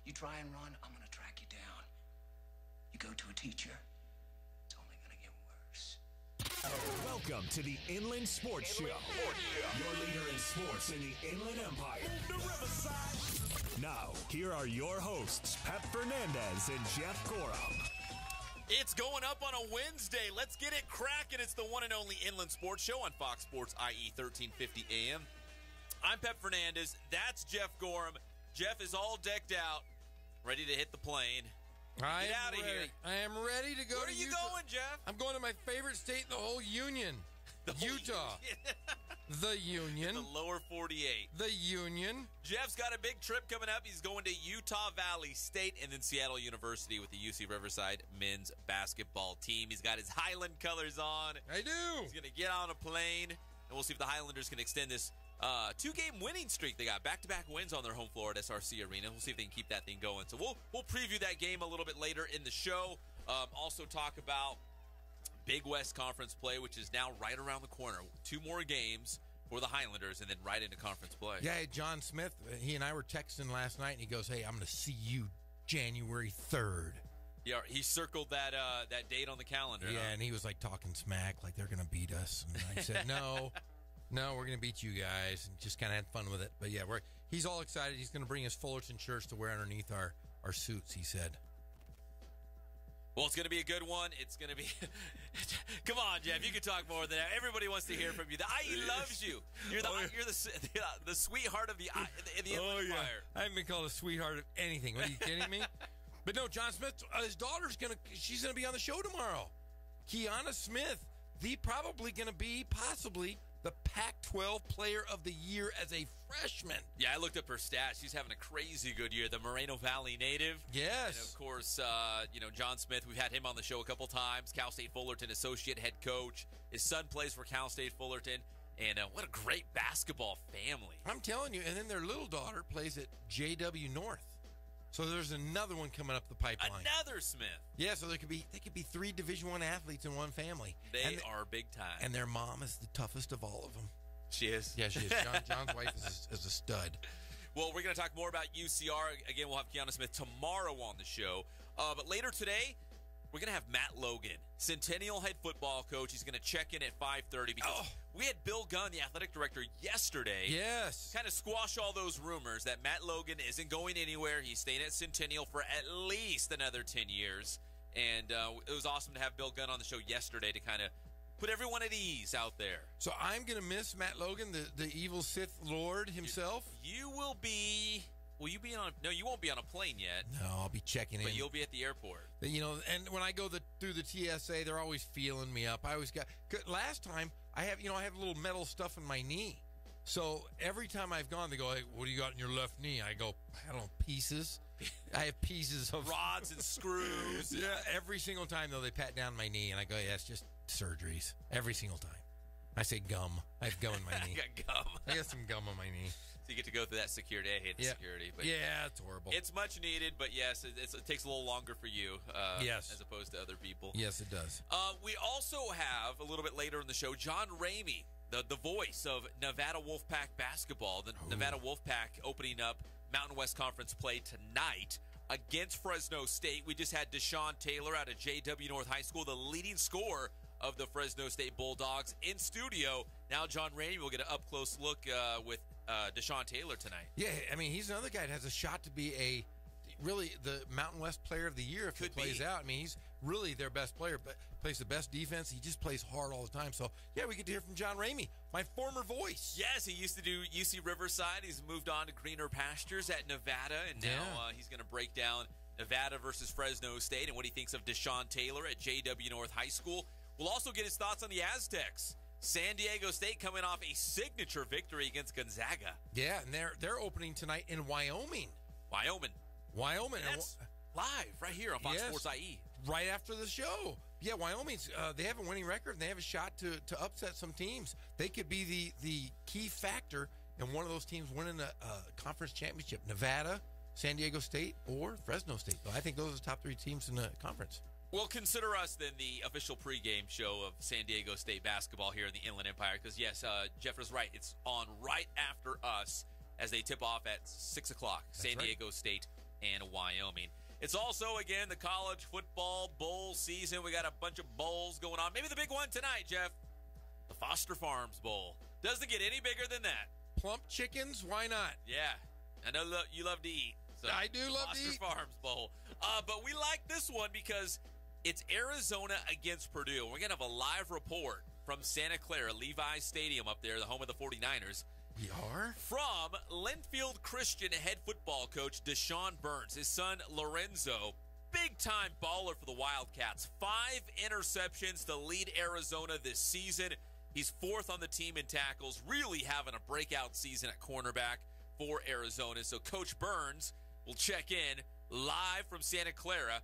You try and run, I'm going to track you down. You go to a teacher, it's only going to get worse. Welcome to the Inland Sports Show. Your leader in sports in the Inland Empire. The Riverside. Now, here are your hosts, Pep Fernandez and Jeff Gorham. It's going up on a Wednesday. Let's get it cracking. It's the one and only Inland Sports Show on Fox Sports IE 1350 AM. I'm Pep Fernandez. That's Jeff Gorham. Jeff is all decked out, ready to hit the plane. Get out of here. I am ready to go Where to Utah. Where are you going, Jeff? I'm going to my favorite state in the whole Union. Utah. The Union. The lower 48. The Union. Jeff's got a big trip coming up. He's going to Utah Valley State and then Seattle University with the UC Riverside men's basketball team. He's got his Highland colors on. I do. He's going to get on a plane, and we'll see if the Highlanders can extend this two-game winning streak. They got back-to-back wins on their home floor at SRC Arena. We'll see if they can keep that thing going. So we'll preview that game a little bit later in the show. Also talk about Big West Conference play, which is now right around the corner. 2 more games for the Highlanders and then right into conference play. Yeah, John Smith, he and I were texting last night, and he goes, hey, I'm going to see you January 3rd. Yeah, he circled that date on the calendar. Yeah, and he was like talking smack, like they're going to beat us. And I said, no, we're going to beat you guys, and just kind of had fun with it. But yeah, he's all excited. He's going to bring his Fullerton shirts to wear underneath our suits, he said. Well, it's going to be a good one. It's going to be... Come on, Jeff. You can talk more than that. Everybody wants to hear from you. The IE loves you. You're the sweetheart of the Inland Empire. I haven't been called a sweetheart of anything. What, are you kidding me? But no, John Smith, his daughter's she's going to be on the show tomorrow. Kiana Smith, probably going to be possibly the Pac-12 Player of the Year as a freshman. Yeah, I looked up her stats. She's having a crazy good year. The Moreno Valley native. Yes. And, of course, John Smith, we've had him on the show a couple times. Cal State Fullerton associate head coach. His son plays for Cal State Fullerton. And what a great basketball family. I'm telling you. And then their little daughter plays at JW North. So there's another one coming up the pipeline. Another Smith. Yeah, so they could be 3 Division I athletes in one family. They are big time. And their mom is the toughest of all of them. She is? Yeah, she is. John's wife is a stud. Well, we're going to talk more about UCR. Again, we'll have Kiana Smith tomorrow on the show. But later today, we're going to have Matt Logan, Centennial head football coach. He's going to check in at 5:30 because we had Bill Gunn, the athletic director, yesterday. Yes. Kind of squash all those rumors that Matt Logan isn't going anywhere. He's staying at Centennial for at least another 10 years. And it was awesome to have Bill Gunn on the show yesterday to kind of put everyone at ease out there. So I'm going to miss Matt Logan, the evil Sith Lord himself. You will be... Will you be on? No, you won't be on a plane yet. No, I'll be checking in. But you'll be at the airport. And when I go through the TSA, they're always feeling me up. I always got. Last time I have a little metal stuff in my knee. So every time I've gone, they go, "Hey, what do you got in your left knee?" I go, "I don't know, pieces." I have pieces of rods and screws. Yeah, every single time though, they pat down my knee, and I go, "Yeah, it's just surgeries." Every single time. I say gum. I have gum in my knee. I got gum. I got some gum on my knee. So you get to go through that security. I hate the security. But yeah, it's horrible. It's much needed, but yes, it takes a little longer for you as opposed to other people. Yes, it does. We also have, a little bit later in the show, John Ramey, the voice of Nevada Wolfpack basketball. The Nevada Wolfpack opening up Mountain West Conference play tonight against Fresno State. We just had DeChon Taylor out of JW North High School, the leading scorer of the Fresno State Bulldogs, in studio. Now John Ramey will get an up-close look with DeChon Taylor tonight. Yeah, I mean, he's another guy that has a shot to be really the Mountain West Player of the Year if he plays out. I mean, he's really their best player, but plays the best defense. He just plays hard all the time. So, yeah, we get to hear from John Ramey, my former voice. Yes, he used to do UC Riverside. He's moved on to greener pastures at Nevada, and now he's going to break down Nevada versus Fresno State and what he thinks of DeChon Taylor at JW North High School. We'll also get his thoughts on the Aztecs. San Diego State coming off a signature victory against Gonzaga. Yeah, and they're opening tonight in Wyoming. Wyoming. And that's live right here on Fox Sports IE. Right after the show. Yeah, Wyoming's they have a winning record, and they have a shot to upset some teams. They could be the key factor in one of those teams winning a conference championship. Nevada, San Diego State, or Fresno State. I think those are the top 3 teams in the conference. Well, consider us then the official pregame show of San Diego State basketball here in the Inland Empire because, yes, Jeff is right. It's on right after us as they tip off at 6 o'clock, San Diego State and Wyoming. It's also, again, the college football bowl season. We got a bunch of bowls going on. Maybe the big one tonight, Jeff, the Foster Farms Bowl. Doesn't get any bigger than that. Plump chickens? Why not? Yeah, I know you love to eat. So I do love to eat. Foster Farms Bowl. But we like this one because it's Arizona against Purdue. We're going to have a live report from Santa Clara, Levi's Stadium up there, the home of the 49ers. We are? From Linfield Christian head football coach DeChon Burns. His son, Lorenzo, big-time baller for the Wildcats. 5 interceptions to lead Arizona this season. He's 4th on the team in tackles, really having a breakout season at cornerback for Arizona. So Coach Burns will check in live from Santa Clara,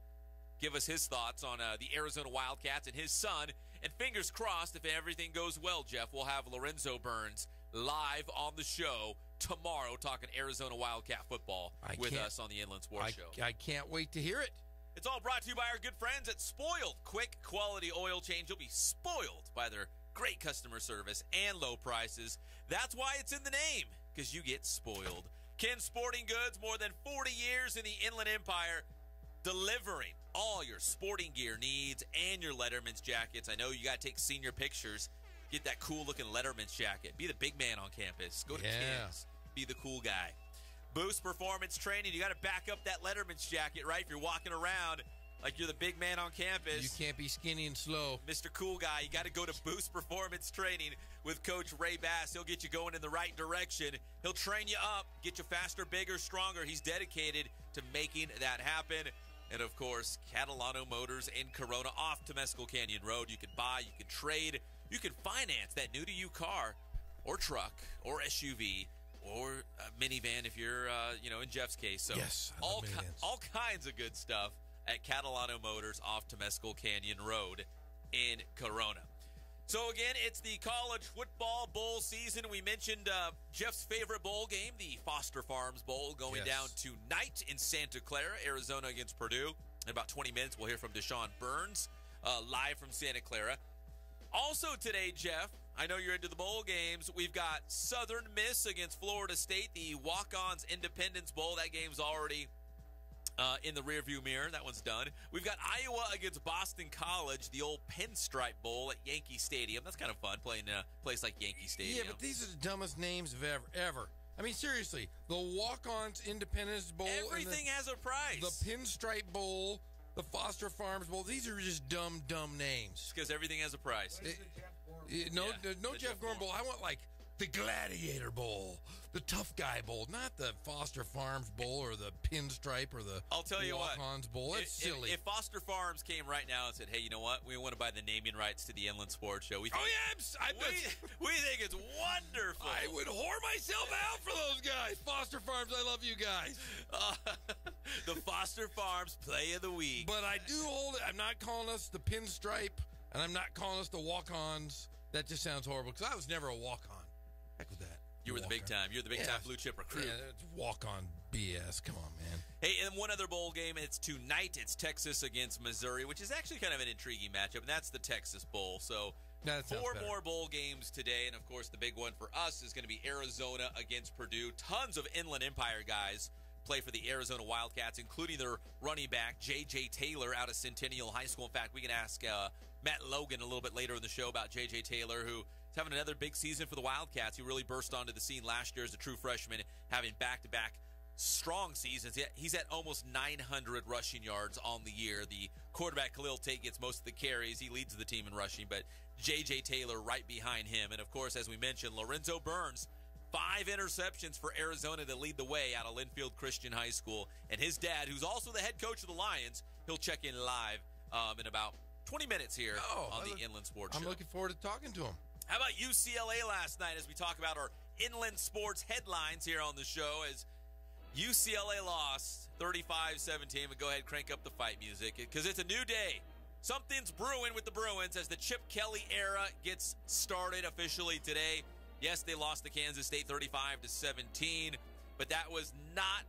give us his thoughts on the Arizona Wildcats and his son. And fingers crossed, if everything goes well, Jeff, we'll have Lorenzo Burns live on the show tomorrow talking Arizona Wildcat football with us on the Inland Sports Show. I can't wait to hear it. It's all brought to you by our good friends at Spoiled. Quick, quality oil change. You'll be spoiled by their great customer service and low prices. That's why it's in the name, because you get spoiled. Ken Sporting Goods, more than 40 years in the Inland Empire, delivering all your sporting gear needs and your Letterman's jackets. I know you got to take senior pictures. Get that cool-looking Letterman's jacket. Be the big man on campus. Go to Ken's. Be the cool guy. Boost Performance Training. You got to back up that Letterman's jacket, right? If you're walking around like you're the big man on campus. You can't be skinny and slow. Mr. Cool Guy, you got to go to Boost Performance Training with Coach Ray Bass. He'll get you going in the right direction. He'll train you up, get you faster, bigger, stronger. He's dedicated to making that happen. And, of course, Catalano Motors in Corona off Temescal Canyon Road. You can buy, you can trade, you can finance that new-to-you car or truck or SUV or a minivan if you're, in Jeff's case. So yes, all kinds of good stuff at Catalano Motors off Temescal Canyon Road in Corona. So, again, it's the college football bowl season. We mentioned Jeff's favorite bowl game, the Foster Farms Bowl, going down tonight in Santa Clara, Arizona against Purdue. In about 20 minutes, we'll hear from DeChon Burns live from Santa Clara. Also today, Jeff, I know you're into the bowl games. We've got Southern Miss against Florida State, the Walk-Ons Independence Bowl. That game's already in the rearview mirror. That one's done. We've got Iowa against Boston College, the old Pinstripe Bowl at Yankee Stadium. That's kind of fun, playing in a place like Yankee Stadium. Yeah, but these are the dumbest names of ever. I mean, seriously, the Walk-Ons Independence Bowl. Everything has a price. The Pinstripe Bowl, the Foster Farms Bowl. These are just dumb names. Because everything has a price. No Jeff Gordon Bowl. I want, like, the Gladiator Bowl, the Tough Guy Bowl, not the Foster Farms Bowl or the Pinstripe or the I'll tell you Walk-Ons Bowl. That's silly. If Foster Farms came right now and said, hey, you know what? We want to buy the naming rights to the Inland Sports Show. We think it's wonderful. I would whore myself out for those guys. Foster Farms, I love you guys. The Foster Farms Play of the Week. But I do hold it. I'm not calling us the Pinstripe, and I'm not calling us the Walk-Ons. That just sounds horrible, because I was never a walk-on. Heck with that. You were the big time. You're the big time blue chip recruit. Yeah, it's walk-on BS. Come on, man. Hey, and one other bowl game. It's tonight. It's Texas against Missouri, which is actually kind of an intriguing matchup, and that's the Texas Bowl. So 4 more bowl games today, and, of course, the big one for us is going to be Arizona against Purdue. Tons of Inland Empire guys play for the Arizona Wildcats, including their running back, J.J. Taylor, out of Centennial High School. In fact, we can ask Matt Logan a little bit later in the show about J.J. Taylor, who is having another big season for the Wildcats. He really burst onto the scene last year as a true freshman, having back-to-back strong seasons. He's at almost 900 rushing yards on the year. The quarterback, Khalil Tate, gets most of the carries. He leads the team in rushing, but J.J. Taylor right behind him. And, of course, as we mentioned, Lorenzo Burns, 5 interceptions for Arizona to lead the way out of Linfield Christian High School. And his dad, who's also the head coach of the Lions, he'll check in live in about 20 minutes here on the Inland Sports Show. I'm looking forward to talking to him. How about UCLA last night as we talk about our Inland Sports headlines here on the show as UCLA lost 35-17. But go ahead and crank up the fight music because it's a new day. Something's brewing with the Bruins as the Chip Kelly era gets started officially today. Yes, they lost to Kansas State 35-17, but that was not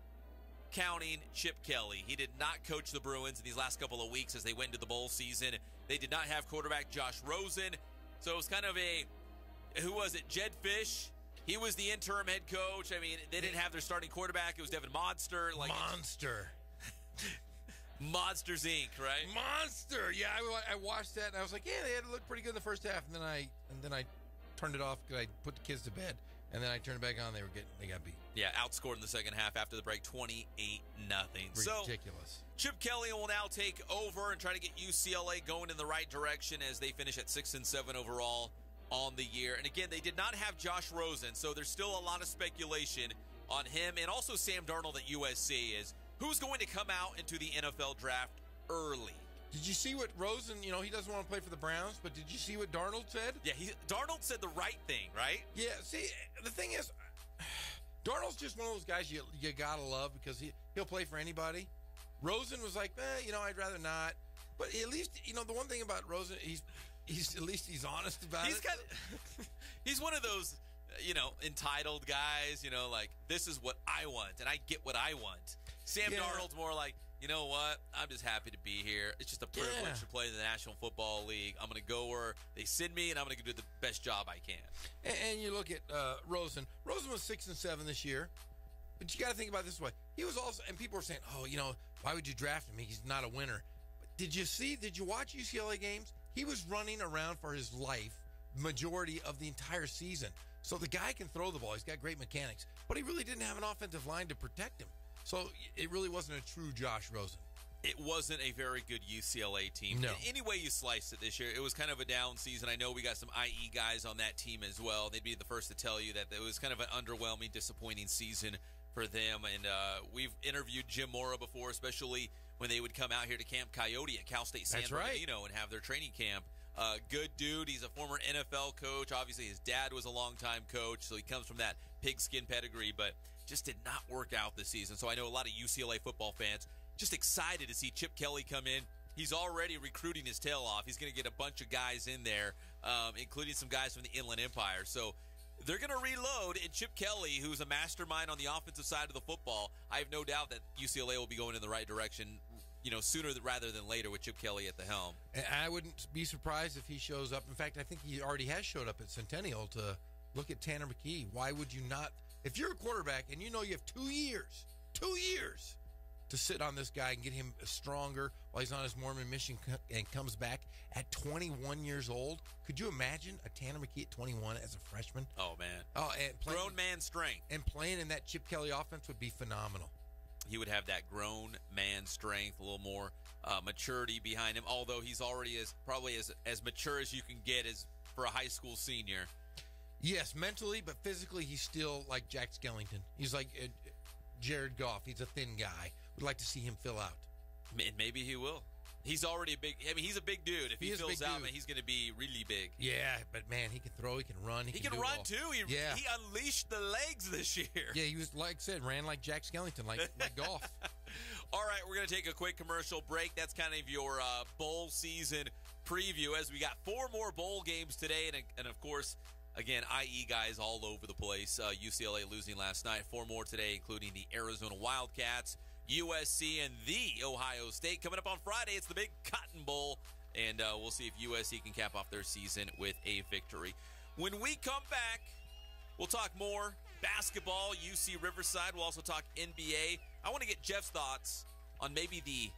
counting Chip Kelly. He did not coach the Bruins in these last couple of weeks as they went into the bowl season. They did not have quarterback Josh Rosen. So it was kind of who was it? Jed Fish. He was the interim head coach. I mean, they didn't have their starting quarterback. It was Devin Monster. Monster. Monsters Inc., right? Monster. Yeah, I watched that and I was like, yeah, they had to look pretty good in the first half, and then I turned it off because I put the kids to bed, and then I turned it back on. They got beat. Yeah, outscored in the second half after the break, 28-0. Ridiculous. So, Chip Kelly will now take over and try to get UCLA going in the right direction as they finish at 6-7 overall on the year. And again, they did not have Josh Rosen, so there's still a lot of speculation on him, and also Sam Darnold at USC is who's going to come out into the NFL draft early. Did you see what Rosen, he doesn't want to play for the Browns, but did you see what Darnold said? Yeah, Darnold said the right thing, right? Yeah, see, the thing is, Darnold's just one of those guys you got to love because he'll play for anybody. Rosen was like, I'd rather not. But at least, the one thing about Rosen, he's at least he's honest about it. He's one of those, entitled guys, like, this is what I want, and I get what I want. Sam Darnold's more like, you know what? I'm just happy to be here. It's just a privilege to play in the National Football League. I'm going to go where they send me, and I'm going to do the best job I can. And you look at Rosen. Rosen was 6-7 this year. But you got to think about it this way. He was also, and people were saying, why would you draft him? He's not a winner. But did you watch UCLA games? He was running around for his life majority of the entire season. So the guy can throw the ball. He's got great mechanics. But he really didn't have an offensive line to protect him. So it really wasn't a true Josh Rosen. It wasn't a very good UCLA team. No. Any way you slice it this year, it was kind of a down season. I know we got some IE guys on that team as well. They'd be the first to tell you that it was kind of an underwhelming, disappointing season for them. And we've interviewed Jim Mora before, especially when they would come out here to Camp Coyote at Cal State San Bernardino and have their training camp. Good dude. He's a former NFL coach. Obviously, his dad was a longtime coach, so he comes from that pigskin pedigree, but just did not work out this season. So I know a lot of UCLA football fans just excited to see Chip Kelly come in. He's already recruiting his tail off. He's going to get a bunch of guys in there, including some guys from the Inland Empire. So they're going to reload, and Chip Kelly, who's a mastermind on the offensive side of the football, I have no doubt that UCLA will be going in the right direction, sooner rather than later with Chip Kelly at the helm. And I wouldn't be surprised if he shows up. In fact, I think he already has showed up at Centennial to look at Tanner McKee. Why would you not? If you're a quarterback and you know you have 2 years to sit on this guy and get him stronger while he's on his Mormon mission and comes back at 21 years old, could you imagine a Tanner McKee at 21 as a freshman? Oh, man. And grown man strength. And playing in that Chip Kelly offense would be phenomenal. He would have that grown man strength, a little more maturity behind him, although he's already probably as mature as you can get as for a high school senior. Yes, mentally, but physically, he's still like Jack Skellington. He's like Jared Goff. He's a thin guy. We'd like to see him fill out. Maybe he will. He's already he's a big dude. If he fills out, man, he's going to be really big. Yeah, but man, he can throw, he can run, he can run too. He unleashed the legs this year. Yeah, he was, like I said, ran like Jack Skellington, like Goff. All right, we're going to take a quick commercial break. That's kind of your bowl season preview as we got 4 more bowl games today, and of course, again, IE guys all over the place. UCLA losing last night. 4 more today, including the Arizona Wildcats, USC, and the Ohio State. Coming up on Friday, it's the big Cotton Bowl, and we'll see if USC can cap off their season with a victory. When we come back, we'll talk more basketball, UC Riverside. We'll also talk NBA. I want to get Jeff's thoughts on maybe the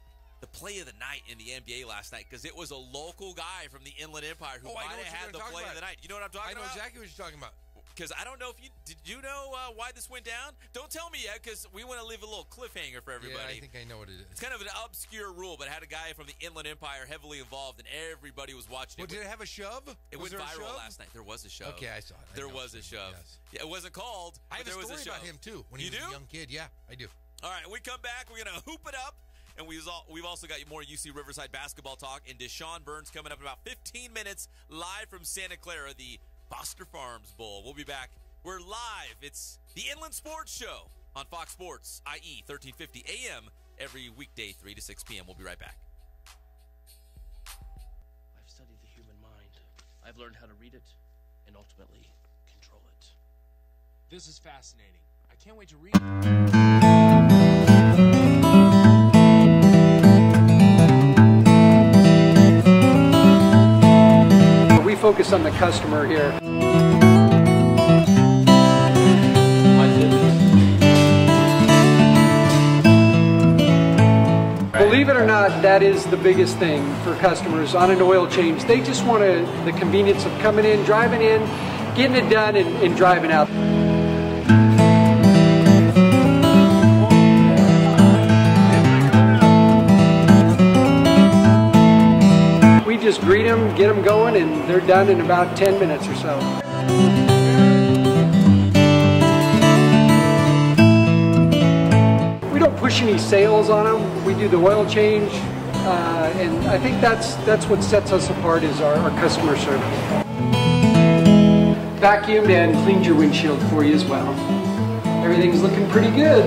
play of the night in the NBA last night, because it was a local guy from the Inland Empire who might have had the play of the night. You know what I'm talking about? I know exactly what you're talking about. Because I don't know if did you know why this went down? Don't tell me yet, because we want to leave a little cliffhanger for everybody. Yeah, I think I know what it is. It's kind of an obscure rule, but it had a guy from the Inland Empire heavily involved, and everybody was watching it. Well, did it have a shove? It went viral last night. There was a shove. Okay, I saw it. There was a shove. Yes. Yeah, it wasn't called, I have but there a was a story shove. about him, too, when he was a young kid. Yeah, I do. All right, when we come back, we're going to hoop it up. And we've also got more UC Riverside basketball talk. And DeChon Burns coming up in about 15 minutes live from Santa Clara, the Foster Farms Bowl. We'll be back. We're live. It's the Inland Sports Show on Fox Sports, IE 1350 AM, every weekday 3 to 6 p.m. We'll be right back. I've studied the human mind. I've learned how to read it and ultimately control it. This is fascinating. I can't wait to read it. We focus on the customer here. Believe it or not, that is the biggest thing for customers on an oil change. They just want the convenience of coming in, driving in, getting it done, and driving out. We just greet them, get them going, and they're done in about 10 minutes or so. We don't push any sales on them. We do the oil change, and I think that's what sets us apart is our customer service. Vacuumed and cleaned your windshield for you as well. Everything's looking pretty good.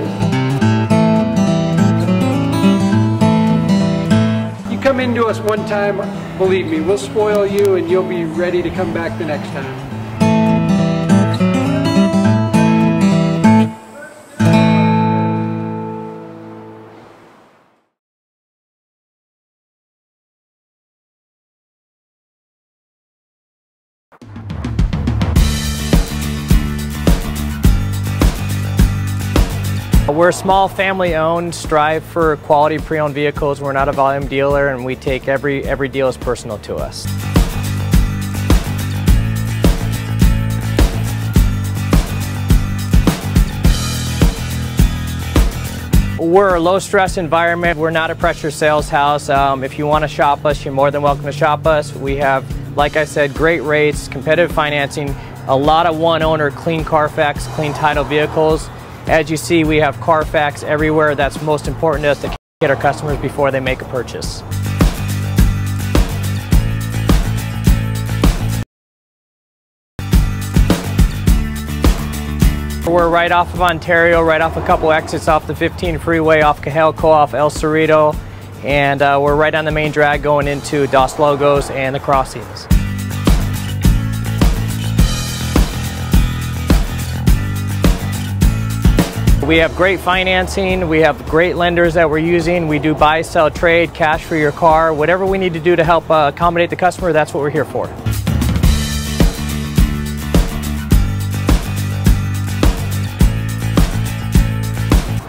You come into us one time, believe me, we'll spoil you and you'll be ready to come back the next time. We're a small family-owned, strive for quality pre-owned vehicles. We're not a volume dealer, and we take every deal as personal to us. We're a low-stress environment. We're not a pressure sales house. If you want to shop us, you're more than welcome to shop us. We have, like I said, great rates, competitive financing, a lot of one-owner, clean Carfax, clean title vehicles. As you see, we have Carfax everywhere. That's most important to us to get our customers before they make a purchase. We're right off of Ontario, right off a couple exits off the 15 freeway, off Cajalco, off El Cerrito, and we're right on the main drag going into Dos Logos and the crossings. We have great financing, we have great lenders that we're using. We do buy, sell, trade, cash for your car. Whatever we need to do to help accommodate the customer, that's what we're here for.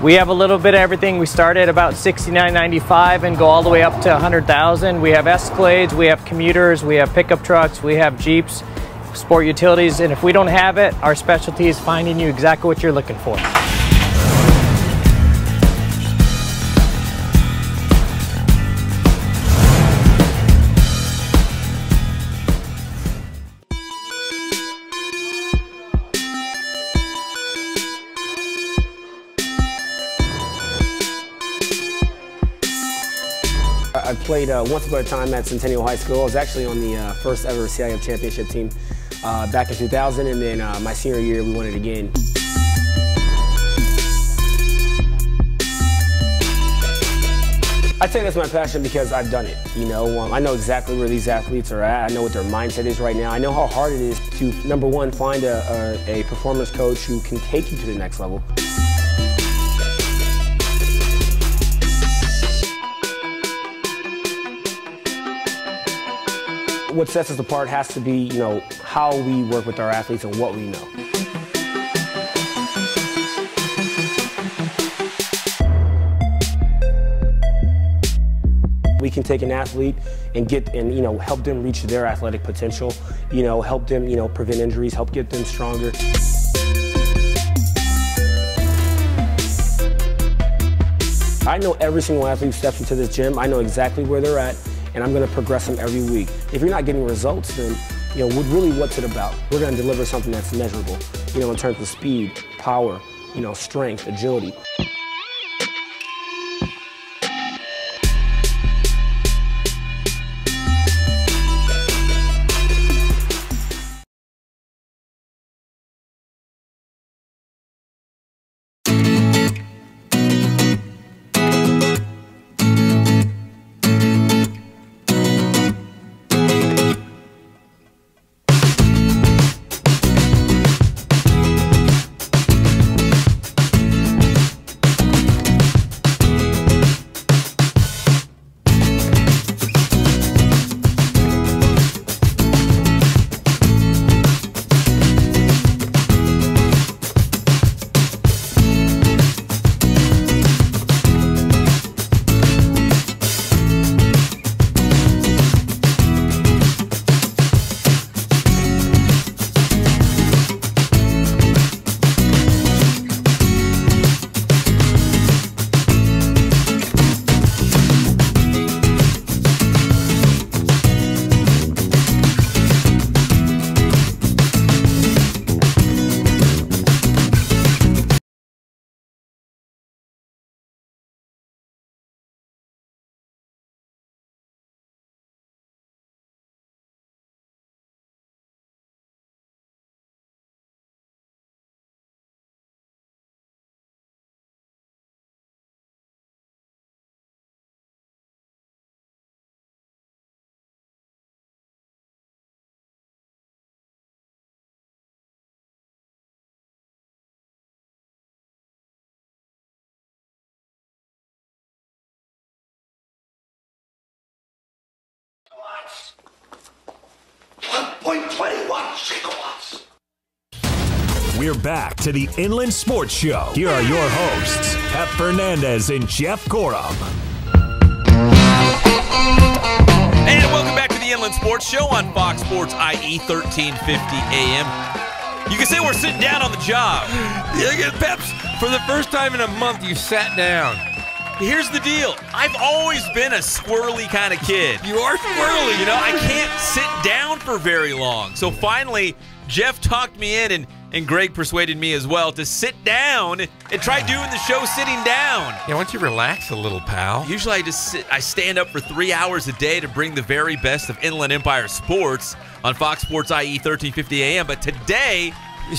We have a little bit of everything. We start at about $69.95 and go all the way up to $100,000. We have Escalades, we have commuters, we have pickup trucks, we have Jeeps, sport utilities, and if we don't have it, our specialty is finding you exactly what you're looking for. I played once upon a time at Centennial High School. I was actually on the first ever CIF championship team back in 2000, and then my senior year we won it again. I'd say that's my passion because I've done it. You know, I know exactly where these athletes are at. I know what their mindset is right now. I know how hard it is to, number one, find a performance coach who can take you to the next level. What sets us apart has to be, you know, how we work with our athletes and what we know. We can take an athlete and you know, help them reach their athletic potential, you know, help them, you know, prevent injuries, help get them stronger. I know every single athlete who steps into this gym. I know exactly where they're at, and I'm going to progress them every week. If you're not getting results, then, you know, really what's it about? We're going to deliver something that's measurable, you know, in terms of speed, power, you know, strength, agility. We're back to the Inland Sports Show. Here are your hosts, Pep Fernandez and Jeff Gorham. And welcome back to the Inland Sports Show on Fox Sports IE 1350 AM. You can say we're sitting down on the job. Yeah, Peps, for the first time in a month, you sat down. Here's the deal. I've always been a squirrely kind of kid. You are squirrely. You know, I can't sit down for very long. So finally, Jeff talked me in, and Greg persuaded me as well to sit down and try doing the show sitting down. Yeah, why don't you relax a little, pal? Usually I stand up for 3 hours a day to bring the very best of Inland Empire sports on Fox Sports IE 1350 AM. But today,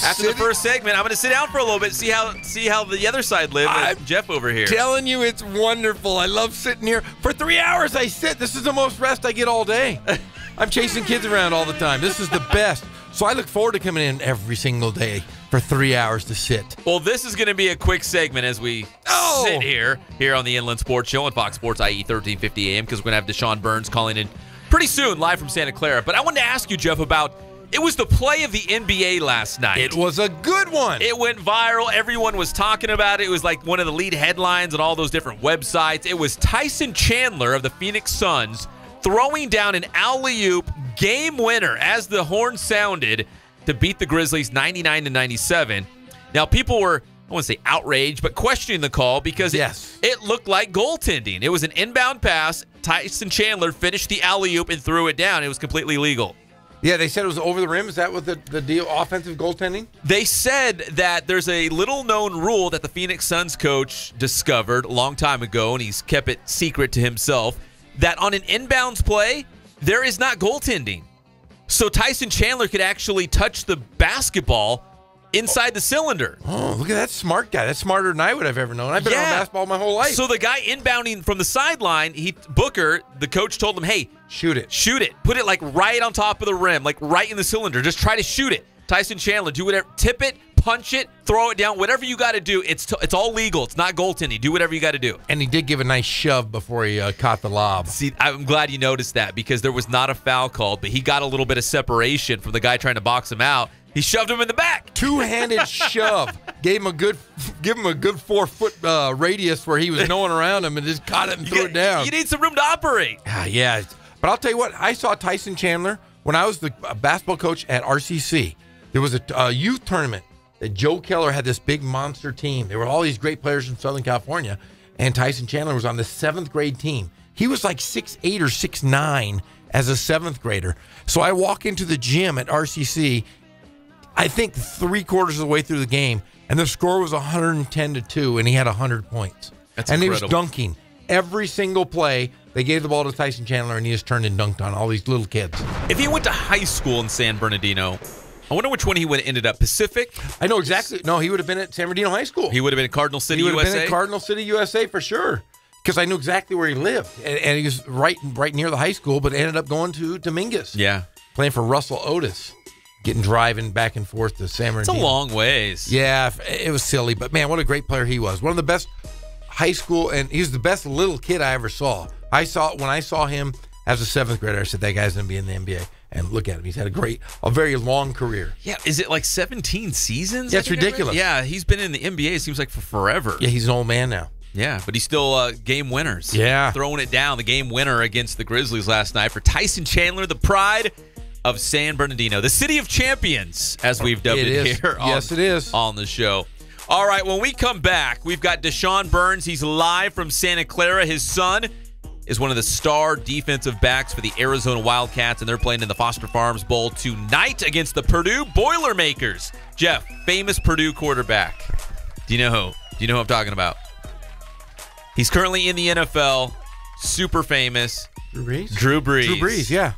after the first segment, I'm going to sit down for a little bit, see how the other side lives with Jeff over here. Telling you, it's wonderful. I love sitting here. For 3 hours I sit. This is the most rest I get all day. I'm chasing kids around all the time. This is the best. So I look forward to coming in every single day for 3 hours to sit. Well, this is going to be a quick segment as we sit here on the Inland Sports Show on Fox Sports IE 1350 AM, because we're going to have DeChon Burns calling in pretty soon, live from Santa Clara. But I wanted to ask you, Jeff, about it was the play of the NBA last night. It was a good one. It went viral. Everyone was talking about it. It was like one of the lead headlines on all those different websites. It was Tyson Chandler of the Phoenix Suns throwing down an alley-oop game winner as the horn sounded to beat the Grizzlies 99-97. Now, people were, I wouldn't say outraged, but questioning the call because it looked like goaltending. It was an inbound pass. Tyson Chandler finished the alley-oop and threw it down. It was completely legal. Yeah, they said it was over the rim. Is that what the deal, offensive goaltending? They said that there's a little-known rule that the Phoenix Suns coach discovered a long time ago, and he's kept it secret to himself, that on an inbounds play, there is not goaltending. So Tyson Chandler could actually touch the basketball inside the cylinder. Oh, look at that smart guy. That's smarter than I would have ever known. I've been on basketball my whole life. So the guy inbounding from the sideline, Booker, the coach told him, hey, shoot it. Shoot it. Put it like right on top of the rim, like right in the cylinder. Just try to shoot it. Tyson Chandler, do whatever. Tip it, punch it, throw it down, whatever you got to do. It's all legal. It's not goaltending. Do whatever you got to do. And he did give a nice shove before he caught the lob. See, I'm glad you noticed that because there was not a foul called, but he got a little bit of separation from the guy trying to box him out. He shoved him in the back. Two-handed shove. Gave him a good 4-foot radius where he was no one around him and just caught it and threw it down. You need some room to operate. Yeah. But I'll tell you what, I saw Tyson Chandler when I was the basketball coach at RCC. There was a youth tournament that Joe Keller had this big monster team. There were all these great players from Southern California, and Tyson Chandler was on the 7th grade team. He was like 6'8" or 6'9" as a 7th grader. So I walk into the gym at RCC, I think 3/4 of the way through the game, and the score was 110-2, and he had 100 points. That's and incredible. He was dunking. Every single play, they gave the ball to Tyson Chandler, and he just turned and dunked on all these little kids. If he went to high school in San Bernardino, I wonder which one he would have ended up. Pacific? I know exactly. No, he would have been at San Bernardino High School. He would have been at Cardinal City, USA? He would USA? have been at Cardinal City, USA for sure. Because I knew exactly where he lived. And he was right near the high school, but ended up going to Dominguez. Yeah. Playing for Russell Otis. Driving back and forth to San Bernardino. It's a long ways. Yeah, it was silly. But, man, what a great player he was. One of the best high school, and he was the best little kid I ever saw. When I saw him as a 7th grader, I said, that guy's going to be in the NBA. And look at him. He's had a very long career. Yeah, is it like 17 seasons? That's ridiculous. Yeah, he's been in the NBA, it seems like, for forever. Yeah, he's an old man now. Yeah, but he's still game winners. Yeah. Throwing it down, the game winner against the Grizzlies last night for Tyson Chandler, the pride of San Bernardino, the city of champions, as we've dubbed it here it is. On the show. All right, when we come back, we've got DeChon Burns. He's live from Santa Clara. His son is one of the star defensive backs for the Arizona Wildcats, and they're playing in the Foster Farms Bowl tonight against the Purdue Boilermakers. Jeff, famous Purdue quarterback. Do you know who I'm talking about? He's currently in the NFL, super famous. Drew Brees? Drew Brees, yeah.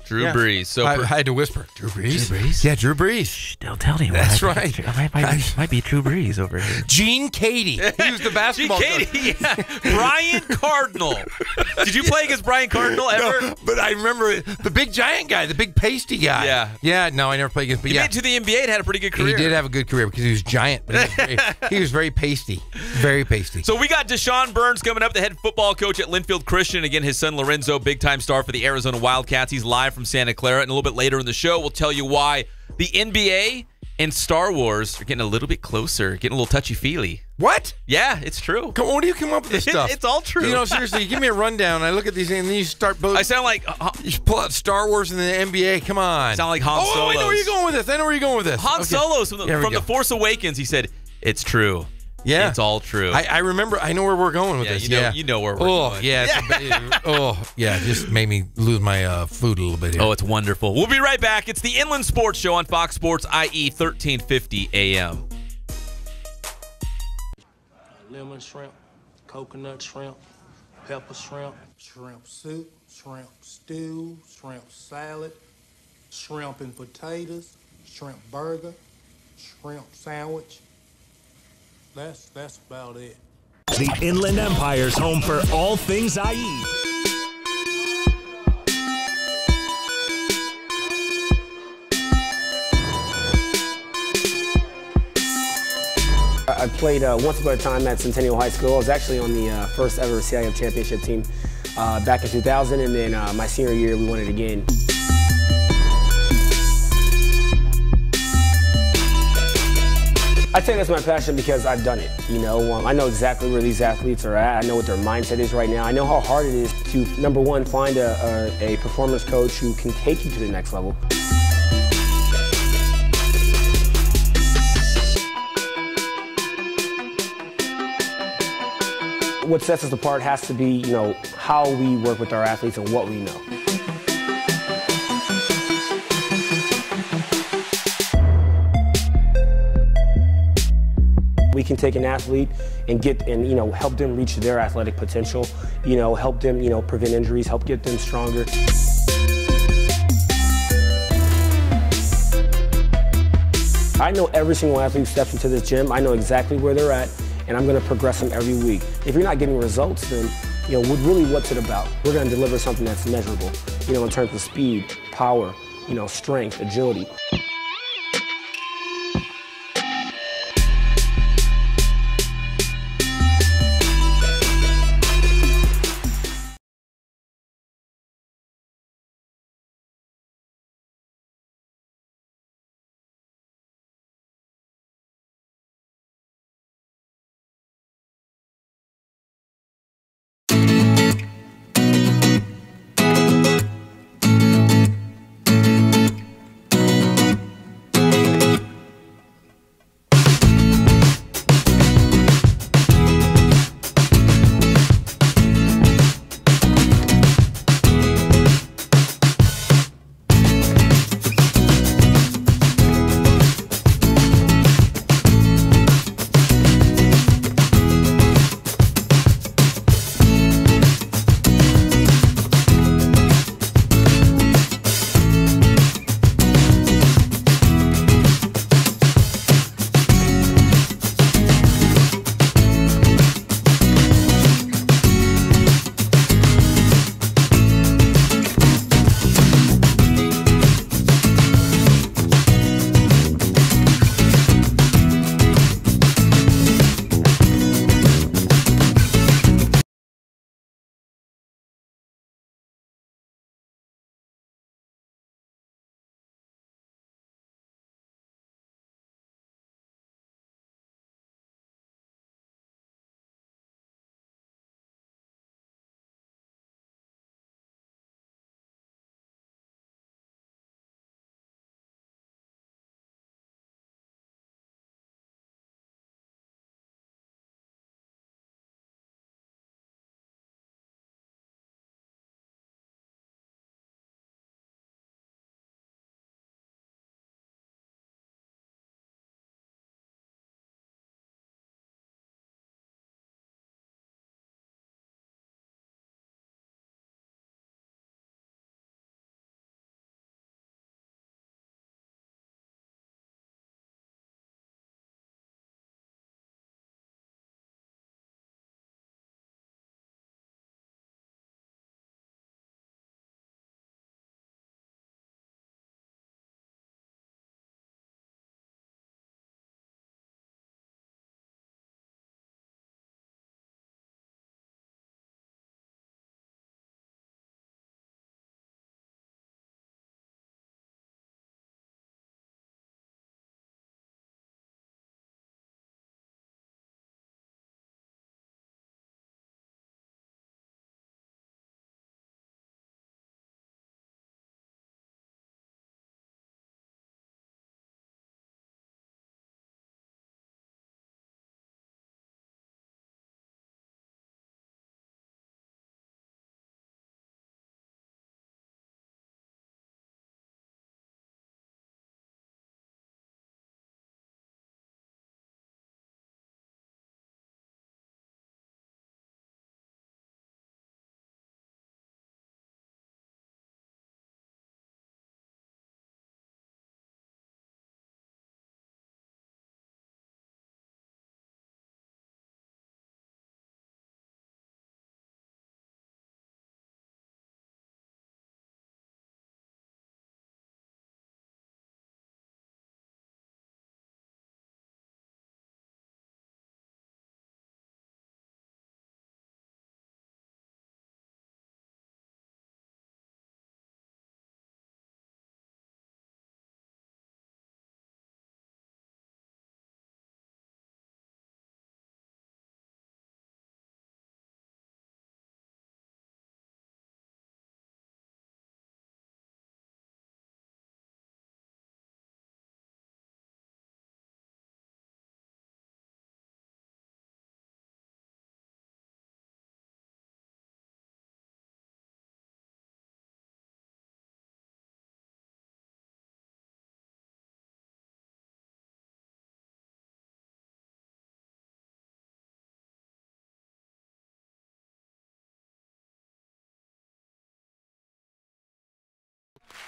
Drew Brees. So I had to whisper, Drew Brees? Drew Brees? Yeah, Drew Brees. Don't tell anyone. That's right. Might be Drew Brees over here. Gene Cady. He was the basketball Gene Cady, yeah. Brian Cardinal. Did you play against Brian Cardinal ever? No, but I remember the big giant guy, the big pasty guy. Yeah. Yeah, no, I never played against him. He made it to the NBA and had a pretty good career. He did have a good career because he was giant, but he was very pasty. Very pasty. So we got DeChon Burns coming up, the head football coach at Linfield Christian. Again, his son Lorenzo, big-time star for the Arizona Wildcats. He's live from Santa Clara. And a little bit later in the show, we'll tell you why the NBA and Star Wars are getting a little bit closer, getting a little touchy-feely. What? Yeah, it's true. Come on, where do you come up with this stuff? It's all true. You know, seriously, give me a rundown. I look at these things, and then you start both. I sound like... you pull out Star Wars and the NBA. Come on. Sound like Han Solos. Oh, I know where you're going with this. I know where you're going with this. Han Solos from The Force Awakens, he said, it's true. Yeah. It's all true. I remember. I know where we're going with this. You know where we're going. Yeah. It just made me lose my food a little bit here. Oh, it's wonderful. We'll be right back. It's the Inland Sports Show on Fox Sports IE 1350 AM. Lemon shrimp, coconut shrimp, pepper shrimp, shrimp soup, shrimp stew, shrimp salad, shrimp and potatoes, shrimp burger, shrimp sandwich. That's about it. The Inland Empire's home for all things IE. I played once upon a time at Centennial High School. I was actually on the first ever CIF championship team back in 2000, and then my senior year we won it again. I'd say that's my passion because I've done it. You know, I know exactly where these athletes are at. I know what their mindset is right now. I know how hard it is to, number one, find a performance coach who can take you to the next level. What sets us apart has to be, you know, how we work with our athletes and what we know. We can take an athlete and you know, help them reach their athletic potential, you know, help them, you know, prevent injuries, help get them stronger. I know every single athlete who steps into this gym. I know exactly where they're at, and I'm going to progress them every week. If you're not getting results, then, you know, really what's it about? We're going to deliver something that's measurable, you know, in terms of speed, power, you know, strength, agility.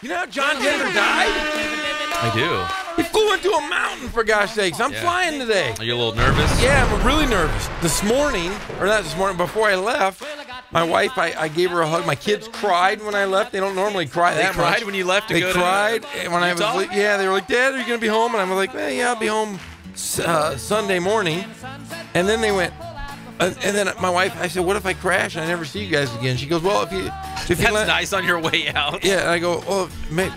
You know how John Denver died? I do. He flew into a mountain, for gosh sakes. I'm flying today. Are you a little nervous? Yeah, I'm really nervous. This morning, or not this morning, before I left, my wife, I gave her a hug. My kids cried when I left. They don't normally cry that much. They cried when you left to they go cried to when I Utah? was, yeah, they were like, Dad, are you going to be home? And I'm like, yeah, I'll be home Sunday morning. And then they went, and then my wife, I said, what if I crash and I never see you guys again? She goes, well, if you That's land, nice on your way out. yeah, and I go, well,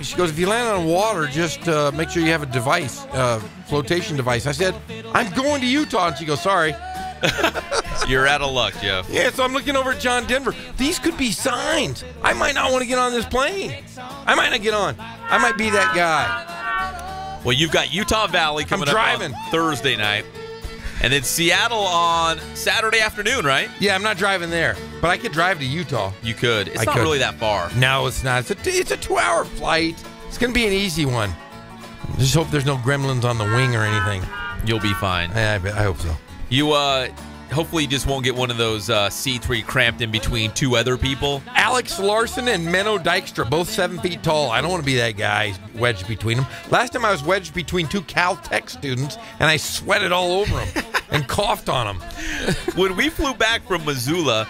she goes, if you land on water, just make sure you have a device, flotation device. I said, I'm going to Utah. And she goes, sorry. You're out of luck, Jeff. Yeah, so I'm looking over at John Denver. These could be signs. I might not want to get on this plane. I might not get on. I might be that guy. Well, you've got Utah Valley coming up on Thursday night. And then Seattle on Saturday afternoon, right? Yeah, I'm not driving there, but I could drive to Utah. You could. It's not really that far. No, it's not. It's a 2-hour flight. It's going to be an easy one. Just hope there's no gremlins on the wing or anything. You'll be fine. I hope so. You, hopefully you just won't get one of those seats where you're cramped in between two other people. Alex Larson and Menno Dykstra, both 7 feet tall. I don't want to be that guy wedged between them. Last time I was wedged between 2 Caltech students, and I sweated all over them and coughed on them. When we flew back from Missoula,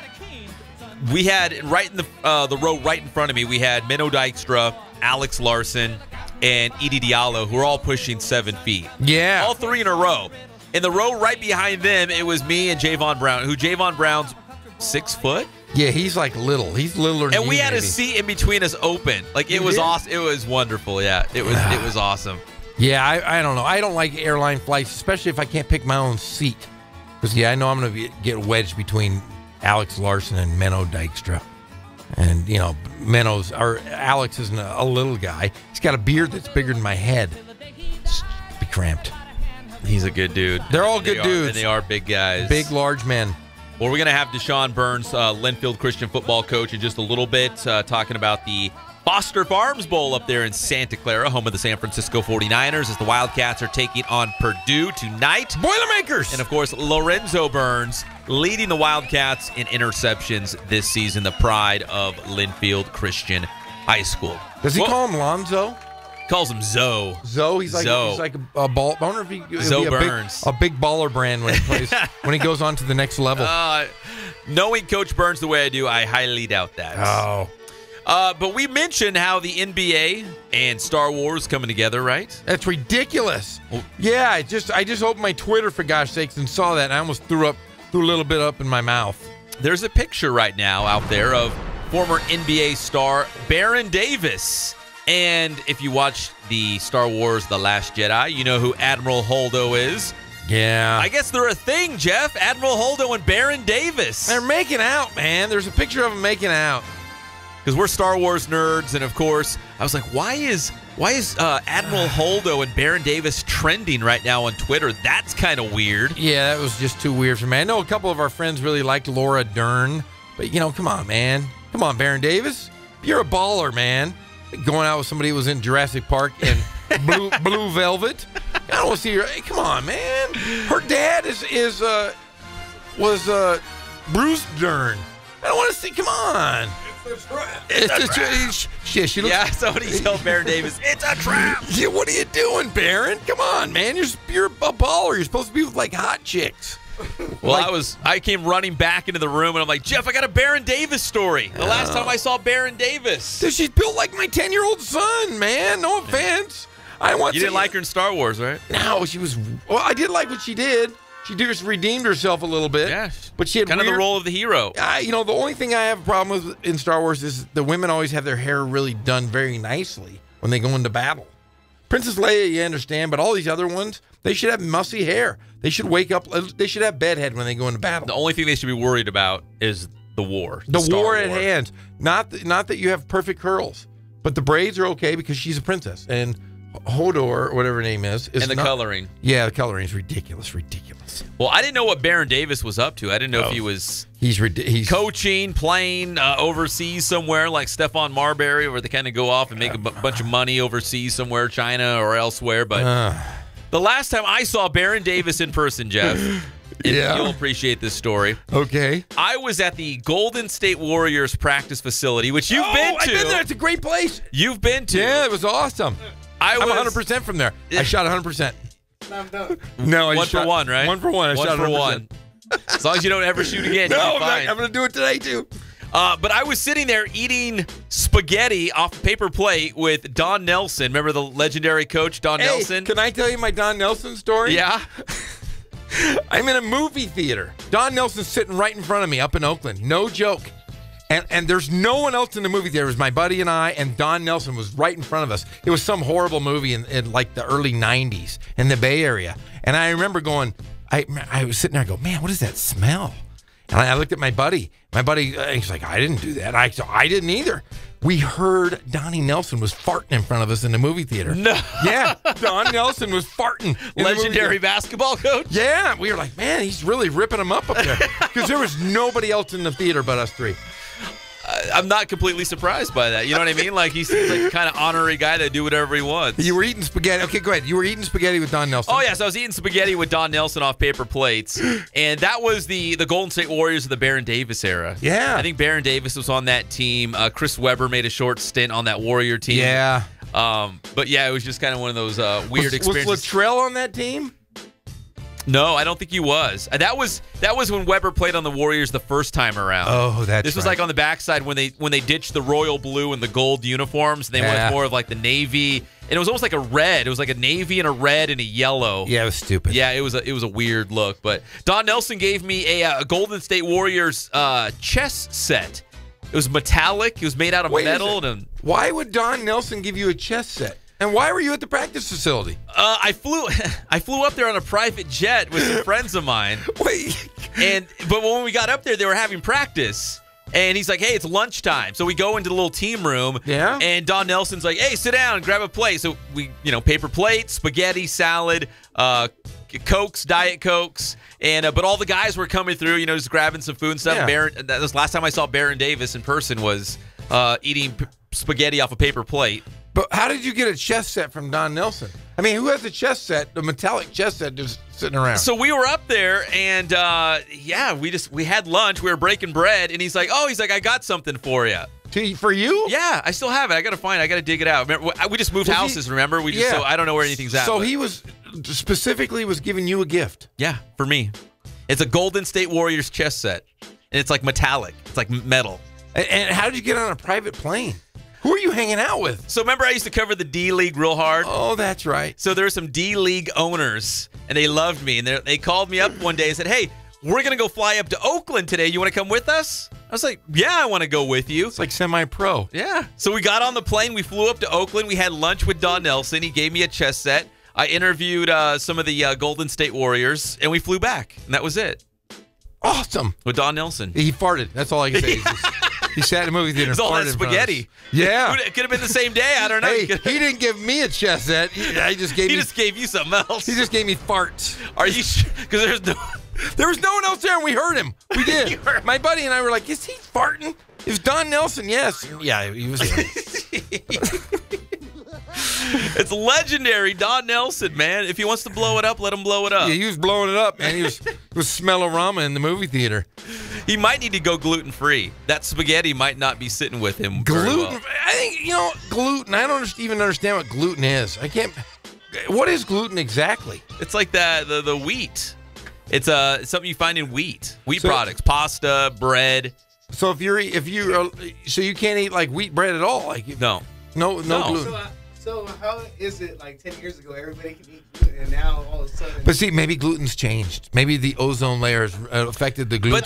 we had right in the row right in front of me, we had Menno Dykstra, Alex Larson, and Edie Diallo, who are all pushing 7 feet. Yeah. All three in a row. In the row right behind them, it was me and Javon Brown, who Javon Brown's 6 foot. Yeah, he's like little. He's littler than And we you, had maybe. a seat in between us open. Like, it was awesome. It was wonderful, yeah. It was awesome. Yeah, I don't know. I don't like airline flights, especially if I can't pick my own seat. Because, yeah, I know I'm going to get wedged between Alex Larson and Menno Dykstra. And, you know, Alex isn't a little guy. He's got a beard that's bigger than my head. Just be cramped. He's a good dude. They're all good dudes. And they are big guys. Big, large men. Well, we're going to have DeChon Burns, Linfield Christian football coach, in just a little bit, talking about the Foster Farms Bowl up there in Santa Clara, home of the San Francisco 49ers, as the Wildcats are taking on Purdue tonight. Boilermakers! And, of course, Lorenzo Burns leading the Wildcats in interceptions this season, the pride of Linfield Christian High School. Does he call him Lonzo? Calls him Zoe. Zoe? He's like a ball. I wonder if he Zoe be Burns. a big baller brand when he plays when he goes on to the next level. Knowing Coach Burns the way I do, I highly doubt that. Oh. But we mentioned how the NBA and Star Wars coming together, right? That's ridiculous. Yeah, I just opened my Twitter, for gosh sakes, and saw that, and I almost threw a little bit up in my mouth. There's a picture right now out there of former NBA star Baron Davis. And if you watch the Star Wars The Last Jedi, you know who Admiral Holdo is. Yeah. I guess they're a thing, Jeff. Admiral Holdo and Baron Davis. They're making out, man. There's a picture of them making out. Because we're Star Wars nerds, and of course, I was like, why is Admiral Holdo and Baron Davis trending right now on Twitter? That's kind of weird. Yeah, that was just too weird for me. I know a couple of our friends really liked Laura Dern, but, you know, come on, man. Come on, Baron Davis. You're a baller, man. Going out with somebody who was in Jurassic Park and Blue Velvet. I don't want to see her. Hey, come on, man. Her dad was Bruce Dern. I don't want to see. Come on. It's a trap. Yeah, she looks. Yeah, somebody tell Baron Davis, it's a trap. Yeah, what are you doing, Baron? Come on, man. You're a baller. You're supposed to be with like hot chicks. Well, I came running back into the room, and I'm like, Jeff, I got a Baron Davis story. The last time I saw Baron Davis. Dude, she's built like my 10-year-old son, man. No offense. You didn't like her in Star Wars, right? No, she was. Well, I did like what she did. She just redeemed herself a little bit. Yeah, but she had kind of the role of the hero. You know, the only thing I have a problem with in Star Wars is the women always have their hair really done very nicely when they go into battle. Princess Leia, you understand, but all these other ones, they should have mussy hair. They should wake up. They should have bedhead when they go into battle. The only thing they should be worried about is the war. The war at hand. Not that you have perfect curls, but the braids are okay because she's a princess. And Hodor, or whatever her name is and the coloring. Yeah, the coloring is ridiculous. Well, I didn't know what Baron Davis was up to. I didn't know if he was he's coaching, playing overseas somewhere like Stephon Marbury, where they kind of go off and make a bunch of money overseas somewhere, China or elsewhere. But the last time I saw Baron Davis in person, Jeff, And Yeah. you'll appreciate this story. Okay. I was at the Golden State Warriors practice facility, which you've been to. I've been there. It's a great place. You've been to. Yeah, it was awesome. I'm 100% from there. I shot 100%. No, I One shot for one, right? 1 for 1. I One shot for 100%. one. As long as you don't ever shoot again, No, you'll be fine. I'm going to do it today, too. But I was sitting there eating spaghetti off a paper plate with Don Nelson. Remember the legendary coach, Don Nelson? Can I tell you my Don Nelson story? Yeah. I'm in a movie theater. Don Nelson's sitting right in front of me up in Oakland. No joke. And there's no one else in the movie theater. It was my buddy and I, and Don Nelson was right in front of us. It was some horrible movie in like the early 90s in the Bay Area. And I remember going, I was sitting there, I go, man, what is that smell? And I looked at my buddy. My buddy, he's like, I didn't do that. I didn't either. We heard Donnie Nelson was farting in front of us in the movie theater. No. Yeah, Don Nelson was farting. Legendary basketball coach? Yeah, we were like, man, he's really ripping them up there. Because there was nobody else in the theater but us three. I'm not completely surprised by that. You know what I mean? Like, he seems like kind of honorary guy to do whatever he wants. You were eating spaghetti. Okay, go ahead. You were eating spaghetti with Don Nelson. Oh, yes. I was eating spaghetti with Don Nelson off paper plates. And that was the Golden State Warriors of the Baron Davis era. Yeah. I think Baron Davis was on that team. Chris Webber made a short stint on that Warrior team. Yeah. But, yeah, it was just kind of one of those weird experiences. Was Latrell on that team? No, I don't think he was. That was when Weber played on the Warriors the first time around. Oh, that's This was right. like on the backside when they ditched the royal blue and the gold uniforms. And they went more of like the navy, and it was almost like a red. It was like a navy and a red and a yellow. Yeah, it was stupid. Yeah, it was a weird look. But Don Nelson gave me a Golden State Warriors chess set. It was metallic. It was made out of metal. And why would Don Nelson give you a chess set? And why were you at the practice facility? I flew up there on a private jet with some friends of mine. Wait. But when we got up there, they were having practice. And he's like, hey, it's lunchtime. So we go into the little team room. Yeah. And Don Nelson's like, hey, sit down, grab a plate. So we, paper plate, spaghetti, salad, Cokes, Diet Cokes. And but all the guys were coming through, just grabbing some food and stuff. Yeah. That was the last time I saw Baron Davis in person was eating spaghetti off a paper plate. But how did you get a chess set from Don Nelson? I mean, who has a chess set, the metallic chess set just sitting around? So we were up there, and we had lunch. We were breaking bread, and he's like, I got something for you. For you? Yeah, I still have it. I got to dig it out. Remember, we just moved houses, remember? So I don't know where anything's at. So he was giving you a gift. Yeah, for me. It's a Golden State Warriors chess set, and it's like metallic. It's like metal. And how did you get on a private plane? Who are you hanging out with? So remember I used to cover the D-League real hard? Oh, that's right. So there were some D-League owners, and they loved me. And they called me up one day and said, hey, we're going to go fly up to Oakland today. You want to come with us? I was like, yeah, I want to go with you. It's like semi-pro. Yeah. So we got on the plane. We flew up to Oakland. We had lunch with Don Nelson. He gave me a chess set. I interviewed some of the Golden State Warriors, and we flew back. And that was it. Awesome. With Don Nelson. He farted. That's all I can say. He sat in the movie theater and all farted that in front of us. spaghetti. Yeah. It could have been the same day. I don't know. Hey, he didn't give me a chess set. He just gave you something else. He just gave me farts. Are you sure? Because there was no one else there, and we heard him. We did. My buddy and I were like, is he farting? It was Don Nelson, yes. Yeah, he was. It's legendary, Don Nelson, man. If he wants to blow it up, let him blow it up. Yeah, he was blowing it up, man. He was smell-o-rama in the movie theater. He might need to go gluten-free. That spaghetti might not be sitting with him very gluten. well. I think gluten. I don't even understand what gluten is. I can't. What is gluten exactly? It's like the wheat. It's something you find in wheat products, pasta, bread. So if you can't eat like wheat bread at all, like no gluten. So how is it like 10 years ago everybody can eat gluten and now all of a sudden? But see, maybe gluten's changed. Maybe the ozone layers affected the gluten.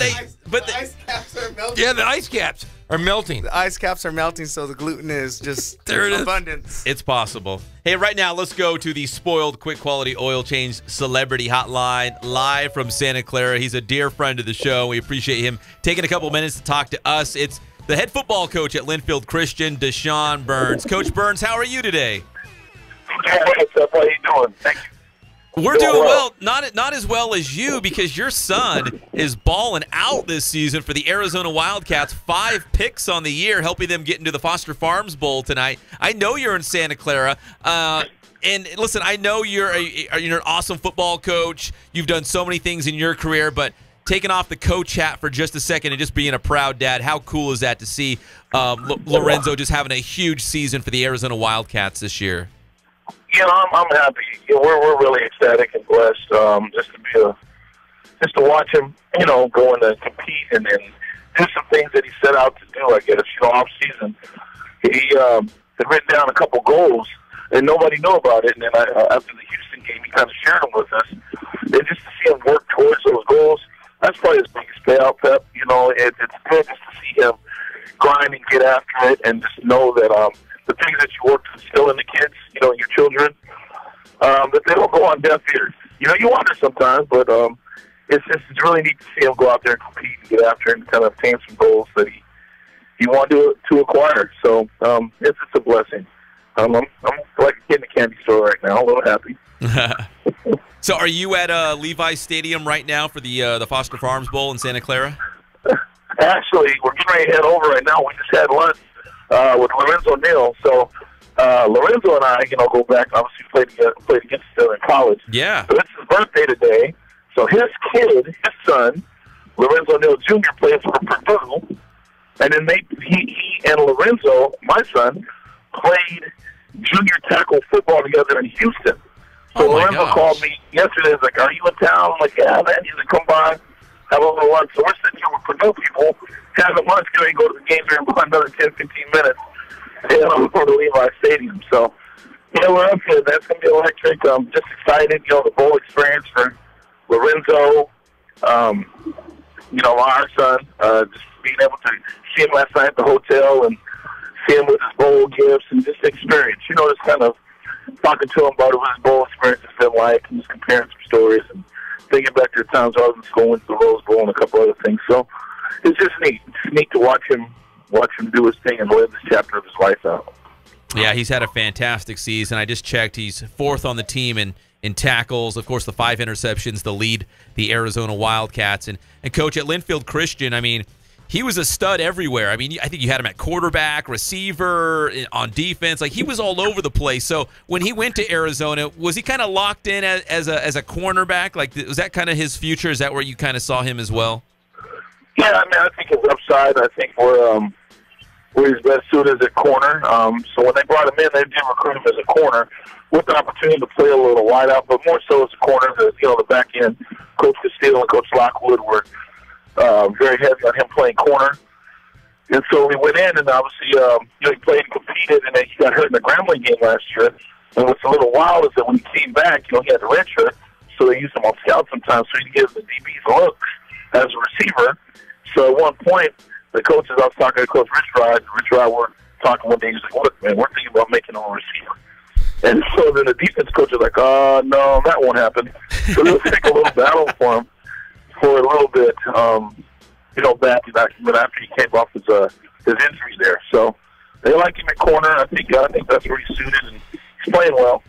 But the ice caps are melting. Yeah, the ice caps are melting. The ice caps are melting, so the gluten is just there. It is. Abundance. It's possible. Hey, right now, let's go to the Spoiled Quick Quality Oil Change Celebrity Hotline live from Santa Clara. He's a dear friend of the show. We appreciate him taking a couple minutes to talk to us. It's the head football coach at Linfield Christian, DeChon Burns. Coach Burns, how are you today? What's up? How you doing? Thank you. We're doing well. Not as well as you, because your son is balling out this season for the Arizona Wildcats. 5 picks on the year, helping them get into the Foster Farms Bowl tonight. I know you're in Santa Clara. And listen, I know you're an awesome football coach. You've done so many things in your career, but taking off the coach hat for just a second and just being a proud dad, how cool is that to see Lorenzo just having a huge season for the Arizona Wildcats this year? I'm happy. We're really ecstatic and blessed just to watch him, going to compete and do some things that he set out to do. I guess off season, he had written down a couple goals and nobody knew about it. And then after the Houston game, he kind of shared them with us. And just to see him work towards those goals, that's probably his biggest payout, Pep. It's good just to see him grind and get after it, and just know that the things that you work to instill in the kids, your children, that they don't go on deaf ears. You wonder sometimes, but it's really neat to see him go out there and compete and get after it and kind of obtain some goals that he wanted to acquire. So it's a blessing. I'm like a kid in a candy store right now, a little happy. So are you at Levi's Stadium right now for the Foster Farms Bowl in Santa Clara? Actually, we're getting ready to head over right now. We just had lunch with Lorenzo Neal. So Lorenzo and I, go back. Obviously, played against each other in college. Yeah. So it's his birthday today. So his son, Lorenzo Neal Jr., plays for Purdue. And then he and Lorenzo, my son, played junior tackle football together in Houston. So Lorenzo called me yesterday. He's like, "Are you in town?" I'm like, "Yeah, man." He's like, "Come by, have a little lunch." So we're sitting here with Purdue people having lunch. Going to go to the game here in about another 10, 15 minutes. And I'm going to Levi Stadium. So, we're up here. That's going to be electric. I'm just excited. The bowl experience for Lorenzo, our son, just being able to see him last night at the hotel and see him with his bowl gifts and just experience. Just kind of talking to him about what his bowl experience has been like and just comparing some stories and thinking back to the times I was in school, went to the Rose Bowl and a couple other things. So it's just neat. It's neat to watch him do his thing and live this chapter of his life out. Yeah, he's had a fantastic season. I just checked. He's fourth on the team in tackles. Of course, the 5 interceptions to lead the Arizona Wildcats. And Coach, at Linfield Christian, he was a stud everywhere. I think you had him at quarterback, receiver, on defense. He was all over the place. So when he went to Arizona, was he kind of locked in as a cornerback? Was that kind of his future? Is that where you kind of saw him as well? Yeah, I think his upside, I think where his best suit is at corner. So when they brought him in, they did recruit him as a corner with the opportunity to play a little wide out, but more so as a corner because, the back end, Coach Castillo and Coach Lockwood were very heavy on him playing corner. And so we went in, and obviously, he played and competed, and then he got hurt in the Grambling game last year. And what's a little wild is that when he came back, he had the red shirt, so they used him on scout sometimes, so he gives the DBs looks as a receiver. So at one point, the coaches, I was talking to Coach Rich Rod were talking one day, he's like, "Look, man, we're thinking about making him a receiver." And so then the defense coach was like, "No, that won't happen." So they'll take a little battle for him for a little bit, back after he came off his injuries there. So they like him at corner. I think that's where he's suited, and he's playing well,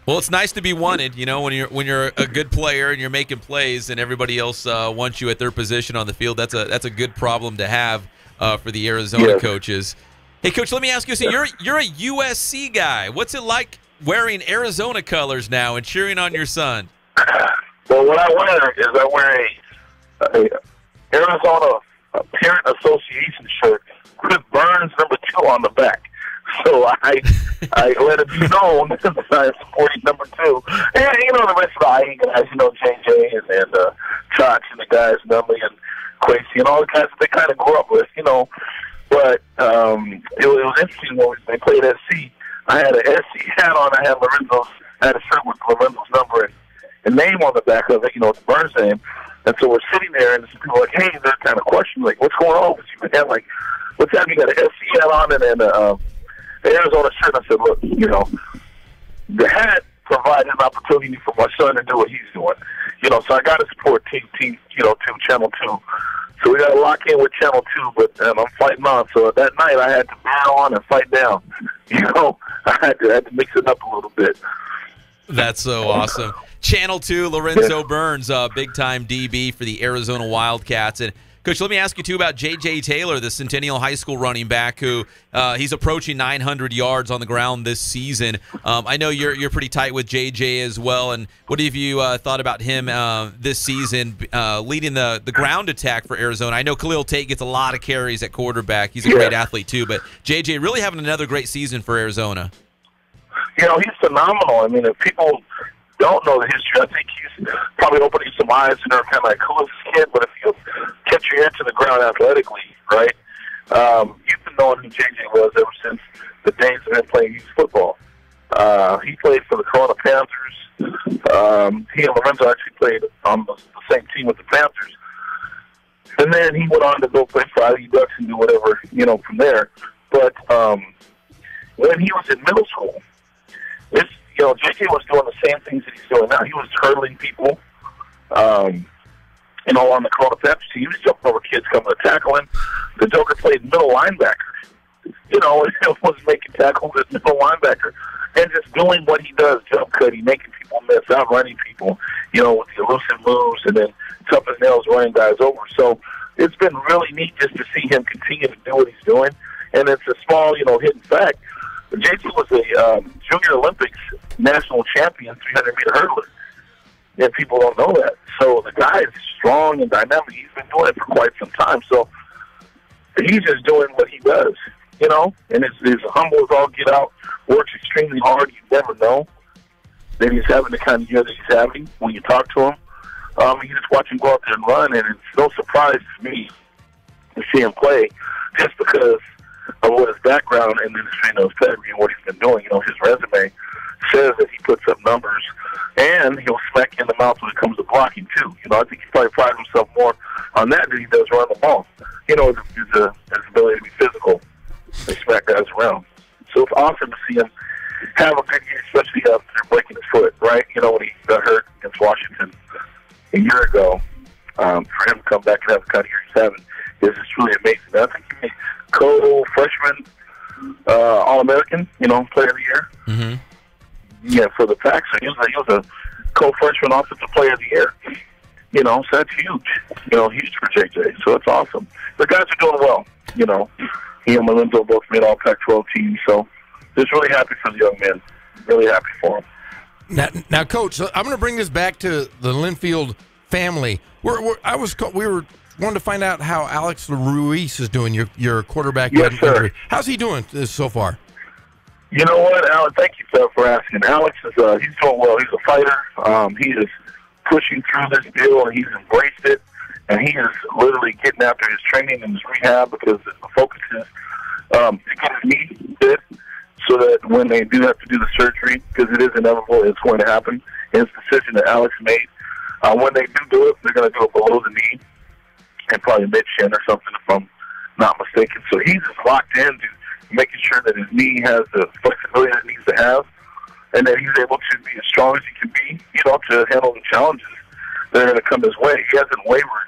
Well, it's nice to be wanted, when you're a good player and you're making plays and everybody else wants you at their position on the field. That's a good problem to have for the Arizona coaches. Hey, Coach, let me ask you, you're a USC guy. What's it like wearing Arizona colors now and cheering on your son? Well, what I wear is a Arizona Parent Association shirt with Burns #2 on the back. So I let it be known that I'm supporting #2. And, the rest of the IE guys, JJ and Chotch and the guys, Nunley and Quasey and all the guys that they kind of grew up with, But it was interesting when they played SC. I had an SC hat on. I had a shirt with Lorenzo's number and name on the back of it, the Burns name. And so we're sitting there, and some people are like, "Hey," they're kind of questioning, like, "What's going on with you, man? Like, what's happening? You got an SC hat on and then Arizona shirt." I said, "Look, the hat provided an opportunity for my son to do what he's doing. So I got to support team, Channel 2. So we got to lock in with Channel 2, but I'm fighting on. So that night I had to bear on and fight down. I had to mix it up a little bit. That's so awesome. Channel 2, Lorenzo Burns, big-time DB for the Arizona Wildcats. And, Coach, let me ask you, too, about J.J. Taylor, the Centennial High School running back, who he's approaching 900 yards on the ground this season. I know you're pretty tight with J.J. as well. And what have you thought about him this season leading the ground attack for Arizona? I know Khalil Tate gets a lot of carries at quarterback. He's a great athlete, too. But J.J. really having another great season for Arizona. You know, he's phenomenal. I mean, if people don't know the history, I think he's probably opening some eyes and they're kind of like, who is this kid? But if you catch your ear to the ground athletically, right, you've been knowing who JJ was ever since the days of him playing youth football. He played for the Corona Panthers. He and Lorenzo actually played on the same team with the Panthers. And then he went on to go play for IU Ducks and do whatever, you know, from there. But when he was in middle school, you know, JJ was doing the same things that he's doing now. He was hurdling people, you know, on the Corona Panthers. He was jumping over kids coming to tackle him. The Joker played middle linebacker. You know, he was making tackles as middle linebacker and just doing what he does, jump cutting, making people miss, outrunning people, you know, with the elusive moves and then tough as nails running guys over. So it's been really neat just to see him continue to do what he's doing. And it's a small, you know, hidden fact. JT was a Junior Olympics national champion 300-meter hurdler, and people don't know that. So the guy is strong and dynamic. He's been doing it for quite some time. So he's just doing what he does, you know, and is humble as all get out, works extremely hard. You never know that he's having the kind of year that he's having when you talk to him. You just watch him go out there and run, and it's no surprise to me to see him play just because of what his background and then his pedigree and what he's been doing. You know, his resume says that he puts up numbers, and he'll smack you in the mouth when it comes to blocking, too. You know, I think he probably prides himself more on that than he does run the ball. You know, his ability to be physical and smack guys around. So it's awesome to see him have a good year, especially after breaking his foot, right? You know, when he got hurt against Washington a year ago, for him to come back and have the kind of year he's having is just really amazing. I think he made co-freshman All-American, you know, player of the year. Mm-hmm. Yeah, for the Pack. So he was a co-freshman offensive player of the year. You know, so that's huge. You know, huge for JJ. So it's awesome. The guys are doing well. You know, he and Lorenzo both made all Pac-12 teams. So just really happy for the young man. Really happy for him. Now, Coach, I'm going to bring this back to the Linfield family. We were wanted to find out how Alex Ruiz is doing, your quarterback. Yes, sir. How's he doing so far? You know what, Alex? Thank you, sir, for asking. Alex is he's doing well. He's a fighter. He is pushing through this deal, and he's embraced it. And he is literally getting after his training and his rehab because the focus is to get his knee fit so that when they do have to do the surgery, because it is inevitable, it's going to happen. And it's a decision that Alex made. When they do it, they're going to do it below the knee and probably mid-shin or something, if I'm not mistaken. So he's just locked into making sure that his knee has the flexibility that it needs to have, and that he's able to be as strong as he can be, you know, to handle the challenges that are going to come his way. He hasn't wavered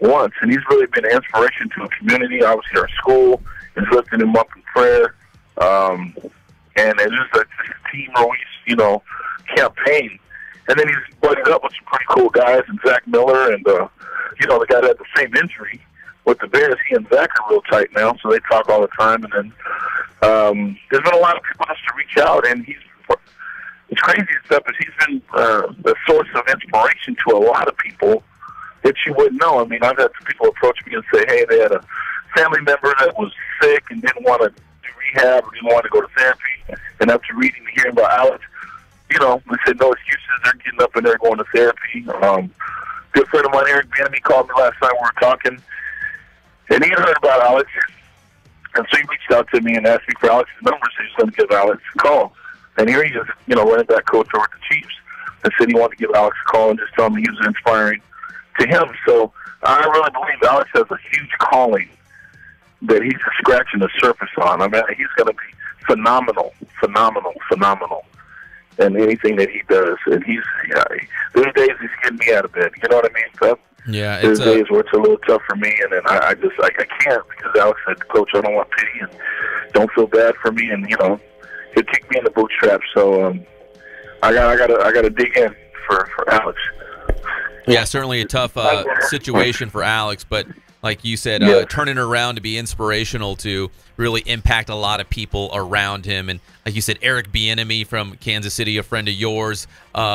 once, and he's really been an inspiration to a community. Obviously, our school is lifting him up in prayer, and it's just a Team Ruiz, you know, campaign. And then he's buddied up with some pretty cool guys, and Zach Miller, and you know, the guy that had the same injury with the Bears. He and Zach are real tight now, so they talk all the time. And then there's been a lot of people just to reach out, and it's crazy stuff, but he's been the source of inspiration to a lot of people that you wouldn't know. I mean, I've had some people approach me and say, hey, they had a family member that was sick and didn't want to do rehab or didn't want to go to therapy. And after reading and hearing about Alex, you know, they said no excuses. They're getting up and they're going to therapy. Good friend of mine, Eric Banamy, called me last night. We were talking, and he had heard about Alex. And so he reached out to me and asked me for Alex's number, so he's going to give Alex a call. And here he is, you know, running back coach over at the Chiefs, and said he wanted to give Alex a call and just tell him he was inspiring to him. So I really believe Alex has a huge calling that he's just scratching the surface on. I mean, he's going to be phenomenal. And anything that he does, and there's days he's getting me out of bed. You know what I mean? So yeah, there's days where it's a little tough for me, and then I just I can't, because Alex said, Coach, I don't want pity, and don't feel bad for me, and you know, he'll kick me in the bootstraps. So I gotta dig in for Alex. Yeah, certainly a tough situation for Alex, but like you said, turning around to be inspirational to really impact a lot of people around him. And like you said, Eric Bieniemy from Kansas City, a friend of yours,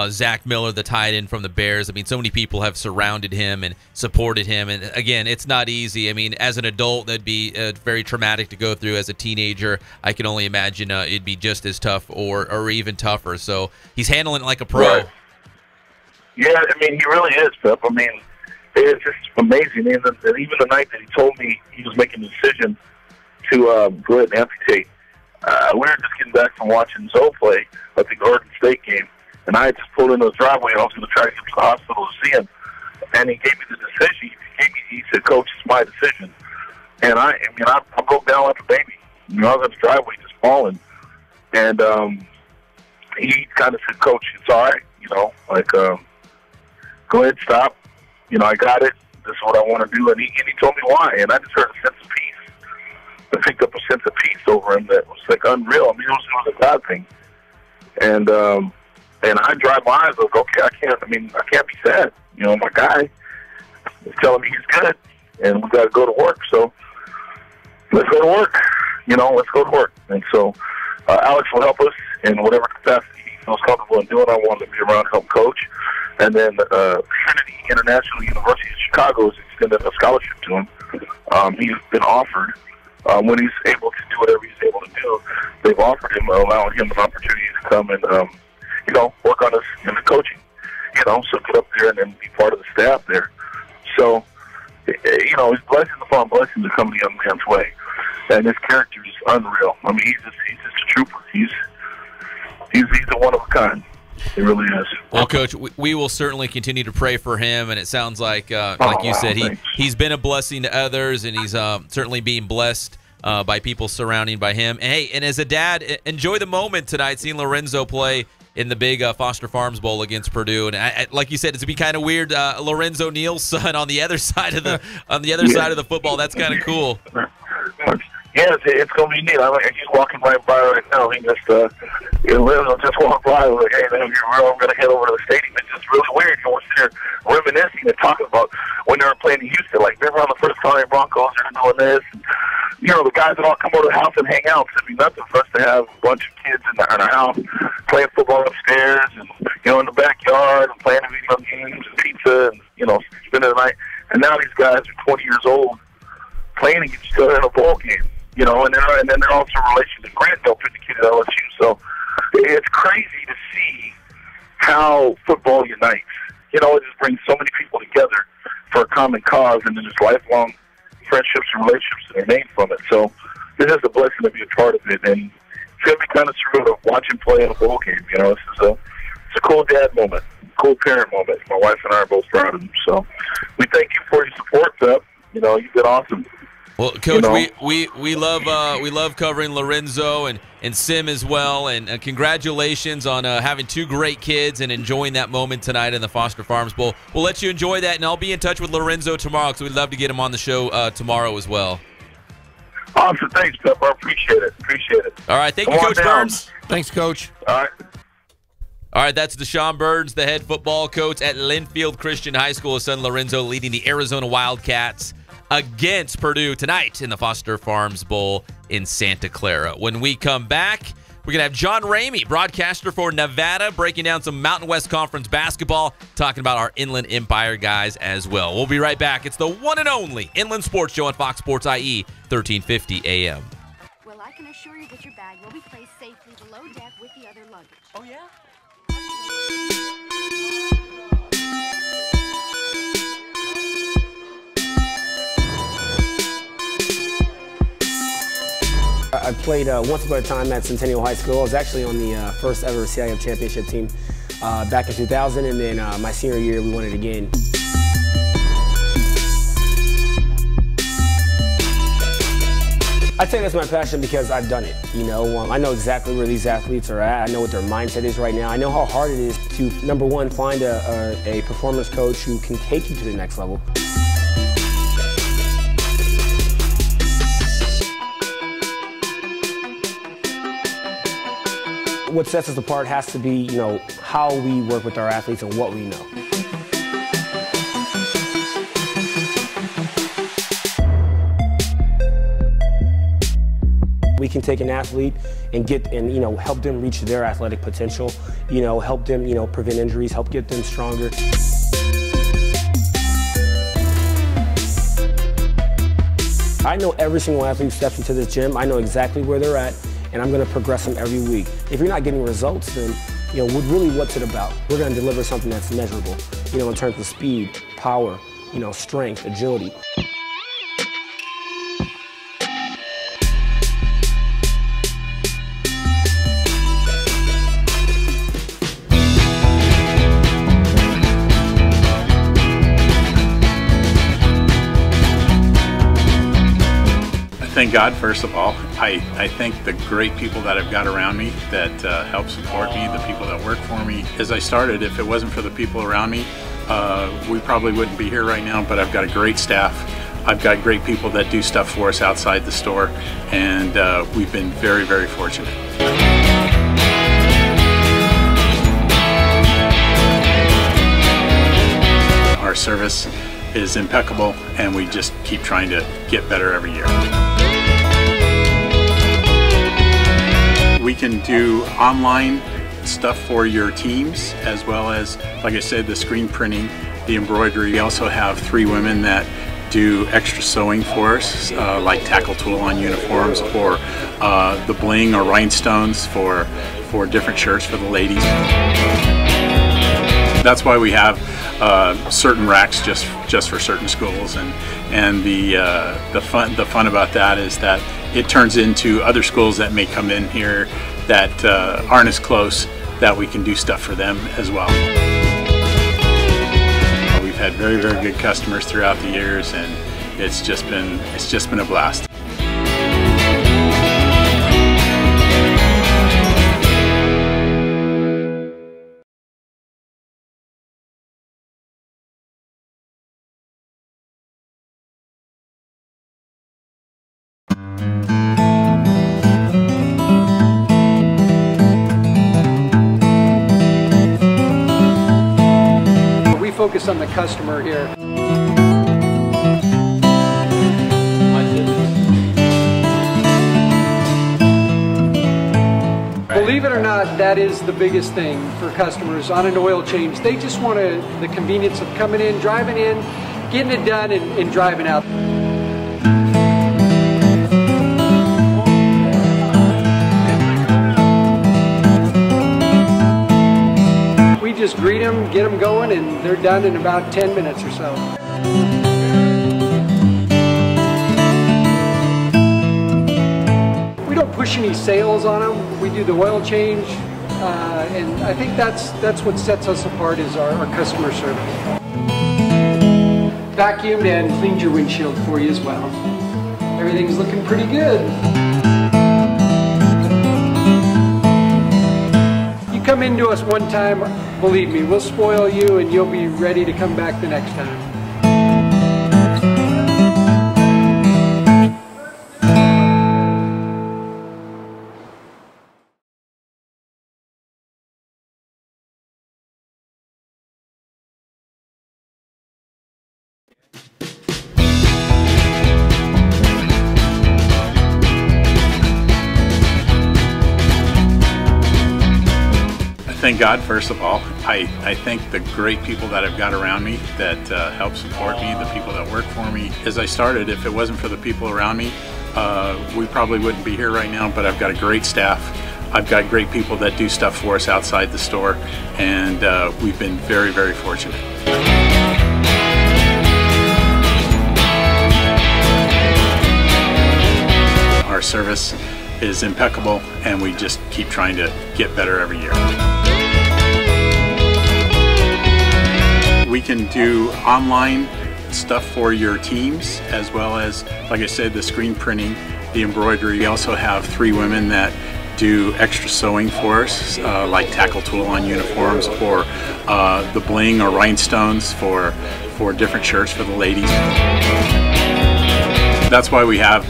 Zach Miller, the tight end from the Bears. I mean, so many people have surrounded him and supported him. And again, it's not easy. I mean, as an adult, that'd be very traumatic to go through. As a teenager, I can only imagine it'd be just as tough or even tougher. So he's handling it like a pro. Right. Yeah, I mean, he really is, Pep. I mean, it's just amazing. And even the night that he told me he was making the decision to go ahead and amputate, we were just getting back from watching Zoe play at the Oregon State game, and I had just pulled into the driveway, and I was going to try to get to the hospital to see him. And he gave me the decision. He said, "Coach, it's my decision." And I broke down like a baby. You know, I was in the driveway just bawling. And he kind of said, "Coach, it's all right. You know, like, go ahead, stop. You know, I got it. This is what I want to do." And he told me why. And I just heard a sense of peace. I picked up a sense of peace over him that was like unreal. I mean, it was a God thing. And I drive my eyes like, okay, I can't be sad. You know, my guy is telling me he's good, and we got to go to work. So let's go to work. You know, let's go to work. And so Alex will help us in whatever capacity he feels comfortable in doing. I want him to be around to help coach. And then Trinity International University of Chicago has extended a scholarship to him. He's been offered, when he's able to do whatever he's able to do, they've offered him, allowing him an opportunity to come and, you know, work on us in the coaching. You know, so get up there and then be part of the staff there. So, you know, his blessings upon blessings are coming the young man's way. And his character is unreal. I mean, he's just a trooper. He's a one of a kind. It really is. Well, Coach, we will certainly continue to pray for him, and it sounds like you said, he's been a blessing to others, and he's certainly being blessed by people surrounding by him. And, hey, and as a dad, enjoy the moment tonight, seeing Lorenzo play in the big Foster Farms Bowl against Purdue. And like you said, it's be kind of weird. Lorenzo Neal's son on the other side of the side of the football. That's kind of cool. Yeah, it's going to be neat. He's walking right by right now. He just, Lorenzo just walked by. Like, hey, man, I'm going to head over to the stadium. It's just really weird. You know, we're reminiscing and talking about when they were playing in Houston. Like, remember on the first time the Broncos are doing this? And, you know, the guys that all come over to the house and hang out. It'd be nothing for us to have a bunch of kids in our house playing football upstairs and, you know, in the backyard and playing video games and pizza and, you know, spending the night. And now these guys are 20 years old playing against each other in a ball game. You know, and then they're also in relation to Granville, the kid at LSU. So it's crazy to see how football unites. You know, it just brings so many people together for a common cause, and then there's lifelong friendships and relationships that are made from it. So it's just a blessing to be a part of it, and it's going to be kind of surreal to watch him play in a bowl game. You know, it's a cool dad moment, cool parent moment. My wife and I are both proud of him. So we thank you for your support, Pep. You know, you've been awesome. Well, Coach, we love covering Lorenzo and Sim as well, and congratulations on having two great kids and enjoying that moment tonight in the Foster Farms Bowl. We'll let you enjoy that, and I'll be in touch with Lorenzo tomorrow because we'd love to get him on the show tomorrow as well. Awesome, thanks, Pep. I appreciate it. All right, thank you, Coach Burns. Thanks, Coach. All right, that's DeChon Burns, the head football coach at Linfield Christian High School. His son Lorenzo leading the Arizona Wildcats against Purdue tonight in the Foster Farms Bowl in Santa Clara. When we come back, we're going to have John Ramey, broadcaster for Nevada, breaking down some Mountain West Conference basketball, talking about our Inland Empire guys as well. We'll be right back. It's the one and only Inland Sports Show on Fox Sports IE, 1350 AM. Well, I can assure you that your bag will be placed safely below deck with the other luggage. Oh, yeah? I played once upon a time at Centennial High School. I was actually on the first ever CIF championship team back in 2000, and then my senior year we won it again. I'd say that's my passion because I've done it. You know, I know exactly where these athletes are at. I know what their mindset is right now. I know how hard it is to, number one, find a performance coach who can take you to the next level. what sets us apart has to be, how we work with our athletes and what we know. We can take an athlete and help them reach their athletic potential, help them, prevent injuries, help get them stronger. I know every single athlete who steps into this gym. I know exactly where they're at, and I'm going to progress them every week. If you're not getting results, then, really what's it about? We're going to deliver something that's measurable, in terms of speed, power, strength, agility. Thank God, first of all. I thank the great people that I've got around me that help support me, the people that work for me. As I started, if it wasn't for the people around me, we probably wouldn't be here right now, but I've got a great staff. I've got great people that do stuff for us outside the store, and we've been very, very fortunate. Our service is impeccable, and we just keep trying to get better every year. We can do online stuff for your teams, as well as, like I said, the screen printing, the embroidery. We also have 3 women that do extra sewing for us, like tackle tool on uniforms, or the bling or rhinestones for different shirts for the ladies. That's why we have certain racks just for certain schools, and the fun about that is that it turns into other schools that may come in here that aren't as close, that we can do stuff for them as well. We've had very, very good customers throughout the years, and it's just been a blast. Focus on the customer here. Believe it or not, that is the biggest thing for customers on an oil change. They just want the convenience of coming in, driving in, getting it done, and driving out. Just greet them, get them going, and they're done in about 10 minutes or so. We don't push any sales on them. We do the oil change, and I think that's what sets us apart is our customer service. Vacuumed and cleaned your windshield for you as well. Everything's looking pretty good. Come into us one time, believe me, we'll spoil you and you'll be ready to come back the next time. Thank God, first of all. I thank the great people that I've got around me that help support me, the people that work for me. As I started, if it wasn't for the people around me, we probably wouldn't be here right now, but I've got a great staff. I've got great people that do stuff for us outside the store, and we've been very, very fortunate. Our service is impeccable, and we just keep trying to get better every year. We can do online stuff for your teams, as well as, like I said, the screen printing, the embroidery. We also have 3 women that do extra sewing for us, like tackle tool on uniforms, or the bling or rhinestones for different shirts for the ladies. That's why we have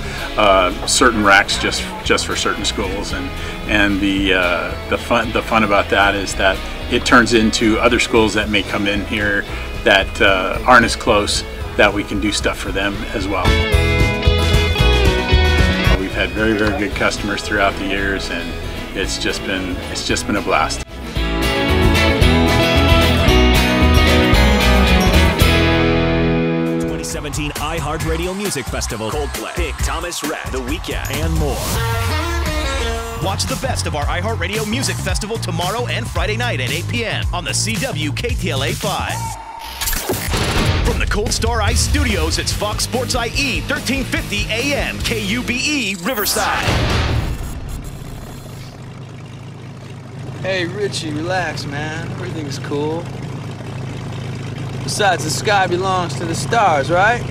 certain racks just for certain schools, and the fun about that is that it turns into other schools that may come in here that aren't as close, that we can do stuff for them as well. We've had very, very good customers throughout the years, and it's just been a blast. iHeartRadio Music Festival, Coldplay, Big Thomas Rhett, The Weeknd, and more. Watch the best of our iHeartRadio Music Festival tomorrow and Friday night at 8 p.m. on the CW KTLA 5. From the Cold Star Ice Studios, it's Fox Sports IE, 1350 AM, KUBE, Riverside. Hey, Richie, relax, man. Everything's cool. Besides, the sky belongs to the stars, right?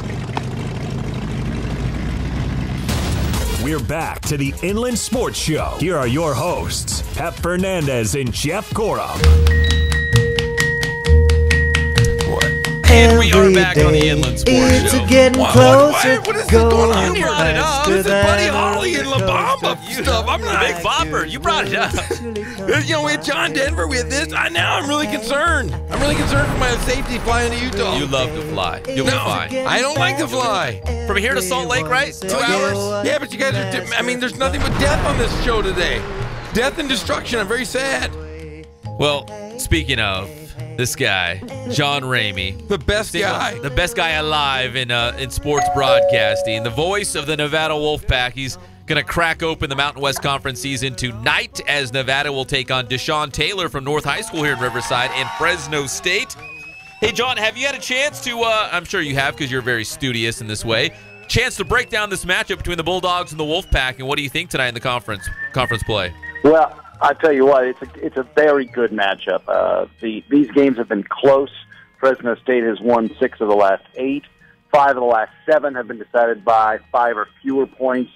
We're back to the Inland Sports Show. Here are your hosts, Pep Fernandez and Jeff Gorham. And we are back on the Inland Sports Show. Getting closer. What is going on here? This is Buddy Holly and La Bamba stuff. I'm not Big Bopper. You brought it up. You know, we had John Denver. We had this. Now I'm really concerned. I'm really concerned for my safety flying to Utah. You love to fly. You'll be fine. I don't like to fly. From here to Salt Lake, right? 2 hours? Yeah, but you guys are. I mean, there's nothing but death on this show today. Death and destruction. I'm very sad. Well, speaking of this guy, John Ramey, the best guy alive in sports broadcasting, the voice of the Nevada Wolfpack. He's going to crack open the Mountain West Conference season tonight as Nevada will take on DeChon Taylor from North High School here in Riverside and Fresno State. Hey, John, have you had a chance to, I'm sure you have because you're very studious in this way, chance to break down this matchup between the Bulldogs and the Wolfpack, and what do you think tonight in the conference play? Well, I tell you what, it's a very good matchup. These games have been close. Fresno State has won 6 of the last 8. 5 of the last 7 have been decided by 5 or fewer points.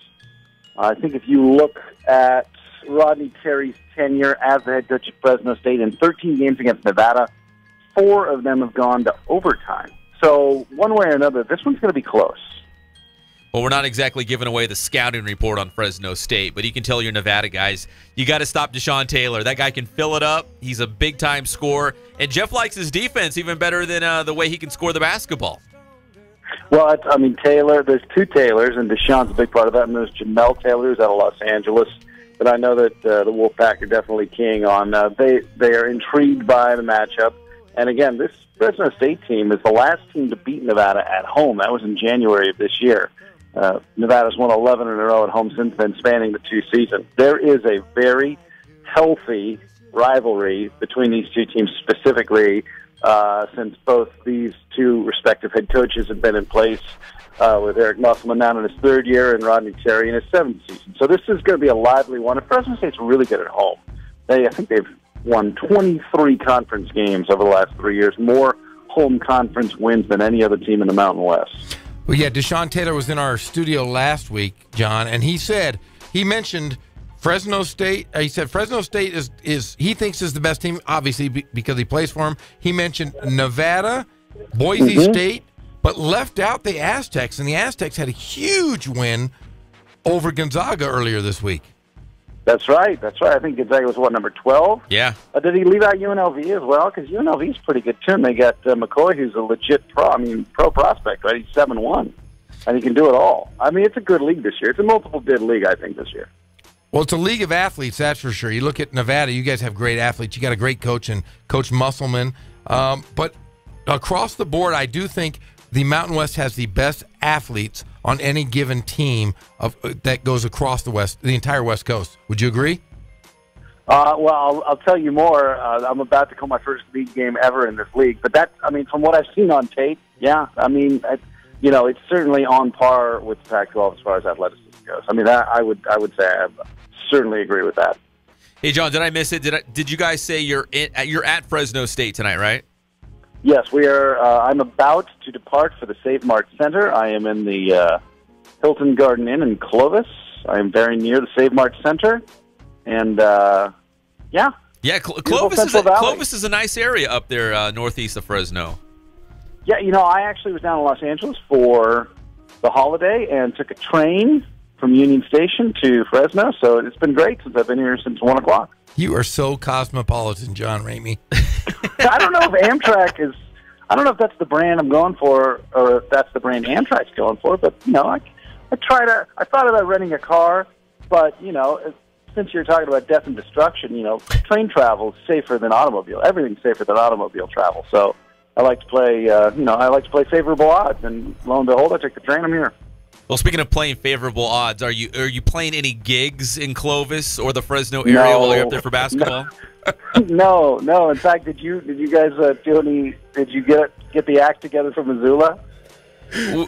I think if you look at Rodney Terry's tenure as the head coach at Fresno State in 13 games against Nevada, 4 of them have gone to overtime. So one way or another, this one's going to be close. Well, we're not exactly giving away the scouting report on Fresno State, but you can tell your Nevada guys, you got to stop DeChon Taylor. That guy can fill it up. He's a big-time scorer. And Jeff likes his defense even better than the way he can score the basketball. Well, I mean, Taylor, there's 2 Taylors, and DeShawn's a big part of that, and there's Jamel Taylor, who's out of Los Angeles, that I know that the Wolfpack are definitely keying on. They are intrigued by the matchup. And again, this Fresno State team is the last team to beat Nevada at home. That was in January of this year. Nevada's won 11 in a row at home since then, spanning the 2 seasons. There is a very healthy rivalry between these 2 teams specifically since both these 2 respective head coaches have been in place, with Eric Musselman now in his 3rd year and Rodney Terry in his 7th season. So this is going to be a lively one. And Fresno State's really good at home. I think they've won 23 conference games over the last 3 years, more home conference wins than any other team in the Mountain West. Well, yeah, DeChon Taylor was in our studio last week, John, and he mentioned Fresno State. He said Fresno State is he thinks is the best team, obviously, because he plays for him. He mentioned Nevada, Boise State, but left out the Aztecs, and the Aztecs had a huge win over Gonzaga earlier this week. That's right. I think Gonzaga was, number 12? Yeah. Did he leave out UNLV as well? Because UNLV is pretty good, too. And they got McCoy, who's a legit pro prospect, right? He's 7-1, and he can do it all. I mean, it's a good league this year. It's a multiple-bid league, I think, this year. Well, it's a league of athletes, that's for sure. You look at Nevada, you guys have great athletes. You got a great coach in Coach Musselman. But across the board, I do think the Mountain West has the best athletes on any given team that goes across the entire West Coast. Would you agree? Well, I'll tell you more. I'm about to call my first league game ever in this league. But from what I've seen on tape, yeah, it's certainly on par with the Pac-12 as far as athleticism goes. I mean, I would say I certainly agree with that. Hey, John, did I miss it? Did you guys say you're at Fresno State tonight, right? Yes, we are. I'm about to depart for the Save Mart Center. I am in the Hilton Garden Inn in Clovis. I am very near the Save Mart Center, and yeah. Clovis is a nice area up there northeast of Fresno. Yeah, I actually was down in Los Angeles for the holiday and took a train from Union Station to Fresno. So it's been great since I've been here since 1 o'clock. You are so cosmopolitan, John Ramey. I don't know if Amtrak is. I don't know if that's the brand I'm going for, or if that's the brand Amtrak's going for. But I thought about renting a car, but since you're talking about death and destruction, train travel is safer than automobile. Everything's safer than automobile travel. So I like to play. I like to play favorable odds, and lo and behold, I took the train. I'm here. Well, speaking of playing favorable odds, are you playing any gigs in Clovis or the Fresno area while you're up there for basketball? No. In fact, did you guys do any? Did you get the act together for Missoula?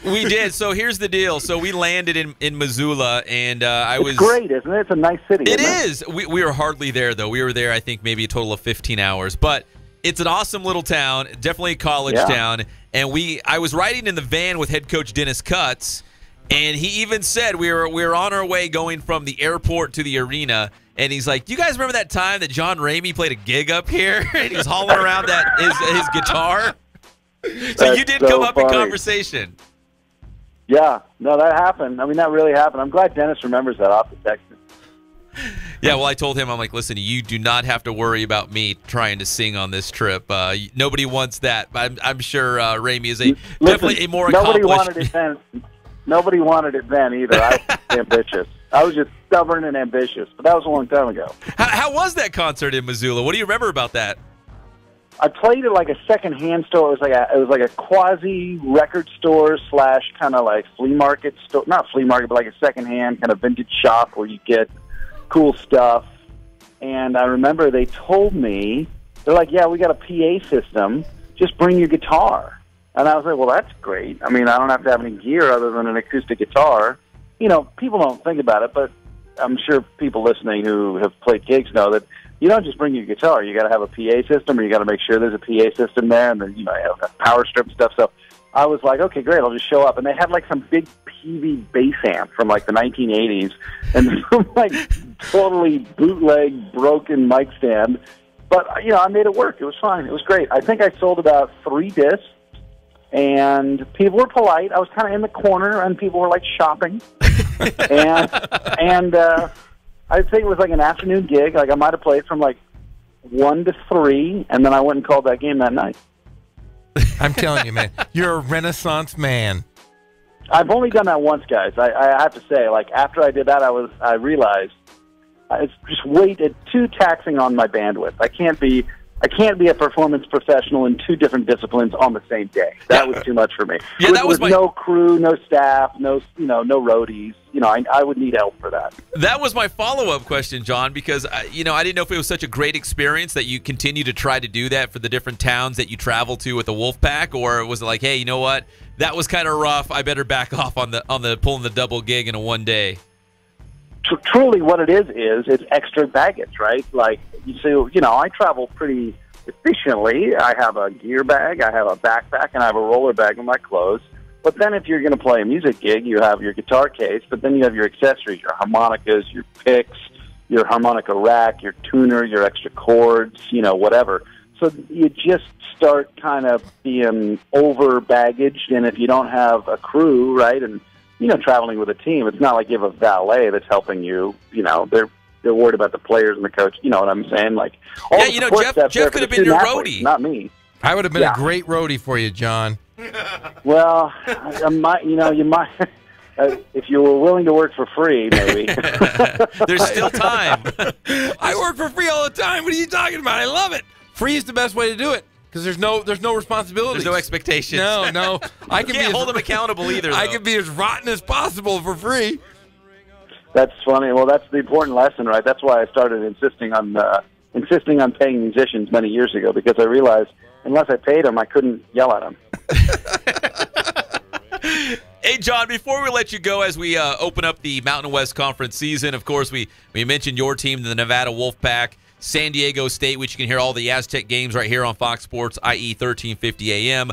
We did. So here's the deal. So we landed in Missoula, and It's great, isn't it? It's a nice city. It is. We were hardly there though. We were there, I think, maybe a total of 15 hours, but. It's an awesome little town, definitely a college town. And I was riding in the van with head coach Dennis Cutts, and he even said we were on our way going from the airport to the arena, and he's like, "Do you guys remember that time that John Ramey played a gig up here?" And he was hauling around his guitar. So you did come up in conversation. Yeah, no, that happened. I mean, that really happened. I'm glad Dennis remembers that off the text. Yeah, well, I told him, I'm like, listen, you do not have to worry about me trying to sing on this trip. Nobody wants that. I'm sure Ramey is definitely a more nobody accomplished. Wanted it then. Nobody wanted it then either. I was ambitious. I was just stubborn and ambitious, but that was a long time ago. How was that concert in Missoula? What do you remember about that? I played at like a secondhand store. It was like a quasi record store / kind of like flea market store. Not flea market, but like a secondhand kind of vintage shop where you get cool stuff. And I remember they told me, they're like, yeah, we got a PA system, just bring your guitar. And I was like, well, that's great. I mean, I don't have to have any gear other than an acoustic guitar. People don't think about it, but I'm sure people listening who have played gigs know that you don't just bring your guitar. You got to have a PA system, or you got to make sure there's a PA system there, and then you have a power strip and stuff. So I was like, okay, great, I'll just show up. And they had like some big PV bass amp from like the 1980s, and some like totally bootleg, broken mic stand. But I made it work. It was fine. It was great. I think I sold about 3 discs, and people were polite. I was kind of in the corner, and people were like shopping. and I think it was like an afternoon gig. Like I might have played from like 1 to 3, and then I went and called that game that night. I'm telling you, man, you're a Renaissance man. I've only done that once, guys. I have to say, like after I did that, I realized it's just too taxing on my bandwidth. I can't be a performance professional in 2 different disciplines on the same day. That was too much for me. Yeah, that was no crew, no staff, no roadies. I would need help for that. That was my follow-up question, John, because I didn't know if it was such a great experience that you continue to try to do that for the different towns that you travel to with the Wolfpack, or was it like, hey, you know what, that was kind of rough. I better back off on the pulling the double gig in a one day. Truly, what it is it's extra baggage, right? Like I travel pretty efficiently. I have a gear bag, I have a backpack, and I have a roller bag with my clothes. But then if you're going to play a music gig, you have your guitar case, but then you have your accessories, your harmonicas, your picks, your harmonica rack, your tuner, your extra chords, whatever. So you just start kind of being over-baggaged, and if you don't have a crew, right, and, traveling with a team, it's not like you have a valet that's helping you, they're worried about the players and the coach, you know what I'm saying? Like, Jeff could have been your roadie. Not me. I would have been a great roadie for you, John. Well, you might, if you were willing to work for free, maybe. There's still time. I work for free all the time. What are you talking about? I love it. Free is the best way to do it because there's no responsibility. There's no expectations. No. I can't hold them accountable either. I can be as rotten as possible for free. That's funny. Well, that's the important lesson, right? That's why I started insisting on paying musicians many years ago, because I realized unless I paid them, I couldn't yell at them. Hey, John, before we let you go, as we open up the Mountain West Conference season, of course, we mentioned your team, the Nevada Wolfpack, San Diego State, which you can hear all the Aztec games right here on Fox Sports, i.e. 1350 AM.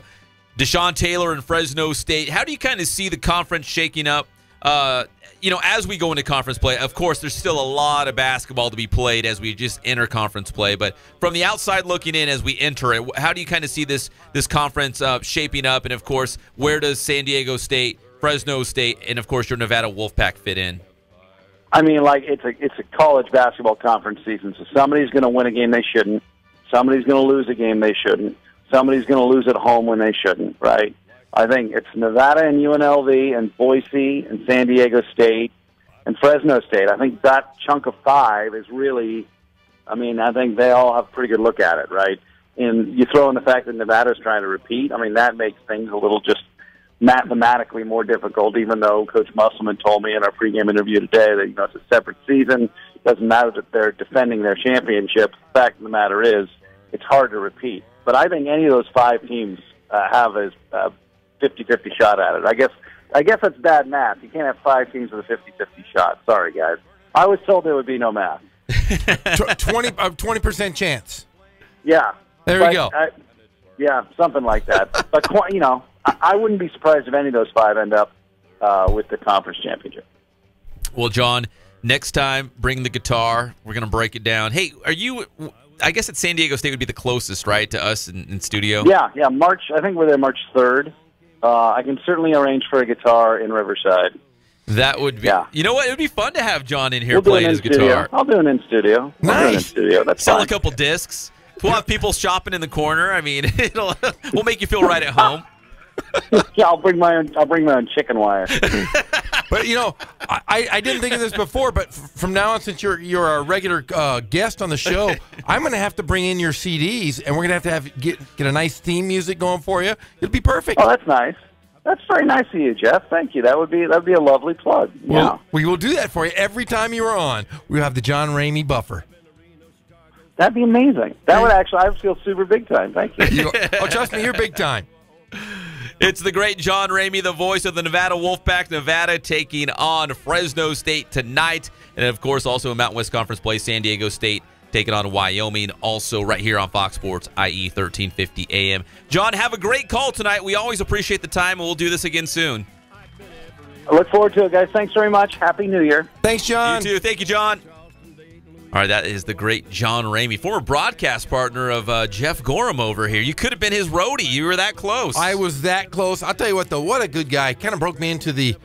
DeChon Taylor and Fresno State. How do you kind of see the conference shaking up? As we go into conference play, of course, there's still a lot of basketball to be played as we just enter conference play. But from the outside looking in as we enter it, how do you kind of see this conference shaping up? And, of course, where does San Diego State, Fresno State, and of course your Nevada Wolfpack fit in? I mean, like, it's a college basketball conference season, so somebody's going to win a game they shouldn't. Somebody's going to lose a game they shouldn't. Somebody's going to lose at home when they shouldn't, right? I think it's Nevada and UNLV and Boise and San Diego State and Fresno State. I think that chunk of 5 is really, I mean, I think they all have a pretty good look at it, right? And you throw in the fact that Nevada's trying to repeat, I mean, that makes things a little just mathematically more difficult, even though Coach Musselman told me in our pregame interview today that, it's a separate season. It doesn't matter that they're defending their championship. The fact of the matter is it's hard to repeat. But I think any of those 5 teams have a 50-50 shot at it. I guess that's bad math. You can't have 5 teams with a 50-50 shot. Sorry, guys. I was told there would be no math. 20% chance. Yeah. There we go. Yeah, something like that. But, I wouldn't be surprised if any of those 5 end up with the conference championship. Well, John, next time, bring the guitar. We're going to break it down. Hey, I guess at San Diego State would be the closest, right, to us in studio? Yeah, March. I think we're there March 3rd. I can certainly arrange for a guitar in Riverside. That would be. You know what? It would be fun to have John in here We'll playing his guitar. I'll do an in studio. Nice. That's Sell fine. a couple discs. We'll have people shopping in the corner. I mean, we'll make you feel right at home. Yeah, I'll bring my own chicken wire. But I didn't think of this before, but from now on, since you're a regular guest on the show, I'm going to have to bring in your CDs, and we're going to have get a nice theme music going for you. It'll be perfect. Oh, that's nice. That's very nice of you, Jeff. Thank you. That'd be a lovely plug. Well, we will do that for you every time you are on. We'll have the John Ramey buffer. That'd be amazing. That would actually, I would feel super big time. Thank you. Oh, trust me, you're big time. It's the great John Ramey, the voice of the Nevada Wolfpack. Nevada taking on Fresno State tonight. And, of course, also in Mountain West Conference play, San Diego State taking on Wyoming, also right here on Fox Sports, IE 1350 AM. John, have a great call tonight. We always appreciate the time, and we'll do this again soon. I look forward to it, guys. Thanks very much. Happy New Year. Thanks, John. You too. Thank you, John. All right, that is the great John Ramey, former broadcast partner of Jeff Gorham over here. You could have been his roadie. You were that close. I was that close. I'll tell you what, though, what a good guy. Kind of broke me into the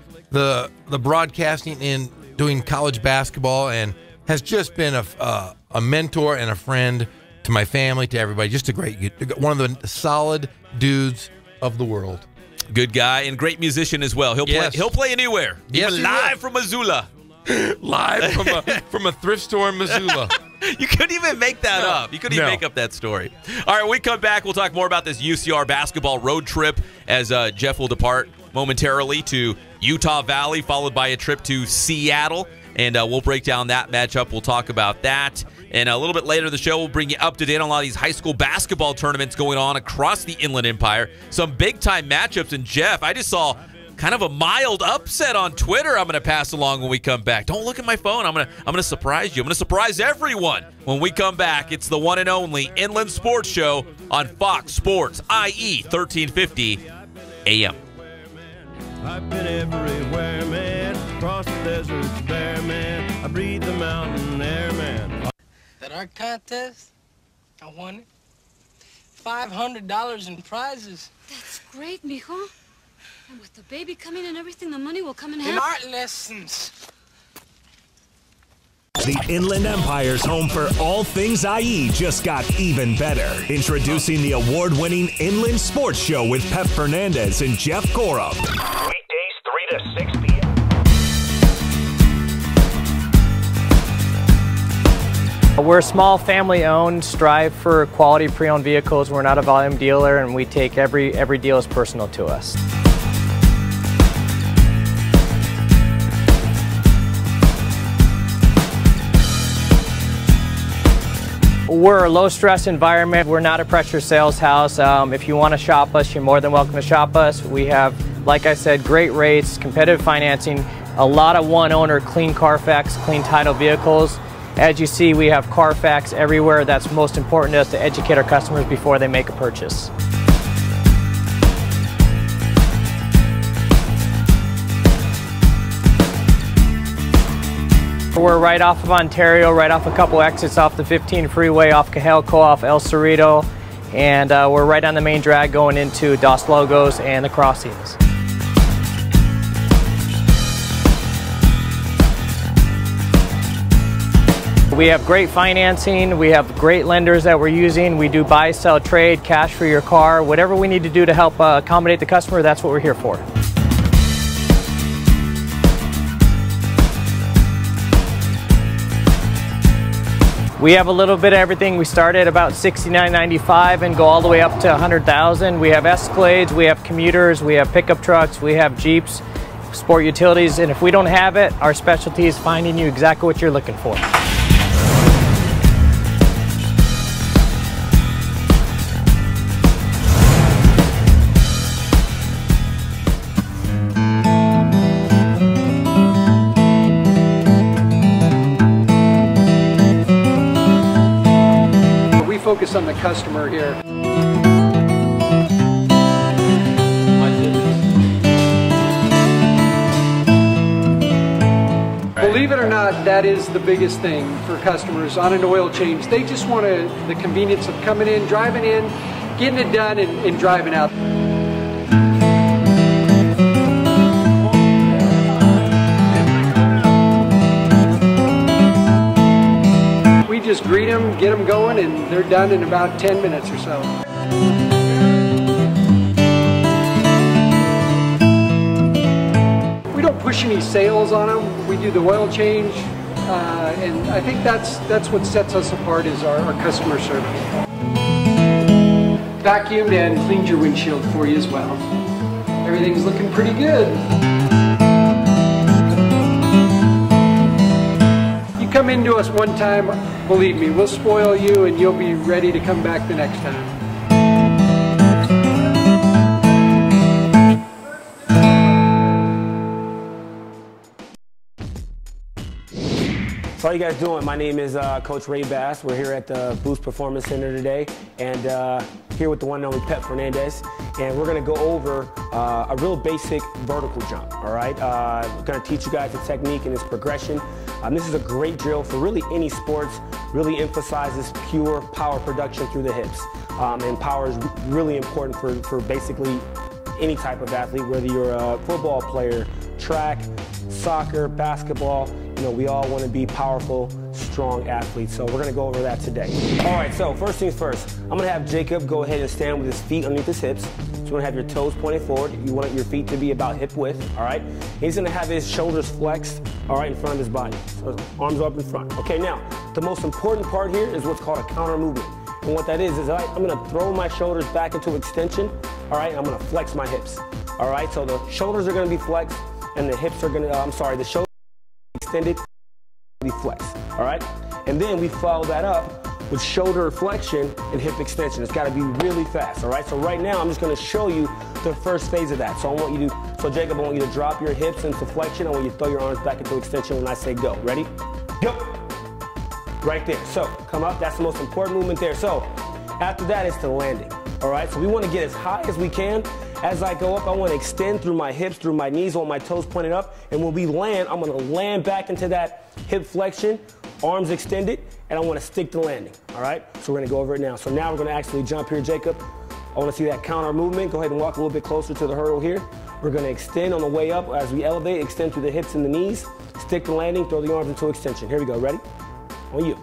broadcasting and doing college basketball, and has just been a mentor and a friend to my family, to everybody. Just a great, one of the solid dudes of the world. Good guy and great musician as well. He'll play anywhere. Yes, even live from Missoula. Live from a thrift store in Missoula. You couldn't even make that up. You couldn't even make up that story. All right, when we come back, we'll talk more about this UCR basketball road trip as Jeff will depart momentarily to Utah Valley, followed by a trip to Seattle. And we'll break down that matchup. We'll talk about that. And a little bit later in the show, we'll bring you up to date on a lot of these high school basketball tournaments going on across the Inland Empire. Some big-time matchups. And, Jeff, I just saw kind of a mild upset on Twitter I'm going to pass along when we come back. Don't look at my phone. I'm going to surprise you. I'm going to surprise everyone when we come back. It's the one and only Inland Sports Show on Fox Sports, IE 1350 AM. I've been everywhere, man. Across the deserts bare, man. I breathe the mountain air, man. That art contest, I won it. $500 in prizes. That's great, mijo. And with the baby coming and everything, the money will come in In half. art lessons. The Inland Empire's home for all things IE just got even better. Introducing the award-winning Inland Sports Show with Pep Fernandez and Jeff Gorham. Weekdays 3 to 6 p.m. We're small, family-owned, strive for quality pre-owned vehicles. We're not a volume dealer, and we take every deal as personal to us. We're a low-stress environment. We're not a pressure sales house. If you want to shop us, you're more than welcome to shop us. We have, like I said, great rates, competitive financing, a lot of one-owner, clean Carfax, clean title vehicles. As you see, we have Carfax everywhere. That's most important to us, to educate our customers before they make a purchase. We're right off of Ontario, right off a couple exits off the 15 freeway, off Cajelco, off El Cerrito, and we're right on the main drag going into Dos Logos and the crossings. We have great financing. We have great lenders that we're using. We do buy, sell, trade, cash for your car. Whatever we need to do to help accommodate the customer, that's what we're here for. We have a little bit of everything. We start at about $69.95 and go all the way up to $100,000. We have Escalades, we have commuters, we have pickup trucks, we have Jeeps, sport utilities, and if we don't have it, our specialty is finding you exactly what you're looking for. Focus on the customer here. Believe it or not, that is the biggest thing for customers on an oil change. They just want the convenience of coming in, driving in, getting it done, and driving out. Just greet them, get them going, and they're done in about 10 minutes or so. We don't push any sales on them. We do the oil change, and I think that's what sets us apart is our customer service. Vacuumed and cleaned your windshield for you as well. Everything's looking pretty good. Come into us one time, believe me, we'll spoil you and you'll be ready to come back the next time. So how you guys doing? My name is Coach Ray Bass. We're here at the Boost Performance Center today, and here with the one and only Pep Fernandez, and we're going to go over a real basic vertical jump. All right, we're going to teach you guys the technique and its progression. This is a great drill for really any sports. Really emphasizes pure power production through the hips, and power is really important for basically any type of athlete, whether you're a football player, track, soccer, basketball. You know, we all want to be powerful, strong athletes, so we're going to go over that today. All right, so first things first, I'm going to have Jacob go ahead and stand with his feet underneath his hips. So you want to have your toes pointed forward. You want your feet to be about hip width, all right? He's going to have his shoulders flexed, all right, in front of his body. So arms up in front. Okay, now, the most important part here is what's called a counter movement. And what that is I'm going to throw my shoulders back into extension, all right? I'm going to flex my hips, all right? So the shoulders are going to be flexed, and the hips are going to, the shoulders extended, be flexed, all right? And then we follow that up with shoulder flexion and hip extension. It's got to be really fast, all right? So right now, I'm just going to show you the first phase of that. So Jacob, I want you to drop your hips into flexion. I want you to throw your arms back into extension when I say go. Ready? Go. Right there. So come up. That's the most important movement there. So after that, it's the landing, all right? So we want to get as high as we can. As I go up, I want to extend through my hips, through my knees, I want my toes pointed up. And when we land, I'm going to land back into that hip flexion, arms extended, and I want to stick the landing, all right? So we're going to go over it now. So now we're going to actually jump here, Jacob. I want to see that counter movement. Go ahead and walk a little bit closer to the hurdle here. We're going to extend on the way up. As we elevate, extend through the hips and the knees, stick the landing, throw the arms into extension. Here we go. Ready? On you.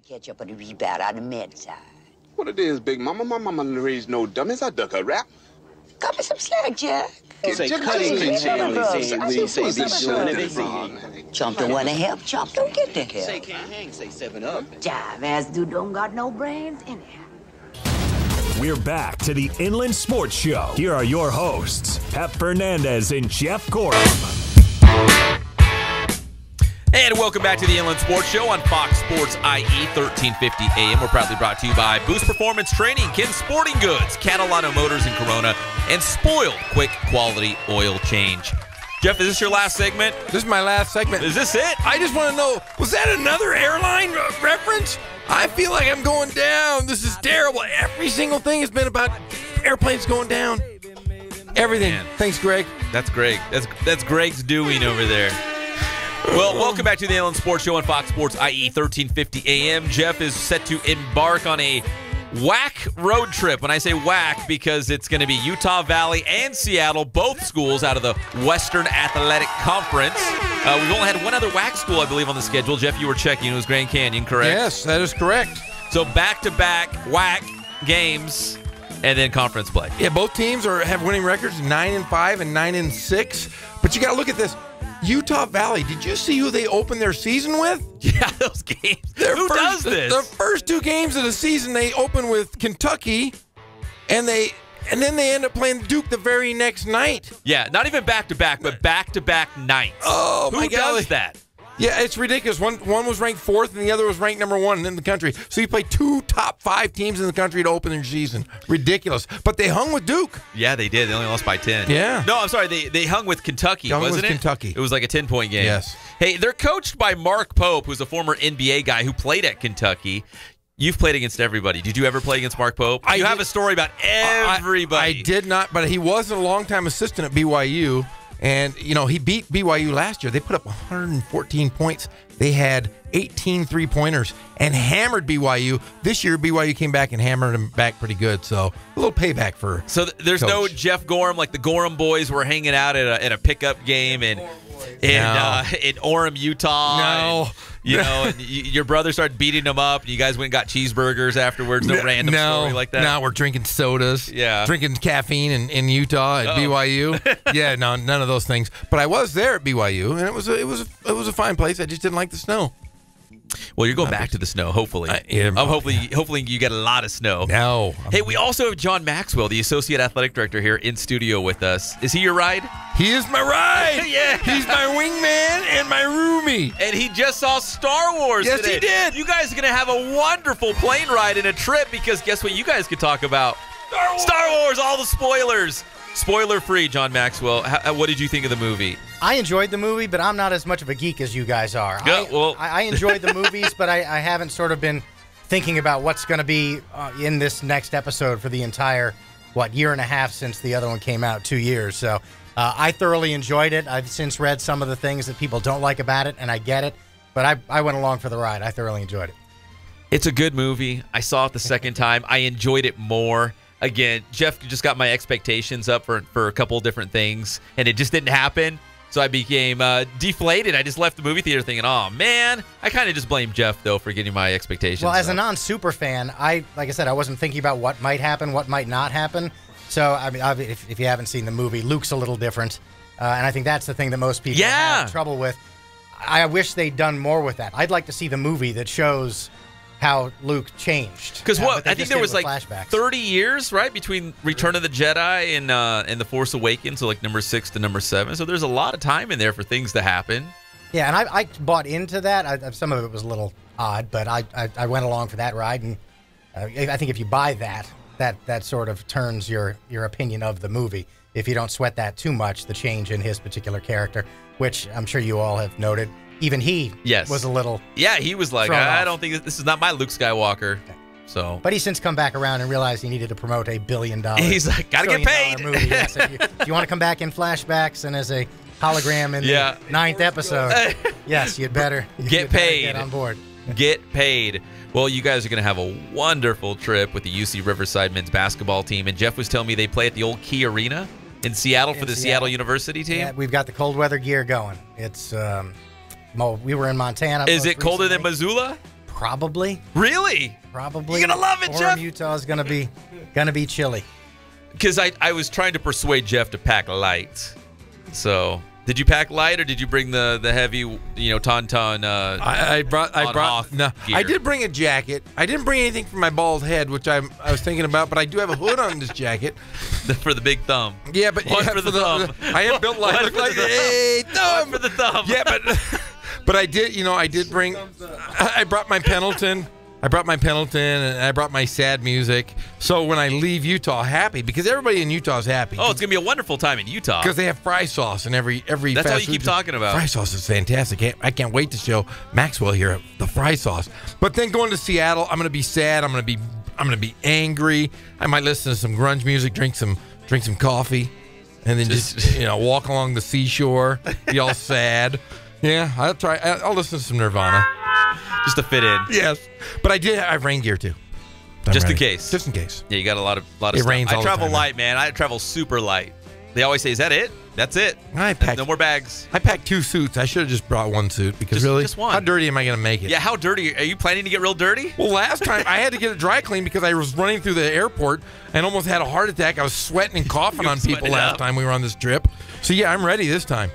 Catch up on the rebound on the men's side. What it is, Big Mama? My mama raised no dummies. I duck her rap. Cut me some slack, Jack. Say cutting Chump don't want to help. Chump don't get the help. Say can't hang. Say 7-Up. Jive ass dude don't got no brains anyhow. We're back to the Inland Sports Show. Here are your hosts, Pep Fernandez and Jeff Gorham. And welcome back to the Inland Sports Show on Fox Sports IE 1350 AM. We're proudly brought to you by Boost Performance Training, Ken Sporting Goods, Catalano Motors in Corona, and Spoiled Quick Quality Oil Change. Jeff, is this your last segment? This is my last segment. Is this it? I just want to know, was that another airline reference? I feel like I'm going down. This is terrible. Every single thing has been about airplanes going down. Everything. Man. Thanks, Greg. That's Greg. That's Greg's doing over there. Well, welcome back to the Inland Sports Show on Fox Sports IE 1350 AM. Jeff is set to embark on a WAC road trip. When I say WAC, because it's going to be Utah Valley and Seattle, both schools out of the Western Athletic Conference. We've only had one other WAC school, I believe, on the schedule. Jeff, you were checking. It was Grand Canyon, correct? Yes, that is correct. So back-to-back WAC games and then conference play. Yeah, both teams have winning records, 9-5 and 9-6. But you got to look at this. Utah Valley, did you see who they opened their season with? Yeah, those games. Who does this? The first two games of the season, they opened with Kentucky, and then they end up playing Duke the very next night. Yeah, not even back-to-back, but back-to-back nights. Oh, my God. Who does that? Yeah, it's ridiculous. One was ranked 4th, and the other was ranked number 1 in the country. So you play 2 top 5 teams in the country to open their season. Ridiculous. But they hung with Duke. Yeah, they did. They only lost by 10. Yeah. No, I'm sorry. They hung with Kentucky, wasn't it? Kentucky. It was like a 10-point game. Yes. Hey, they're coached by Mark Pope, who's a former NBA guy who played at Kentucky. You've played against everybody. Did you ever play against Mark Pope? You have a story about everybody. I did not, but he was a longtime assistant at BYU. And, you know, he beat BYU last year. They put up 114 points. They had 18 three-pointers and hammered BYU. This year, BYU came back and hammered them back pretty good. So, a little payback for So, there's Coach. No Jeff Gorham, like the Gorham boys were hanging out at a pickup game in Orem, Utah. No. You know, and your brother started beating them up, and you guys went and got cheeseburgers afterwards. No random story like that. No, we're drinking sodas. Yeah. Drinking caffeine in Utah at BYU. Yeah, no, none of those things. But I was there at BYU, and it was a fine place. I just didn't like the snow. Well, you're going back to the snow, hopefully. Hopefully you get a lot of snow. No. Hey, we also have John Maxwell, the Associate Athletic Director, here in studio with us. Is he your ride? He is my ride. Yeah. He's my wingman and my roomie. And he just saw Star Wars Yes, today. he did. You guys are going to have a wonderful plane ride and a trip, because guess what you guys could talk about? Star Wars, all the spoilers. Spoiler-free, John Maxwell. What did you think of the movie? I enjoyed the movie, but I'm not as much of a geek as you guys are. Yeah, I enjoyed the movies, but I haven't sort of been thinking about what's going to be in this next episode for the entire, year and a half since the other one came out, 2 years. So I thoroughly enjoyed it. I've since read some of the things that people don't like about it, and I get it. But I went along for the ride. I thoroughly enjoyed it. It's a good movie. I saw it the second time. I enjoyed it more. Again, Jeff just got my expectations up for a couple of different things, and it just didn't happen. So I became deflated. I just left the movie theater thinking, oh, man. I kind of just blame Jeff, though, for getting my expectations Well, as up. a non-super fan, like I said, I wasn't thinking about what might happen, what might not happen. So, I mean, if you haven't seen the movie, Luke's a little different. And I think that's the thing that most people have trouble with. I wish they'd done more with that. I'd like to see the movie that shows how Luke changed. Because I think there was like flashbacks. 30 years, right, between Return of the Jedi and The Force Awakens, so like number 6 to number 7. So there's a lot of time in there for things to happen. Yeah, and I bought into that. Some of it was a little odd, but I went along for that ride. And I think if you buy that sort of turns your opinion of the movie. If you don't sweat that too much, the change in his particular character, which I'm sure you all have noted. Even he was a little he was like, I don't think this is not my Luke Skywalker. So, but he's since come back around and realized he needed to promote $1 billion. He's like, gotta get paid. Movie. Yes, if you want to come back in flashbacks and as a hologram in the 9th episode, yes, you'd better get paid. Get on board. Get paid. Well, you guys are going to have a wonderful trip with the UC Riverside men's basketball team. And Jeff was telling me they play at the old Key Arena in Seattle for the Seattle University team. Yeah, we've got the cold weather gear going. It's we were in Montana. Is it colder than Missoula? Probably. Really? Probably. You're gonna love it, Orem, Jeff. Utah is gonna be chilly. Because I was trying to persuade Jeff to pack light. So, did you pack light or did you bring the heavy, tauntaun? I brought. No, gear? I did bring a jacket. I didn't bring anything for my bald head, which I was thinking about, but I do have a hood on this jacket. For the big thumb. Yeah, but One for the thumb. I am built like, look like hey, thumb. One for the thumb. Yeah, but I did bring. I brought my Pendleton. And I brought my sad music. So when I leave Utah, happy, because everybody in Utah is happy. Oh, it's gonna be a wonderful time in Utah because they have fry sauce and every. That's fast all you keep food. talking about. Fry sauce is fantastic. I can't wait to show Maxwell here the fry sauce. But then going to Seattle, I'm gonna be sad. I'm gonna be angry. I might listen to some grunge music, drink some coffee, and then just walk along the seashore, be all sad. Yeah, I'll listen to some Nirvana. Just to fit in. Yes. But I have rain gear too. Just in case. Just in case. Yeah, you got a lot of It stuff. rains all I the travel time, light, man. I travel super light. They always say, "Is that it? That's it. No more bags." I packed 2 suits. I should have just brought 1 suit because just one. how dirty am I going to make it? Yeah, how dirty? Are you planning to get real dirty? Well, last time I had to get it dry clean because I was running through the airport and almost had a heart attack. I was sweating and coughing on people last time we were on this trip. So yeah, I'm ready this time.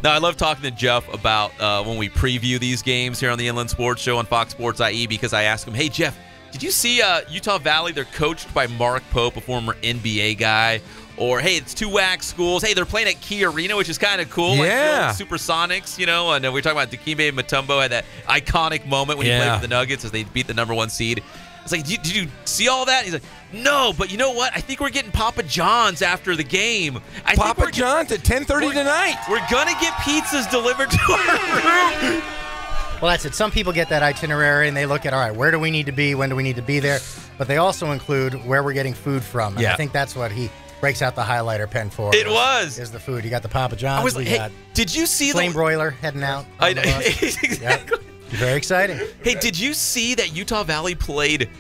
Now, I love talking to Jeff about when we preview these games here on the Inland Sports Show on Fox Sports IE because I asked him, hey, Jeff, did you see Utah Valley? They're coached by Mark Pope, a former NBA guy. Or, hey, it's 2 WAC schools. Hey, they're playing at Key Arena, which is kind of cool. Yeah. Like Supersonics, and we were talking about Dikembe Mutombo had that iconic moment when he played with the Nuggets as they beat the #1 seed. It's like, did you see all that? He's like, no, but you know what? I think we're getting Papa John's after the game. Papa John's at 10:30 tonight. We're going to get pizzas delivered to our room. Well, that's it. Some people get that itinerary and they look at, all right, where do we need to be? When do we need to be there? But they also include where we're getting food from. And I think that's what he breaks out the highlighter pen for. Is the food. You got the Papa John's. I was like, hey, did you see Flame broiler heading out? Exactly. Yep. Very exciting. Hey, did you see that Utah Valley played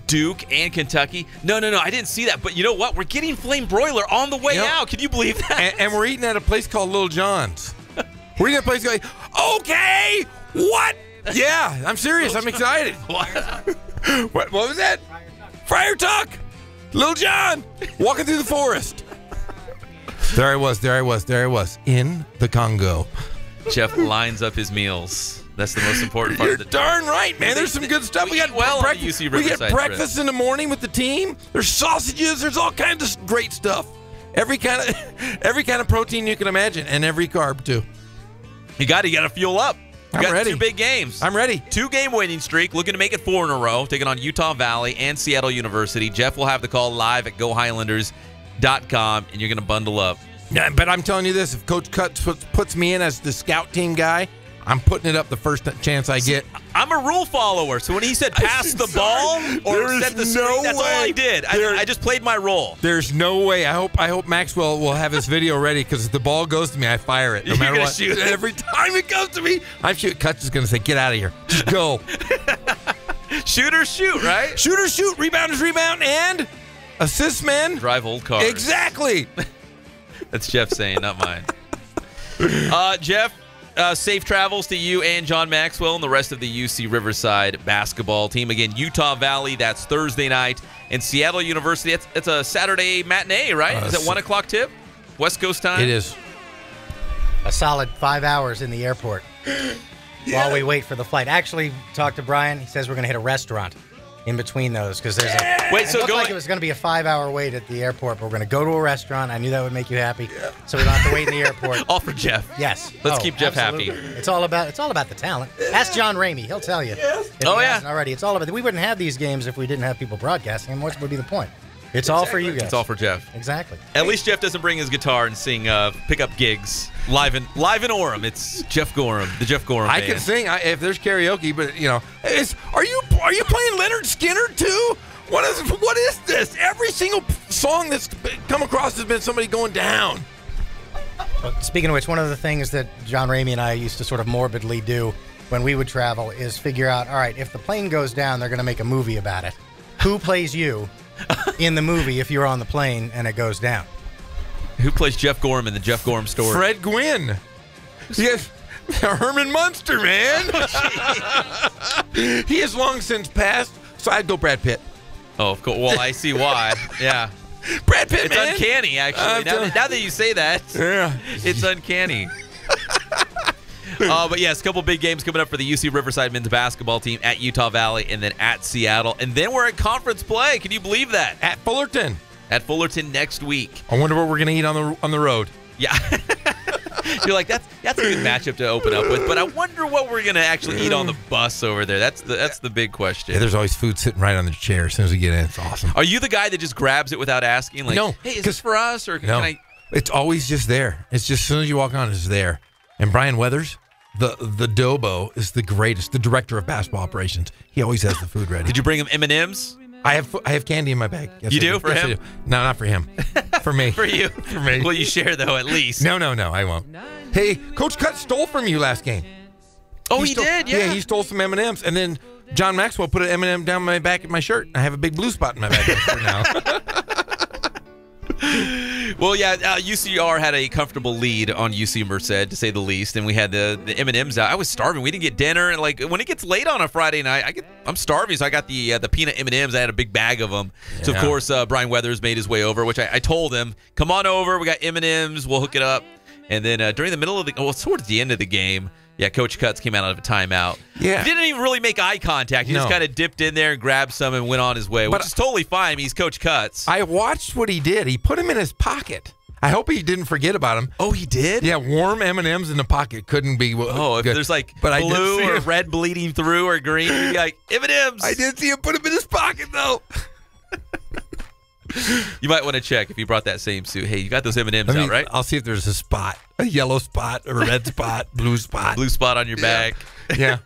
Duke and Kentucky? No, I didn't see that. But you know what? We're getting Flame broiler on the way out. Can you believe that? And we're eating at a place called Little John's. We're eating at a place going, okay, what? Yeah, I'm serious. I'm excited. What was that? Friar Tuck. Little John. Walking through the forest. There I was. In the Congo. Jeff lines up his meals. That's the most important part. You're darn right, man. There's some good stuff. We got breakfast. We get breakfast in the morning with the team. There's sausages. There's all kinds of great stuff. Every kind of protein you can imagine, and every carb too. You got to fuel up. You got ready. 2 big games. I'm ready. 2-game winning streak. Looking to make it 4 in a row. Taking on Utah Valley and Seattle University. Jeff will have the call live at GoHighlanders.com, and you're going to bundle up. Yeah, but I'm telling you this: if Coach Cutts puts me in as the scout team guy, I'm putting it up the first chance I get. I'm a rule follower, so when he said pass the ball or set the screen, that's all I did. I just played my role. There's no way. I hope Maxwell will have his video ready because if the ball goes to me, I fire it. No matter what. Shoot every time it goes to me, I'm shooting. Cutts is going to say, "Get out of here, just go." Shooters shoot, right? Shooters shoot. Rebounders rebound, and assist men drive old cars. Exactly. That's Jeff saying, not mine. Jeff. Safe travels to you and John Maxwell and the rest of the UC Riverside basketball team. Again, Utah Valley, that's Thursday night. And Seattle University, it's a Saturday matinee, right? Is it 1 o'clock tip? West Coast time? It is. A solid 5 hours in the airport while we wait for the flight. Actually, talked to Brian. He says we're going to hit a restaurant in between those because there's a. Wait, so it looked like it was going to be a 5-hour wait at the airport, but we're going to go to a restaurant. I knew that would make you happy, so we don't have to wait in the airport. All for Jeff. Yes. Let's keep Jeff happy. It's all about the talent. Ask John Ramey; he'll tell you. Yes. Already. It's all about. We wouldn't have these games if we didn't have people broadcasting them. What would be the point? It's all for you guys. It's all for Jeff. Exactly. At least Jeff doesn't bring his guitar and sing pickup gigs live in Orem. It's Jeff Gorham, the Jeff Gorham I band. can sing if there's karaoke, but are you playing Leonard Skinner too? What is this? Every single song that's come across has been somebody going down. Well, speaking of which, one of the things that John Ramey and I used to sort of morbidly do when we would travel is figure out, all right, if the plane goes down, they're going to make a movie about it. Who plays you in the movie if you're on the plane and it goes down? Who plays Jeff Gorham in the Jeff Gorham story? Fred Gwynn. Yes. Herman Munster, man. He has long since passed, so I'd go Brad Pitt. Oh, of course. Well, I see why. Yeah. Brad Pitt, it's man. Uncanny, actually. Now that you say that, it's uncanny. But yes, a couple big games coming up for the UC Riverside men's basketball team at Utah Valley and then at Seattle. And then we're at conference play. Can you believe that? At Fullerton. At Fullerton next week. I wonder what we're going to eat on the road. Yeah. You're like, that's a good matchup to open up with, but I wonder what we're going to actually eat on the bus over there. That's the big question. Yeah, there's always food sitting right on the chair as soon as we get in. It's awesome. Are you the guy that just grabs it without asking? Like, no. Hey, is this for us? Or can I? It's always just there. It's just as soon as you walk on, it's there. And Brian Weathers, the Dobo, is the greatest, the director of basketball operations. He always has the food ready. Did you bring him M&Ms? I have candy in my bag. Yes, you do? For him? I do. No, not for him. For me. For you? For me. Well, you share, though, at least. No, I won't. Hey, Coach Cut stole from you last game. Oh, he did? Yeah. Yeah, he stole some M&Ms, and then John Maxwell put an M&M down my back of my shirt. I have a big blue spot in my back of my shirt now. Well, yeah, UCR had a comfortable lead on UC Merced, to say the least, and we had the M&Ms out. I was starving. We didn't get dinner, and like when it gets late on a Friday night, I'm starving, so I got the peanut M&Ms. I had a big bag of them. Yeah. So of course, Brian Weathers made his way over, which I told him, come on over. We got M&Ms. We'll hook it up. And then during the middle of towards the end of the game, yeah, Coach Cutts came out of a timeout. Yeah. He didn't even really make eye contact. He just kind of dipped in there and grabbed some and went on his way, which is totally fine. I mean, he's Coach Cutts. I watched what he did. He put him in his pocket. I hope he didn't forget about him. Oh, he did? Yeah, warm M&Ms in the pocket couldn't be good. If there's like blue or red bleeding through or green, you'd be like, M&Ms. I did see him put him in his pocket, though. You might want to check if you brought that same suit. Hey, you got those M&Ms out, right? I'll see if there's a spot, a yellow spot, a red spot, blue spot. Blue spot on your back. Yeah.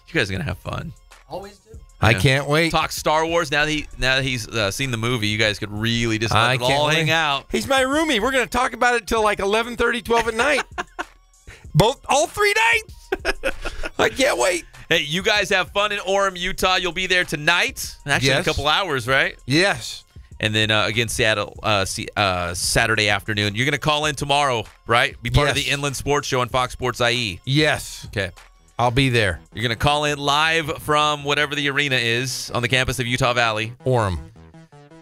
You guys are going to have fun. Always do. I can't wait. Talk Star Wars. Now that he's seen the movie, you guys could really just let it all hang out. He's my roomie. We're going to talk about it till like 11:30, 12 at night. All 3 nights. I can't wait. Hey, you guys have fun in Orem, Utah. You'll be there tonight. Actually, in a couple hours, right? Yes. And then again, Seattle, Saturday afternoon. You're going to call in tomorrow, right? Be part of the Inland Sports Show on Fox Sports IE. Yes. Okay. I'll be there. You're going to call in live from whatever the arena is on the campus of Utah Valley. Orem.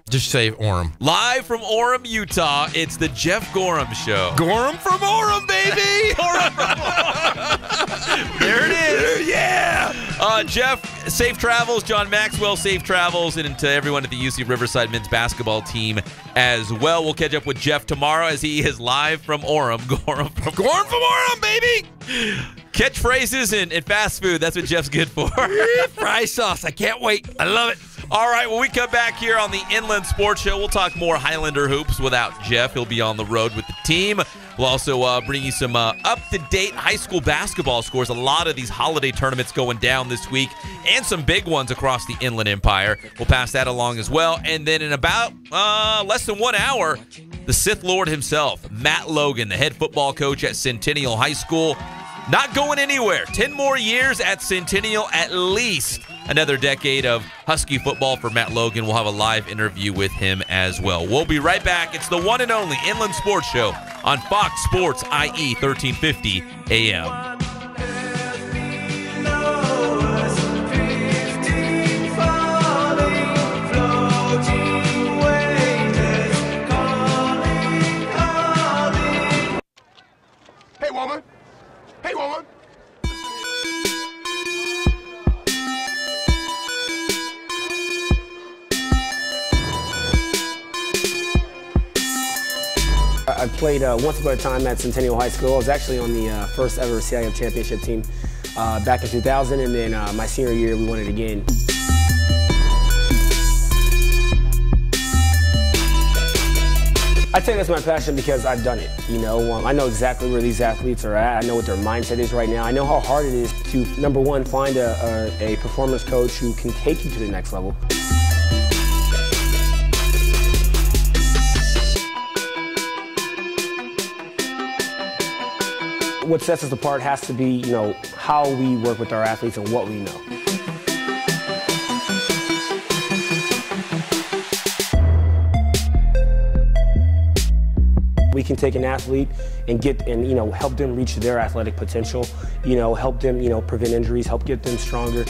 Just say Orem. Live from Orem, Utah, it's the Jeff Gorham Show. Gorham from Orem, baby! Gorham from Orem. There it is. Yeah. Jeff, safe travels. John Maxwell, safe travels. And to everyone at the UC Riverside men's basketball team as well. We'll catch up with Jeff tomorrow as he is live from Orem. Gorham from Orem, baby! Catchphrases and fast food. That's what Jeff's good for. Fry sauce. I can't wait. I love it. All right, when we come back here on the Inland Sports Show, we'll talk more Highlander hoops without Jeff. He'll be on the road with the team. We'll also bring you some up-to-date high school basketball scores. A lot of these holiday tournaments going down this week and some big ones across the Inland Empire. We'll pass that along as well. And then in about less than 1 hour, the Sith Lord himself, Matt Logan, the head football coach at Centennial High School, not going anywhere. 10 more years at Centennial, at least another decade of Husky football for Matt Logan. We'll have a live interview with him as well. We'll be right back. It's the one and only Inland Sports Show on Fox Sports IE 1350 AM. Hey, woman. Hey, woman. I played once upon a time at Centennial High School. I was actually on the first ever CIF championship team back in 2000, and then my senior year we won it again. I think that's my passion because I've done it. You know, I know exactly where these athletes are at. I know what their mindset is right now. I know how hard it is to, number one, find a performance coach who can take you to the next level. What sets us apart has to be, you know, how we work with our athletes and what we know. We can take an athlete and help them reach their athletic potential, help them, prevent injuries, help get them stronger.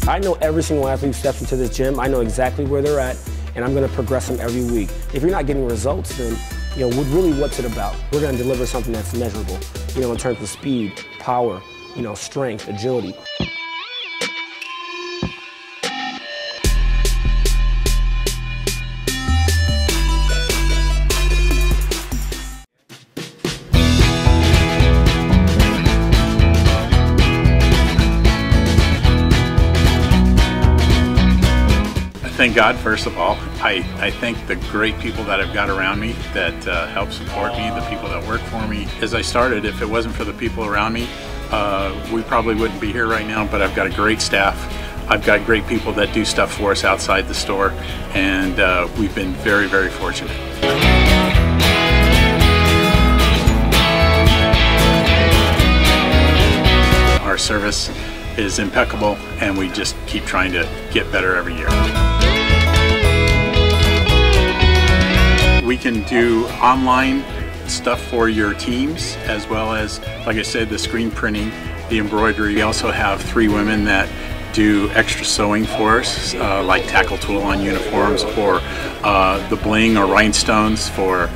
I know every single athlete who steps into this gym. I know exactly where they're at, and I'm going to progress them every week. If you're not getting results, then what's it about? We're going to deliver something that's measurable, in terms of speed, power, strength, agility. Thank God, first of all. I thank the great people that I've got around me that help support me, the people that work for me. As I started, if it wasn't for the people around me, we probably wouldn't be here right now, but I've got a great staff. I've got great people that do stuff for us outside the store, and we've been very, very fortunate. Our service is impeccable, and we just keep trying to get better every year. We can do online stuff for your teams, as well as, like I said, the screen printing, the embroidery. We also have 3 women that do extra sewing for us, like tackle tool on uniforms, or the bling or rhinestones for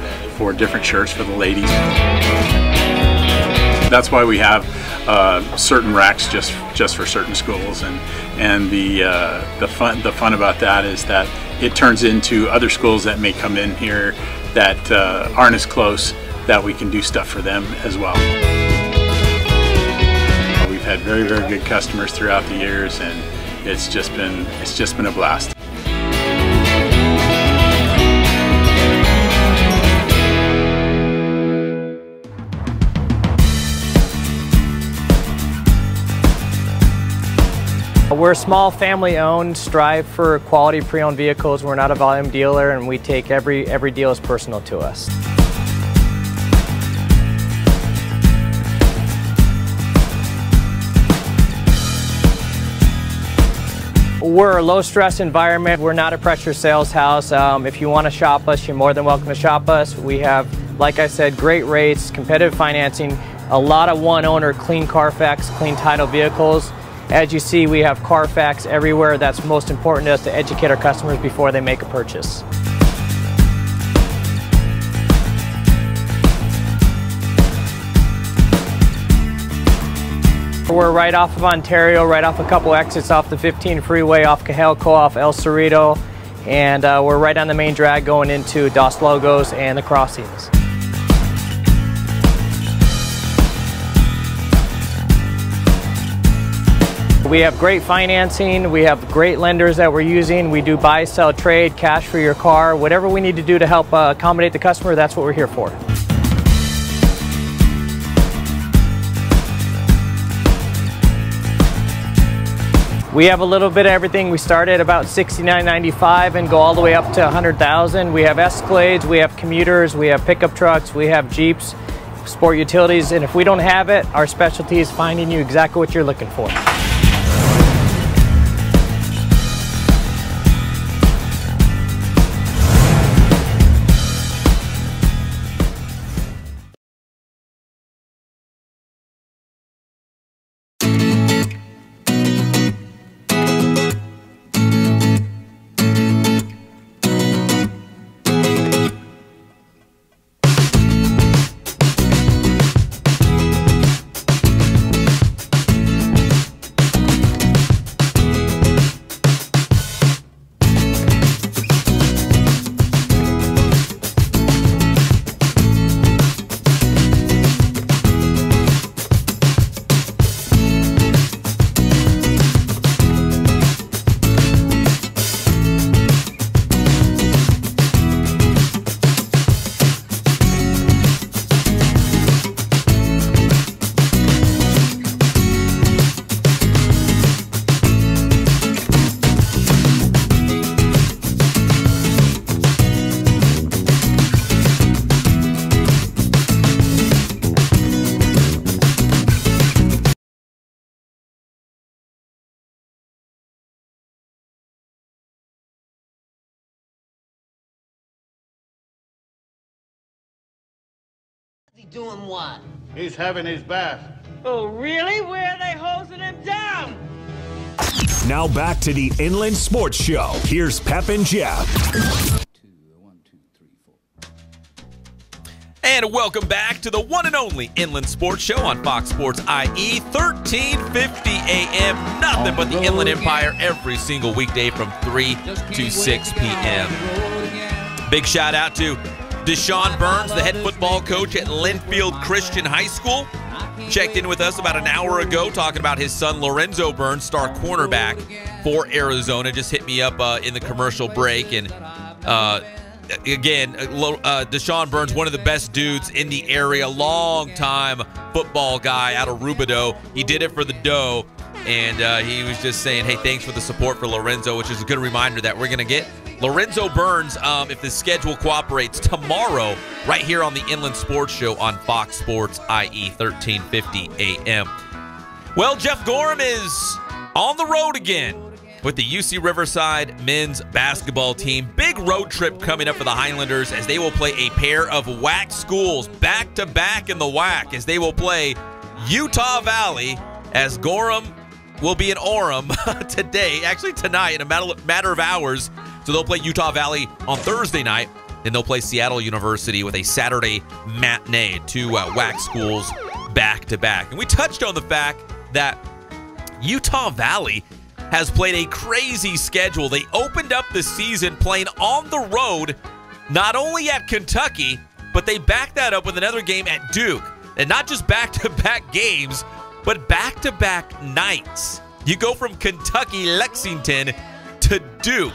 different shirts for the ladies. That's why we have certain racks just for certain schools, and the fun about that is that it turns into other schools that may come in here that aren't as close, that we can do stuff for them as well. We've had very, very good customers throughout the years, and it's just been a blast. We're small, family-owned, strive for quality pre-owned vehicles. We're not a volume dealer, and we take every deal as personal to us. We're a low-stress environment. We're not a pressure sales house. If you want to shop us, you're more than welcome to shop us. We have, like I said, great rates, competitive financing, a lot of one-owner, clean Carfax, clean title vehicles. As you see, we have Carfax everywhere. That's most important to us, to educate our customers before they make a purchase. We're right off of Ontario, right off a couple exits off the 15 freeway, off Cajalco, off El Cerrito, and we're right on the main drag going into Dos Logos and the crossings. We have great financing, we have great lenders that we're using. We do buy, sell, trade, cash for your car. Whatever we need to do to help accommodate the customer, that's what we're here for. We have a little bit of everything. We start at about $69.95 and go all the way up to $100,000. We have Escalades, we have commuters, we have pickup trucks, we have Jeeps, sport utilities, and if we don't have it, our specialty is finding you exactly what you're looking for. Doing what? He's having his bath. Oh, really? Where are they hosing him down? Now back to the Inland Sports Show. Here's Pep and Jeff. And welcome back to the one and only Inland Sports Show on Fox Sports IE, 1350 AM. Nothing but the Inland Empire every single weekday from 3 to 6 p.m. Big shout out to DeChon Burns, the head football coach at Linfield Christian High School. Checked in with us about an hour ago talking about his son Lorenzo Burns, star cornerback for Arizona. Just hit me up in the commercial break. And again, DeChon Burns, one of the best dudes in the area, long-time football guy out of Rubidoux. He did it for the dough, and he was just saying, hey, thanks for the support for Lorenzo, which is a good reminder that we're going to get Lorenzo Burns, if the schedule cooperates, tomorrow right here on the Inland Sports Show on Fox Sports IE, 1350 AM. Well, Jeff Gorham is on the road again with the UC Riverside men's basketball team. Big road trip coming up for the Highlanders as they will play a pair of WAC schools back-to-back in the WAC as they will play Utah Valley, as Gorham will be in Orem today, actually tonight, in a matter of hours. So they'll play Utah Valley on Thursday night, and they'll play Seattle University with a Saturday matinee. Two WAC schools back-to-back. And we touched on the fact that Utah Valley has played a crazy schedule. They opened up the season playing on the road, not only at Kentucky, but they backed that up with another game at Duke. And not just back-to-back games, but back-to-back nights. You go from Kentucky, Lexington to Duke.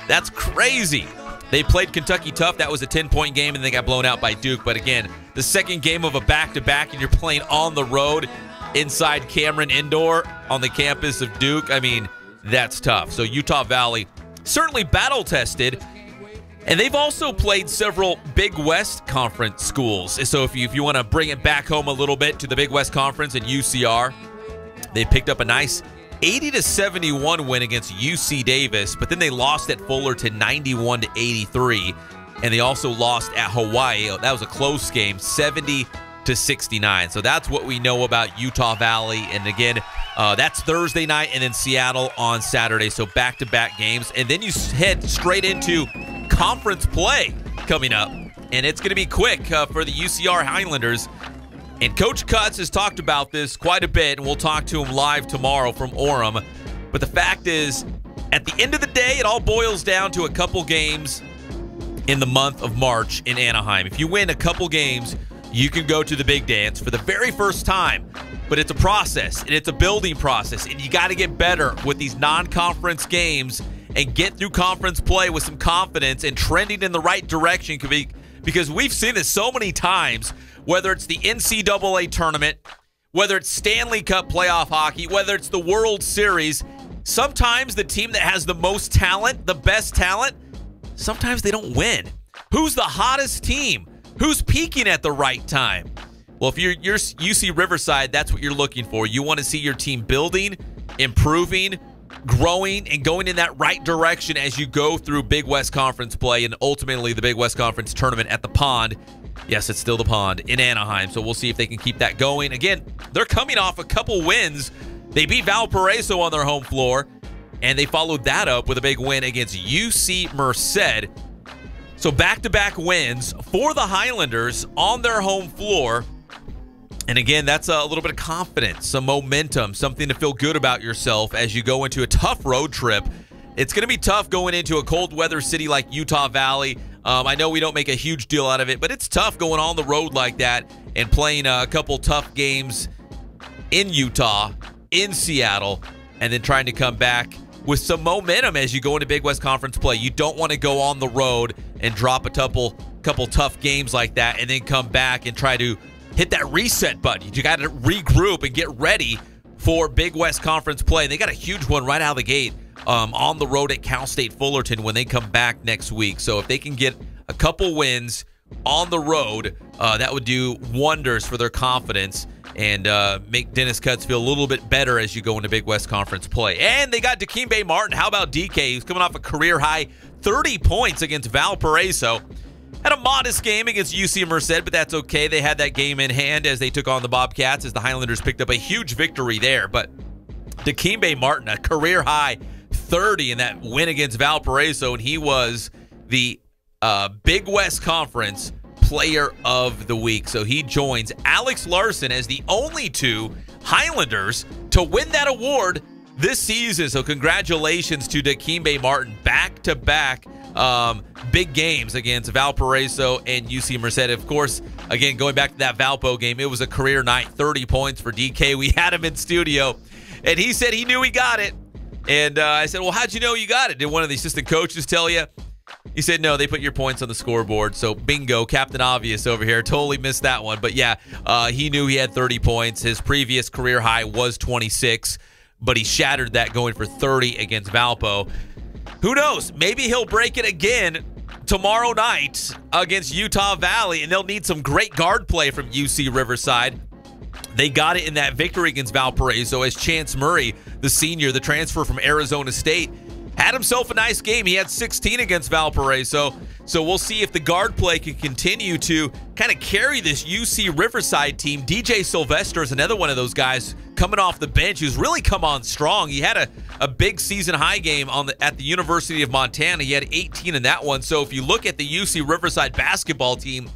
That's crazy. They played Kentucky tough. That was a 10-point game, and they got blown out by Duke. But again, the second game of a back-to-back, and you're playing on the road inside Cameron Indoor on the campus of Duke. I mean, that's tough. So Utah Valley certainly battle-tested, and they've also played several Big West Conference schools. So if you want to bring it back home a little bit to the Big West Conference and UCR, they picked up a nice 80-71 win against UC Davis, but then they lost at Fullerton 91-83, and they also lost at Hawaii. That was a close game, 70-69. So that's what we know about Utah Valley. And again, that's Thursday night, and then Seattle on Saturday. So back-to-back games, and then you head straight into conference play coming up, and it's going to be quick for the UCR Highlanders. And Coach Cutts has talked about this quite a bit, and we'll talk to him live tomorrow from Orem. But the fact is, at the end of the day, it all boils down to a couple games in the month of March in Anaheim. If you win a couple games, you can go to the big dance for the very first time. But it's a process, and it's a building process, and you got to get better with these non-conference games and get through conference play with some confidence and trending in the right direction, because we've seen this so many times. Whether it's the NCAA tournament, whether it's Stanley Cup playoff hockey, whether it's the World Series, sometimes the team that has the most talent, the best talent, sometimes they don't win. Who's the hottest team? Who's peaking at the right time? Well, if you're UC Riverside, that's what you're looking for. You want to see your team building, improving, growing, and going in that right direction as you go through Big West Conference play and ultimately the Big West Conference tournament at the Pond. Yes, it's still the Pond in Anaheim, so we'll see if they can keep that going. Again, they're coming off a couple wins. They beat Valparaiso on their home floor, and they followed that up with a big win against UC Merced. So back-to-back wins for the Highlanders on their home floor. And again, that's a little bit of confidence, some momentum, something to feel good about yourself as you go into a tough road trip. It's going to be tough going into a cold weather city like Utah Valley. I know we don't make a huge deal out of it, but it's tough going on the road like that and playing a couple tough games in Utah, in Seattle, and then trying to come back with some momentum as you go into Big West Conference play. You don't want to go on the road and drop a couple tough games like that and then come back and try to hit that reset button. You got to regroup and get ready for Big West Conference play. They got a huge one right out of the gate on the road at Cal State Fullerton when they come back next week. So if they can get a couple wins on the road, that would do wonders for their confidence and make Dennis Cutts feel a little bit better as you go into Big West Conference play. And they got Dikembe Martin. How about DK? He's coming off a career-high 30 points against Valparaiso. Had a modest game against UC Merced, but that's okay. They had that game in hand as they took on the Bobcats, as the Highlanders picked up a huge victory there. But Dikembe Martin, a career-high 30 in that win against Valparaiso, and he was the Big West Conference Player of the Week. So he joins Alex Larson as the only two Highlanders to win that award this season. So congratulations to Dikembe Martin. Back-to-back big games against Valparaiso and UC Merced. Of course, again, going back to that Valpo game, it was a career night, 30 points for DK. We had him in studio, and he said he knew he got it. And I said, well, how'd you know you got it? Did one of the assistant coaches tell you? He said, no, they put your points on the scoreboard. So bingo, Captain Obvious over here. Totally missed that one. But yeah, he knew he had 30 points. His previous career high was 26, but he shattered that going for 30 against Valpo. Who knows? Maybe he'll break it again tomorrow night against Utah Valley, and they'll need some great guard play from UC Riverside. They got it in that victory against Valparaiso as Chance Murray, the senior, the transfer from Arizona State, had himself a nice game. He had 16 against Valparaiso. So we'll see if the guard play can continue to kind of carry this UC Riverside team. DJ Sylvester is another one of those guys coming off the bench who's really come on strong. He had a big season high game at the University of Montana. He had 18 in that one. So if you look at the UC Riverside basketball team,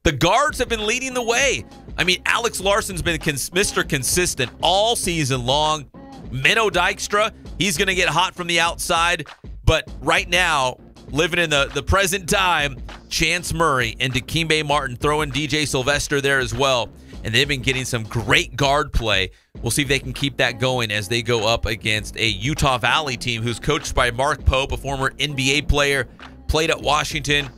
the guards have been leading the way. I mean, Alex Larson's been Mr. Consistent all season long. Menno Dykstra, he's going to get hot from the outside. But right now, living in the present time, Chance Murray and Dikembe Martin throwing DJ Sylvester there as well. And they've been getting some great guard play. We'll see if they can keep that going as they go up against a Utah Valley team who's coached by Mark Pope, a former NBA player, played at Washington.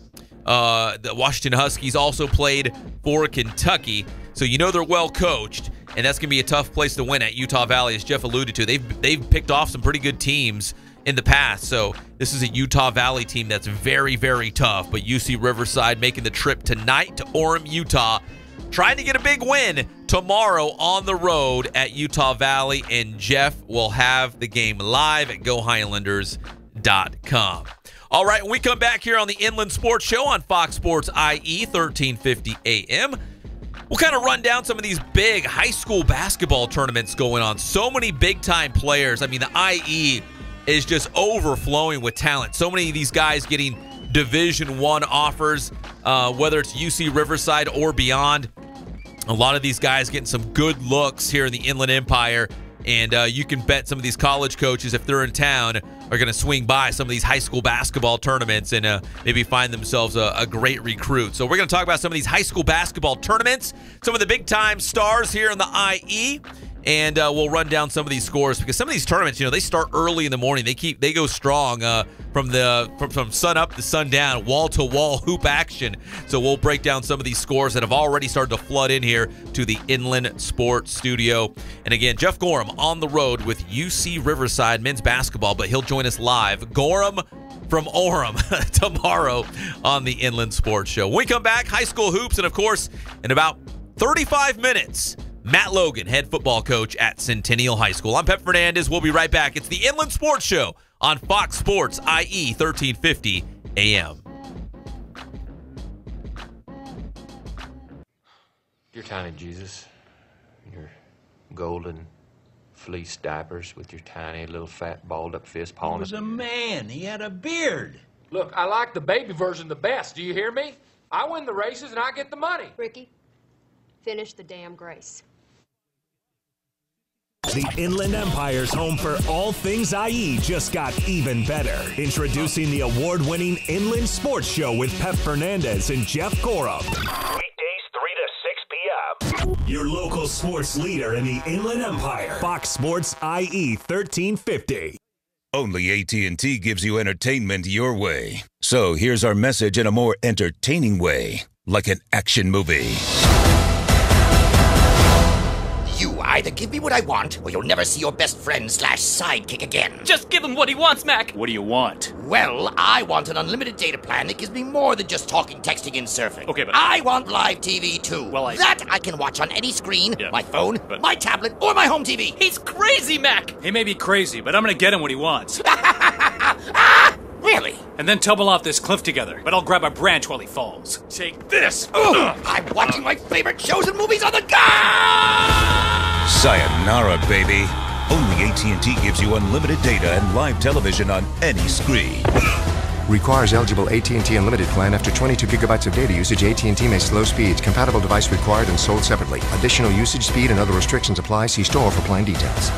The Washington Huskies also played for Kentucky. So you know they're well coached, and that's going to be a tough place to win at Utah Valley, as Jeff alluded to. They've picked off some pretty good teams in the past. So this is a Utah Valley team that's very, very tough. But UC Riverside making the trip tonight to Orem, Utah, trying to get a big win tomorrow on the road at Utah Valley. And Jeff will have the game live at GoHighlanders.com. All right, when we come back here on the Inland Sports Show on Fox Sports IE 1350 AM, we'll kind of run down some of these big high school basketball tournaments going on. So many big-time players. I mean, the IE is just overflowing with talent. So many of these guys getting Division I offers, whether it's UC Riverside or beyond. A lot of these guys getting some good looks here in the Inland Empire. And you can bet some of these college coaches, if they're in town, are going to swing by some of these high school basketball tournaments and maybe find themselves a great recruit. So we're going to talk about some of these high school basketball tournaments, some of the big-time stars here in the IE, and we'll run down some of these scores because some of these tournaments, you know, they start early in the morning. They go strong from sun up to sundown, wall-to-wall hoop action. So we'll break down some of these scores that have already started to flood in here to the Inland Sports Studio. And again, Jeff Gorham on the road with UC Riverside men's basketball, but he'll join us live. Gorham from Orem tomorrow on the Inland Sports Show. When we come back, high school hoops, and of course, in about 35 minutes, Matt Logan, head football coach at Centennial High School. I'm Pep Fernandez. We'll be right back. It's the Inland Sports Show on Fox Sports IE 1350 AM. Your tiny Jesus, your golden fleece diapers with your tiny little fat balled up fist pawing. He was a man. He had a beard. Look, I like the baby version the best. Do you hear me? I win the races and I get the money. Ricky, finish the damn grace. The Inland Empire's home for all things IE just got even better. Introducing the award-winning Inland Sports Show with Pep Fernandez and Jeff Gorham. Weekdays 3 to 6 p.m. Your local sports leader in the Inland Empire. Fox Sports IE 1350. Only AT&T gives you entertainment your way. So here's our message in a more entertaining way, like an action movie. You either give me what I want, or you'll never see your best friend / sidekick again. Just give him what he wants, Mac. What do you want? Well, I want an unlimited data plan that gives me more than just talking, texting, and surfing. Okay, but I want live TV, too. Well, That I can watch on any screen, my phone, my tablet, or my home TV. He's crazy, Mac. He may be crazy, but I'm gonna get him what he wants. Really? and then tumble off this cliff together. But I'll grab a branch while he falls. Take this! I'm watching my favorite shows and movies on the go! Sayonara, baby. Only AT&T gives you unlimited data and live television on any screen. Requires eligible AT&T Unlimited plan. After 22 gigabytes of data usage, AT&T may slow speeds. Compatible device required and sold separately. Additional usage, speed, and other restrictions apply. See store for plan details.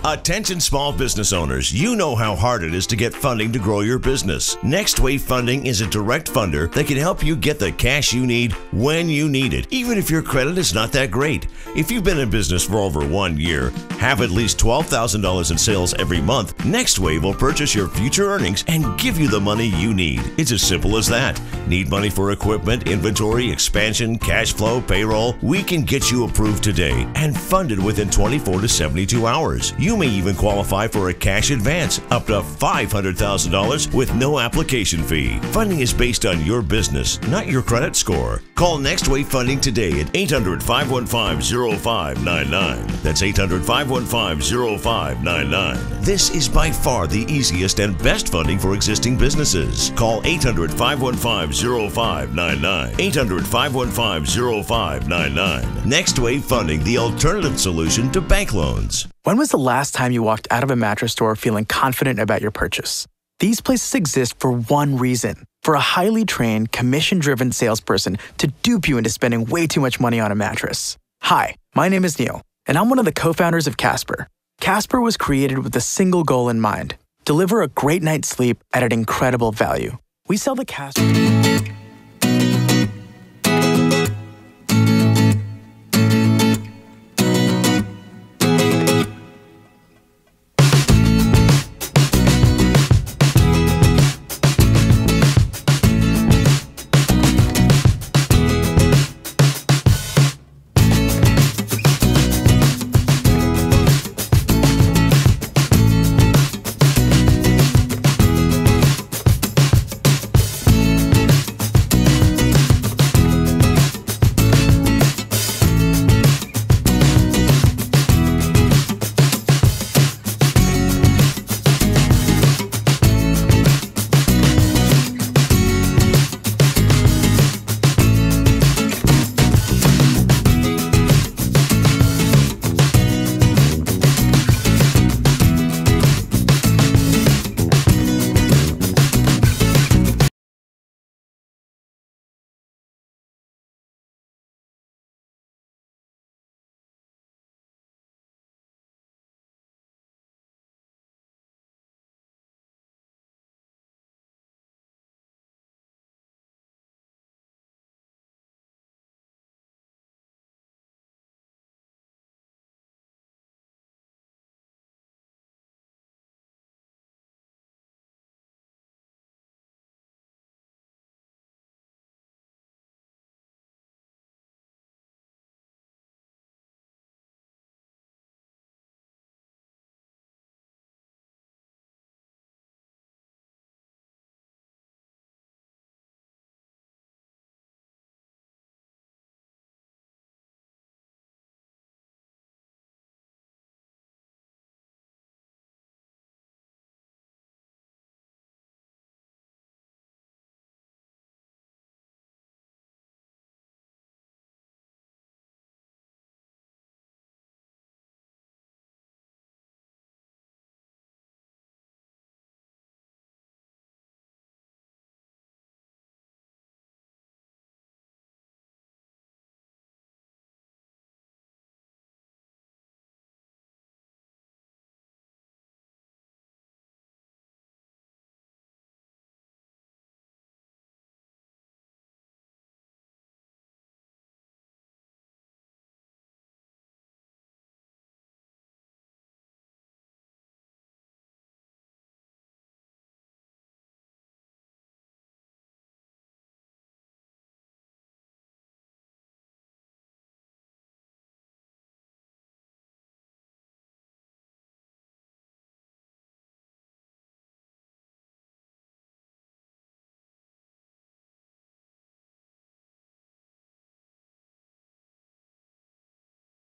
Attention small business owners, you know how hard it is to get funding to grow your business. Next Wave Funding is a direct funder that can help you get the cash you need when you need it, even if your credit is not that great. If you've been in business for over 1 year, have at least $12,000 in sales every month, Next Wave will purchase your future earnings and give you the money you need. It's as simple as that. Need money for equipment, inventory, expansion, cash flow, payroll? We can get you approved today and funded within 24 to 72 hours. You may even qualify for a cash advance up to $500,000 with no application fee. Funding is based on your business, not your credit score. Call Next Wave Funding today at 800-515-0599. That's 800-515-0599. This is by far the easiest and best funding for existing businesses. Call 800-515-0599. 800-515-0599. Next Wave Funding, the alternative solution to bank loans. When was the last time you walked out of a mattress store feeling confident about your purchase? These places exist for one reason: for a highly trained, commission-driven salesperson to dupe you into spending way too much money on a mattress. Hi, my name is Neil, and I'm one of the co-founders of Casper. Casper was created with a single goal in mind: deliver a great night's sleep at an incredible value. We sell the Casper...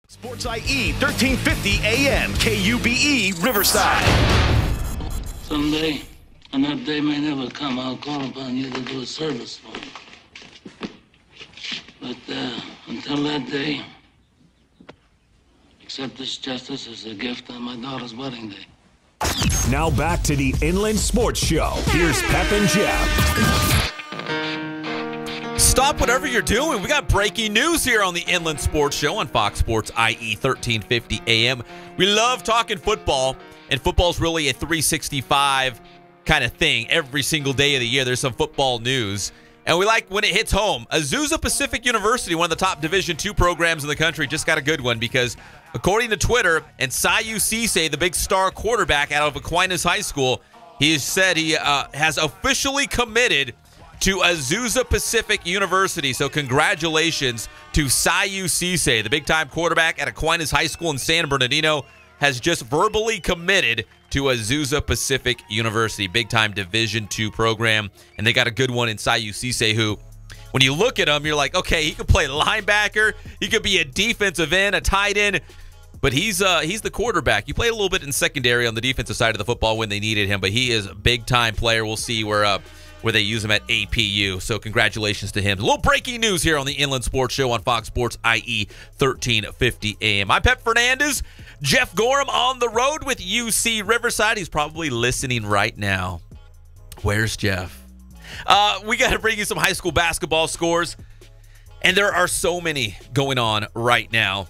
Sports IE 1350 AM KUBE Riverside. Someday, And that day may never come. I'll call upon you to do a service for me. But until that day, accept this justice as a gift on my daughter's wedding day. Now back to the Inland Sports Show. Here's Pep and Jeff. Stop whatever you're doing. We got breaking news here on the Inland Sports Show on Fox Sports IE 1350 AM. We love talking football, and football's really a 365 kind of thing. Every single day of the year, there's some football news. And we like when it hits home. Azusa Pacific University, one of the top Division II programs in the country, just got a good one because according to Twitter, and Sayu Cisse, the big star quarterback out of Aquinas High School, he said he has officially committed to Azusa Pacific University. So congratulations to Sayu Cisse, the big-time quarterback at Aquinas High School in San Bernardino, has just verbally committed to Azusa Pacific University, big-time Division II program. And they got a good one in Sayu Cisse, who, when you look at him, you're like, okay, he could play linebacker, he could be a defensive end, a tight end, but he's the quarterback. He played a little bit in secondary on the defensive side of the football when they needed him, but he is a big-time player. We'll see where they use him at APU. So congratulations to him. A little breaking news here on the Inland Sports Show on Fox Sports IE 1350 AM. I'm Pep Fernandez. Jeff Gorham on the road with UC Riverside. He's probably listening right now. Where's Jeff? We got to bring you some high school basketball scores. And there are so many going on right now.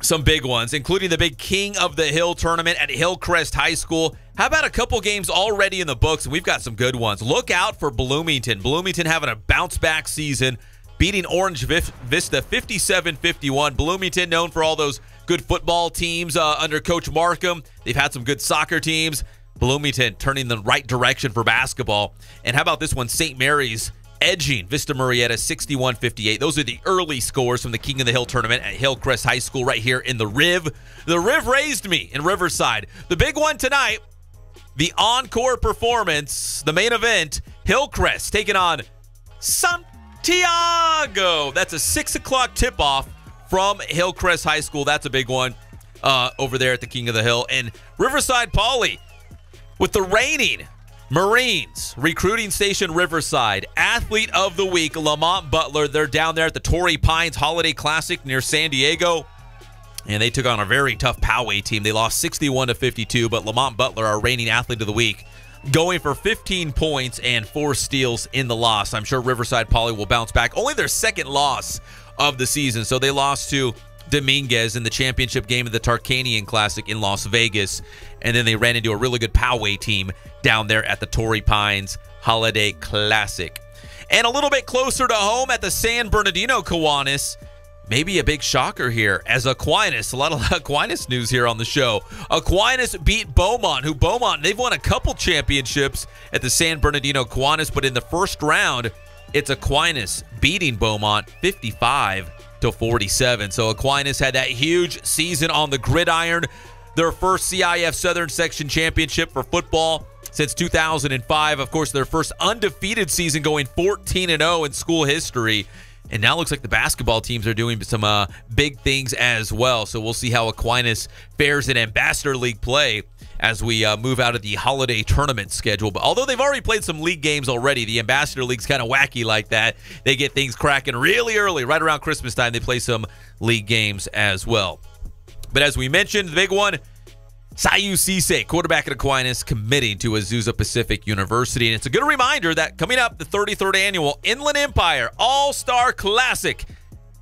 Some big ones, including the big King of the Hill tournament at Hillcrest High School. How about a couple games already in the books? And we've got some good ones. Look out for Bloomington. Bloomington having a bounce-back season, beating Orange Vista 57-51. Bloomington, known for all those good football teams under Coach Markham. They've had some good soccer teams. Bloomington turning the right direction for basketball. And how about this one? St. Mary's edging Vista Murrieta 61-58. Those are the early scores from the King of the Hill tournament at Hillcrest High School right here in the Riv. The Riv raised me in Riverside. The big one tonight, the encore performance, the main event, Hillcrest taking on Santiago. That's a 6 o'clock tip-off from Hillcrest High School. That's a big one over there at the King of the Hill. And Riverside Poly with the reigning Marines Recruiting Station Riverside Athlete of the Week, Lamont Butler. They're down there at the Torrey Pines Holiday Classic near San Diego, and they took on a very tough Poway team. They lost 61-52, but Lamont Butler, our reigning Athlete of the Week, going for 15 points and 4 steals in the loss. I'm sure Riverside Poly will bounce back. Only their second loss of the season, so they lost to Dominguez in the championship game of the Tarkanian Classic in Las Vegas, and then they ran into a really good Poway team down there at the Torrey Pines Holiday Classic. And a little bit closer to home at the San Bernardino Kiwanis, maybe a big shocker here as Aquinas, a lot of Aquinas news here on the show. Aquinas beat Beaumont, they've won a couple championships at the San Bernardino Kiwanis, but in the first round, it's Aquinas beating Beaumont 55-47. So Aquinas had that huge season on the gridiron, their first CIF Southern Section Championship for football since 2005. Of course, their first undefeated season, going 14-0 in school history. And now it looks like the basketball teams are doing some big things as well. So we'll see how Aquinas fares in Ambassador League play as we move out of the holiday tournament schedule. But although they've already played some league games already, the Ambassador League's kind of wacky like that. They get things cracking really early. Right around Christmas time, they play some league games as well. But as we mentioned, the big one, Sayu Cisse, quarterback at Aquinas, committing to Azusa Pacific University. And it's a good reminder that coming up, the 33rd annual Inland Empire All-Star Classic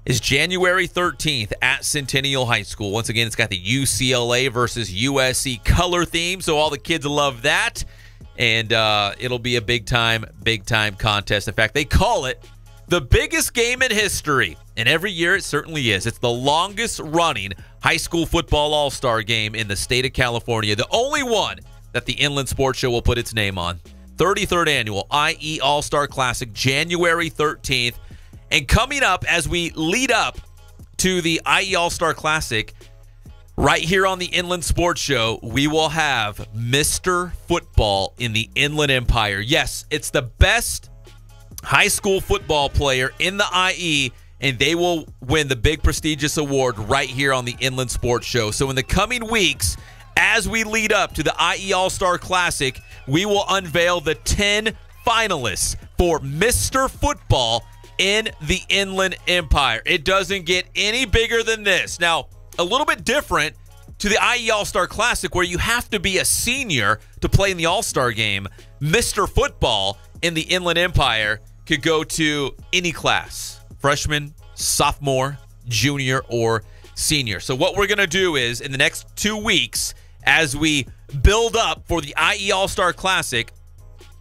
is January 13th at Centennial High School. Once again, it's got the UCLA versus USC color theme, so all the kids love that. And it'll be a big-time contest. In fact, they call it the biggest game in history. And every year it certainly is. It's the longest-running high school football all-star game in the state of California. The only one that the Inland Sports Show will put its name on. 33rd annual IE All-Star Classic, January 13th. And coming up as we lead up to the IE All-Star Classic, right here on the Inland Sports Show, we will have Mr. Football in the Inland Empire. Yes, it's the best high school football player in the IE, and they will win the big prestigious award right here on the Inland Sports Show. So in the coming weeks, as we lead up to the IE All-Star Classic, we will unveil the 10 finalists for Mr. Football in the Inland Empire. It doesn't get any bigger than this. Now, a little bit different to the IE All-Star Classic, where you have to be a senior to play in the All-Star game. Mr. Football in the Inland Empire could go to any class, freshman, sophomore, junior, or senior. So what we're going to do is, in the next 2 weeks, as we build up for the IE All-Star Classic,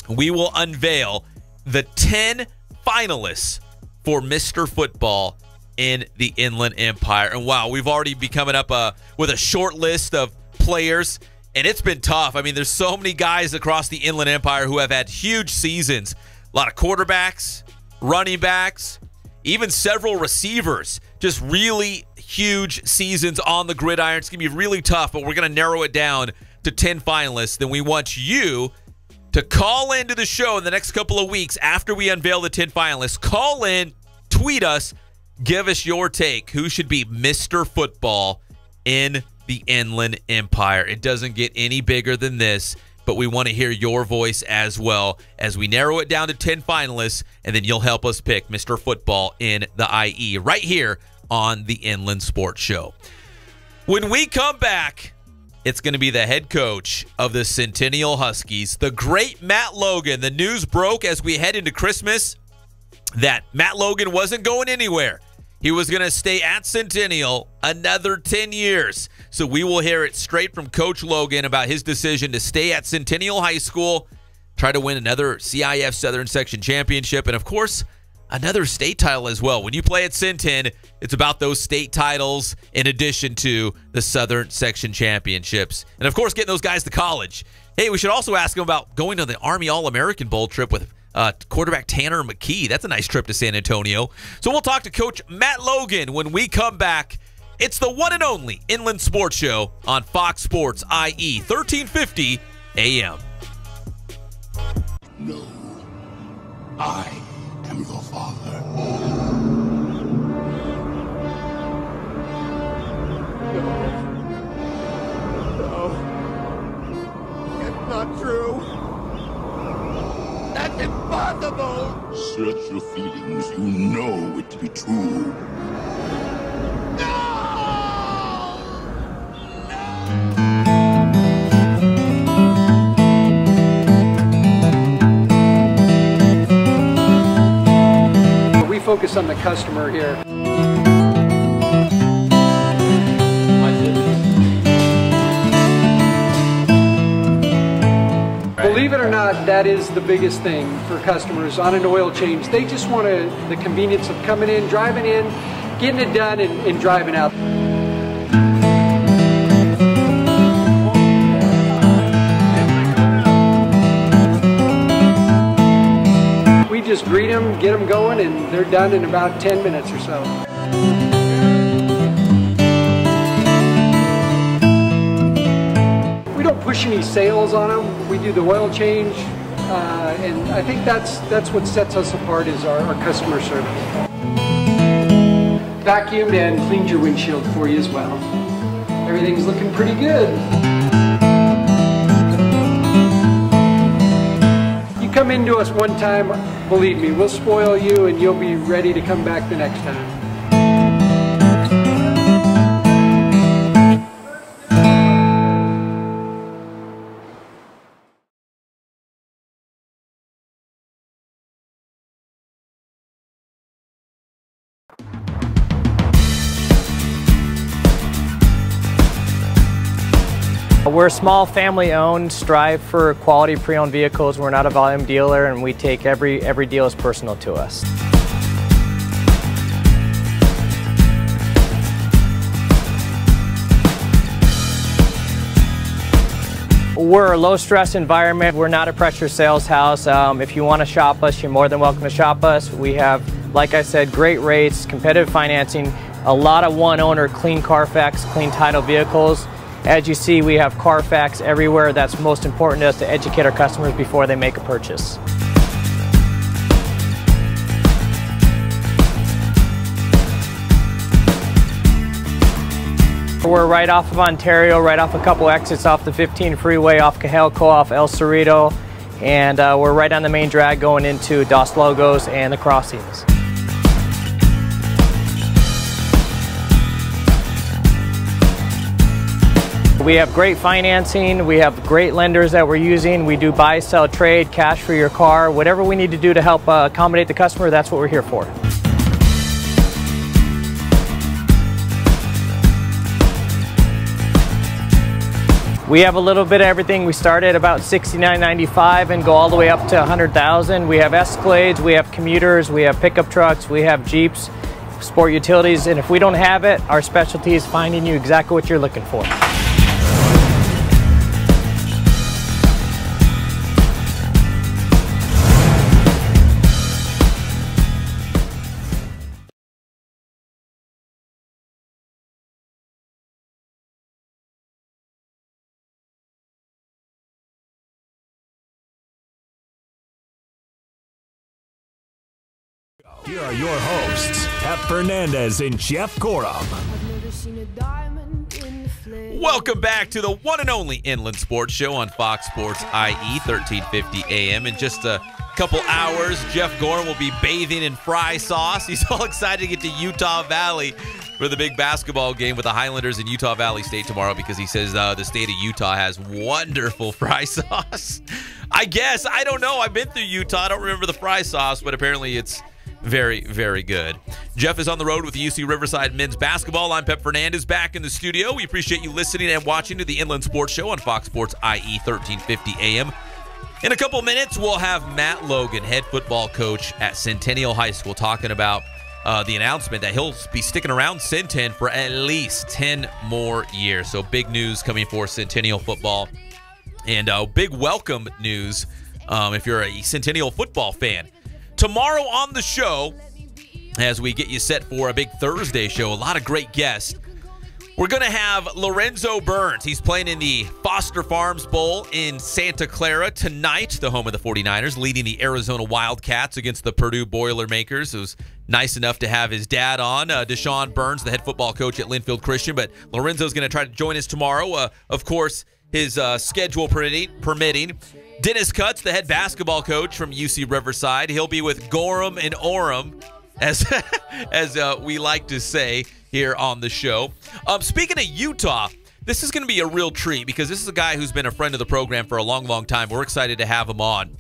we will unveil the 10 finalists for Mr. Football in the Inland Empire. And wow, we've already been coming up with a short list of players, and it's been tough. I mean, there's so many guys across the Inland Empire who have had huge seasons. A lot of quarterbacks, running backs, even several receivers. Just really huge seasons on the gridiron. It's going to be really tough, but we're going to narrow it down to 10 finalists. Then we want you to call into the show in the next couple of weeks after we unveil the 10 finalists. Call in, tweet us, give us your take. Who should be Mr. Football in the Inland Empire? It doesn't get any bigger than this, but we want to hear your voice as well as we narrow it down to 10 finalists, and then you'll help us pick Mr. Football in the IE right here on the Inland Sports Show. When we come back, it's going to be the head coach of the Centennial Huskies, the great Matt Logan. The news broke as we head into Christmas that Matt Logan wasn't going anywhere. He was going to stay at Centennial another 10 years. So we will hear it straight from Coach Logan about his decision to stay at Centennial High School, try to win another CIF Southern Section Championship, and of course, another state title as well. When you play at Centennial, it's about those state titles in addition to the Southern Section Championships. And of course, getting those guys to college. Hey, we should also ask him about going to the Army All-American Bowl trip with quarterback Tanner McKee. That's a nice trip to San Antonio. So we'll talk to Coach Matt Logan when we come back. It's the one and only Inland Sports Show on Fox Sports IE 1350 AM. No, I am your father. No, it's not true. That's impossible! Search your feelings. You know it to be true. We focus on the customer here. Believe it or not, that is the biggest thing for customers on an oil change. They just want the convenience of coming in, driving in, getting it done, and driving out. We just greet them, get them going, and they're done in about 10 minutes or so. We don't push any sales on them. We do the oil change, and I think that's what sets us apart is our customer service. Vacuumed and cleaned your windshield for you as well. Everything's looking pretty good. You come into us one time, believe me, we'll spoil you and you'll be ready to come back the next time. We're small, family-owned, strive for quality pre-owned vehicles. We're not a volume dealer, and we take every deal as personal to us. We're a low-stress environment. We're not a pressure sales house. If you want to shop us, you're more than welcome to shop us. We have, like I said, great rates, competitive financing, a lot of one-owner, clean Carfax, clean title vehicles. As you see, we have Carfax everywhere. That's most important to us, to educate our customers before they make a purchase. We're right off of Ontario, right off a couple exits off the 15 freeway, off Cajelco, off El Cerrito, and we're right on the main drag going into Dos Logos and the crossings. We have great financing, we have great lenders that we're using. We do buy, sell, trade, cash for your car. Whatever we need to do to help accommodate the customer, that's what we're here for. We have a little bit of everything. We start at about $69.95 and go all the way up to $100,000. We have Escalades, we have commuters, we have pickup trucks, we have Jeeps, sport utilities, and if we don't have it, our specialty is finding you exactly what you're looking for. Here are your hosts, Pep Fernandez and Jeff Gorham. Welcome back to the one and only Inland Sports Show on Fox Sports IE, 1350 AM. In just a couple hours, Jeff Gorham will be bathing in fry sauce. He's all excited to get to Utah Valley for the big basketball game with the Highlanders and Utah Valley State tomorrow, because he says the state of Utah has wonderful fry sauce. I guess. I don't know. I've been through Utah. I don't remember the fry sauce, but apparently it's very, very good. Jeff is on the road with UC Riverside men's basketball. I'm Pep Fernandez, back in the studio. We appreciate you listening and watching to the Inland Sports Show on Fox Sports IE 1350 AM. In a couple minutes, we'll have Matt Logan, head football coach at Centennial High School, talking about the announcement that he'll be sticking around Centen for at least 10 more years. So big news coming for Centennial football, and big welcome news if you're a Centennial football fan. Tomorrow on the show, as we get you set for a big Thursday show, a lot of great guests. We're going to have Lorenzo Burns. He's playing in the Foster Farms Bowl in Santa Clara tonight, the home of the 49ers, leading the Arizona Wildcats against the Purdue Boilermakers. It was nice enough to have his dad on, DeChon Burns, the head football coach at Linfield Christian. But Lorenzo's going to try to join us tomorrow. Of course, his schedule permitting. Dennis Cutts, the head basketball coach from UC Riverside. He'll be with Gorham and Orem, as we like to say here on the show. Speaking of Utah, this is going to be a real treat, because this is a guy who's been a friend of the program for a long, long time. We're excited to have him on.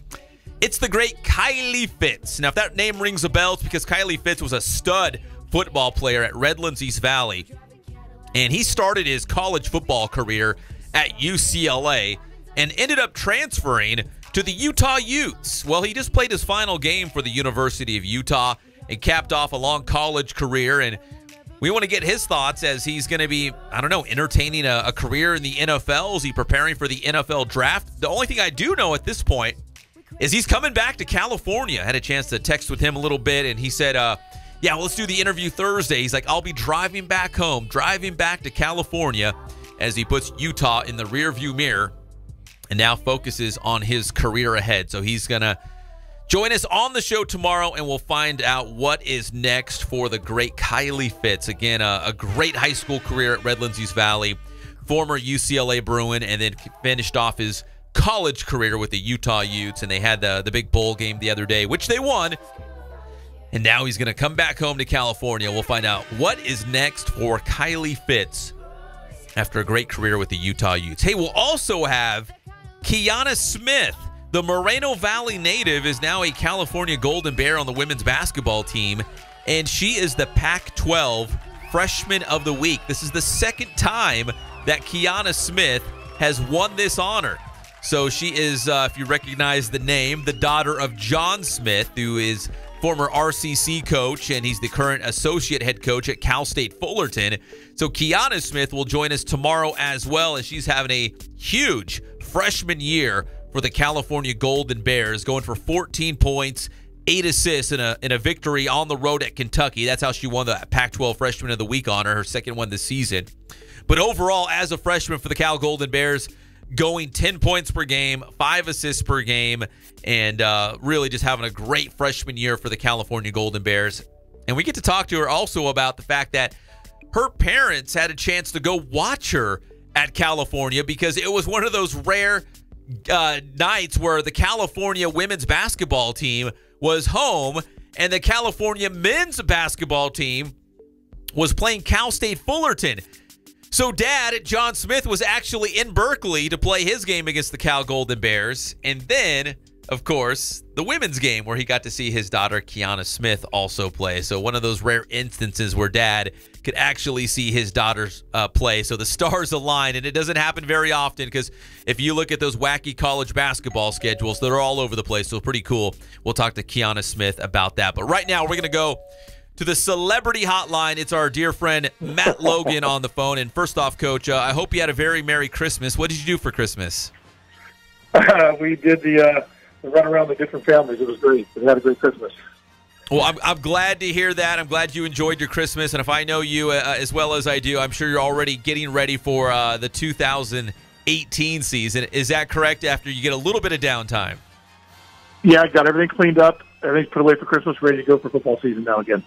It's the great Kylie Fitz. Now, if that name rings a bell, it's because Kylie Fitz was a stud football player at Redlands East Valley, and he started his college football career at UCLA and ended up transferring to the Utah Utes. Well, he just played his final game for the University of Utah and capped off a long college career, and we want to get his thoughts as he's going to be, I don't know, entertaining a career in the NFL. Is he preparing for the NFL draft? The only thing I do know at this point is he's coming back to California. I had a chance to text with him a little bit, and he said, yeah, well, let's do the interview Thursday. He's like, I'll be driving back home, driving back to California, as he puts Utah in the rearview mirror and now focuses on his career ahead. So he's going to join us on the show tomorrow, and we'll find out what is next for the great Kylie Fitz. Again, a great high school career at Redlands East Valley, former UCLA Bruin, and then finished off his college career with the Utah Utes, and they had the big bowl game the other day, which they won. And now he's going to come back home to California. We'll find out what is next for Kylie Fitz after a great career with the Utah Utes. Hey, we'll also have Kiana Smith. The Moreno Valley native is now a California Golden Bear on the women's basketball team, and she is the Pac-12 Freshman of the Week. This is the second time that Kiana Smith has won this honor. So she is, if you recognize the name, the daughter of John Smith, who is former RCC coach, and he's the current associate head coach at Cal State Fullerton. So Kiana Smith will join us tomorrow as well, as she's having a huge freshman year for the California Golden Bears, going for 14 points, 8 assists in a victory on the road at Kentucky. That's how she won the Pac-12 Freshman of the Week honor, her second one this season. But overall, as a freshman for the Cal Golden Bears, going 10 points per game, 5 assists per game, and really just having a great freshman year for the California Golden Bears. And we get to talk to her also about the fact that her parents had a chance to go watch her at California because it was one of those rare nights where the California women's basketball team was home and the California men's basketball team was playing Cal State Fullerton. So Dad, John Smith, was actually in Berkeley to play his game against the Cal Golden Bears. And then, of course, the women's game where he got to see his daughter, Kiana Smith, also play. So one of those rare instances where Dad could actually see his daughters play. So the stars aligned, and it doesn't happen very often because if you look at those wacky college basketball schedules, they're all over the place. So pretty cool. We'll talk to Kiana Smith about that. But right now, we're going to go to the celebrity hotline. It's our dear friend Matt Logan on the phone. And first off, Coach, I hope you had a very Merry Christmas. What did you do for Christmas? We did the run around the different families. It was great. We had a great Christmas. Well, I'm glad to hear that. I'm glad you enjoyed your Christmas. And if I know you as well as I do, I'm sure you're already getting ready for the 2018 season. Is that correct, after you get a little bit of downtime? Yeah, I got everything cleaned up. Everything's put away for Christmas, ready to go for football season now again.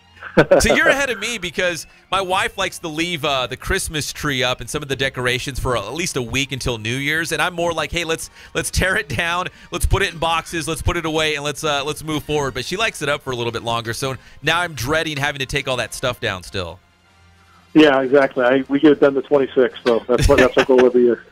So you're ahead of me because my wife likes to leave the Christmas tree up and some of the decorations for at least a week until New Year's, and I'm more like, hey, let's tear it down, let's put it in boxes, let's put it away, and let's move forward. But she likes it up for a little bit longer, so now I'm dreading having to take all that stuff down still. Yeah, exactly. We get it done the 26th, so that's our goal every year.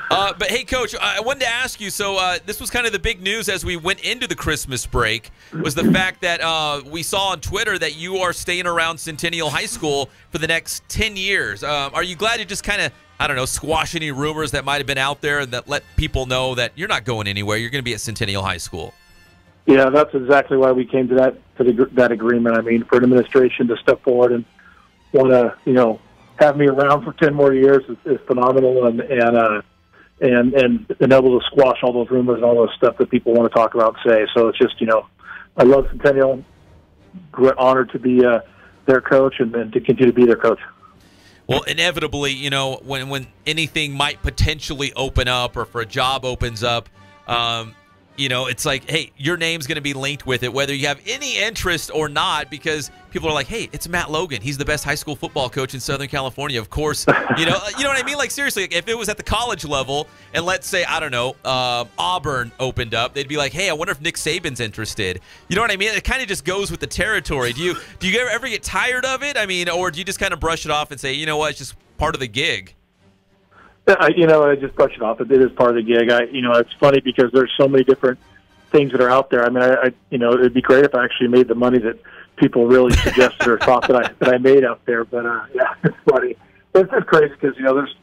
But hey, Coach, I wanted to ask you, so this was kind of the big news as we went into the Christmas break, was the fact that we saw on Twitter that you are staying around Centennial High School for the next 10 years. Are you glad to just kind of, I don't know, squash any rumors that might have been out there and that let people know that you're not going anywhere, you're going to be at Centennial High School? Yeah, that's exactly why we came to that agreement. I mean, for an administration to step forward and want to, have me around for 10 more years is phenomenal, and able to squash all those rumors and all those stuff that people want to talk about and say. So it's just, I love Centennial. Honored to be their coach and to continue to be their coach. Well, inevitably, when anything might potentially open up or if a job opens up, it's like, hey, your name's going to be linked with it, whether you have any interest or not, because people are like, hey, it's Matt Logan. He's the best high school football coach in Southern California. Of course, you know what I mean? Like, seriously, if it was at the college level and let's say, I don't know, Auburn opened up, they'd be like, hey, I wonder if Nick Saban's interested. You know what I mean? It kind of just goes with the territory. Do you ever get tired of it? I mean, or do you just kind of brush it off and say, you know what, it's just part of the gig? I just brush it off. It is part of the gig. It's funny because there's so many different things that are out there. I mean, it'd be great if I actually made the money that people really suggested or thought that I made out there. But yeah, it's funny. It's just crazy because there's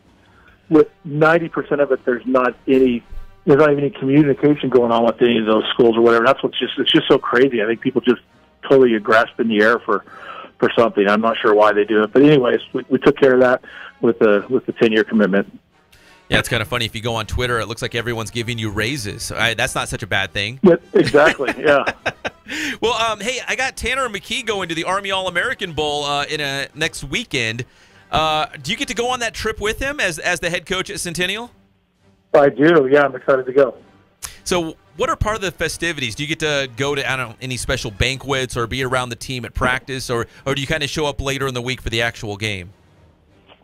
with 90% of it, there's not even any communication going on with any of those schools or whatever. That's it's just so crazy. I think people just totally grasp in the air for something. I'm not sure why they do it, but anyways, we took care of that with the 10-year commitment. Yeah, it's kind of funny. If you go on Twitter, it looks like everyone's giving you raises. That's not such a bad thing. Yeah, exactly, yeah. Well, hey, I got Tanner McKee going to the Army All-American Bowl next weekend. Do you get to go on that trip with him as the head coach at Centennial? I do, yeah. I'm excited to go. So what are part of the festivities? Do you get to go to, any special banquets or be around the team at practice, or do you kind of show up later in the week for the actual game?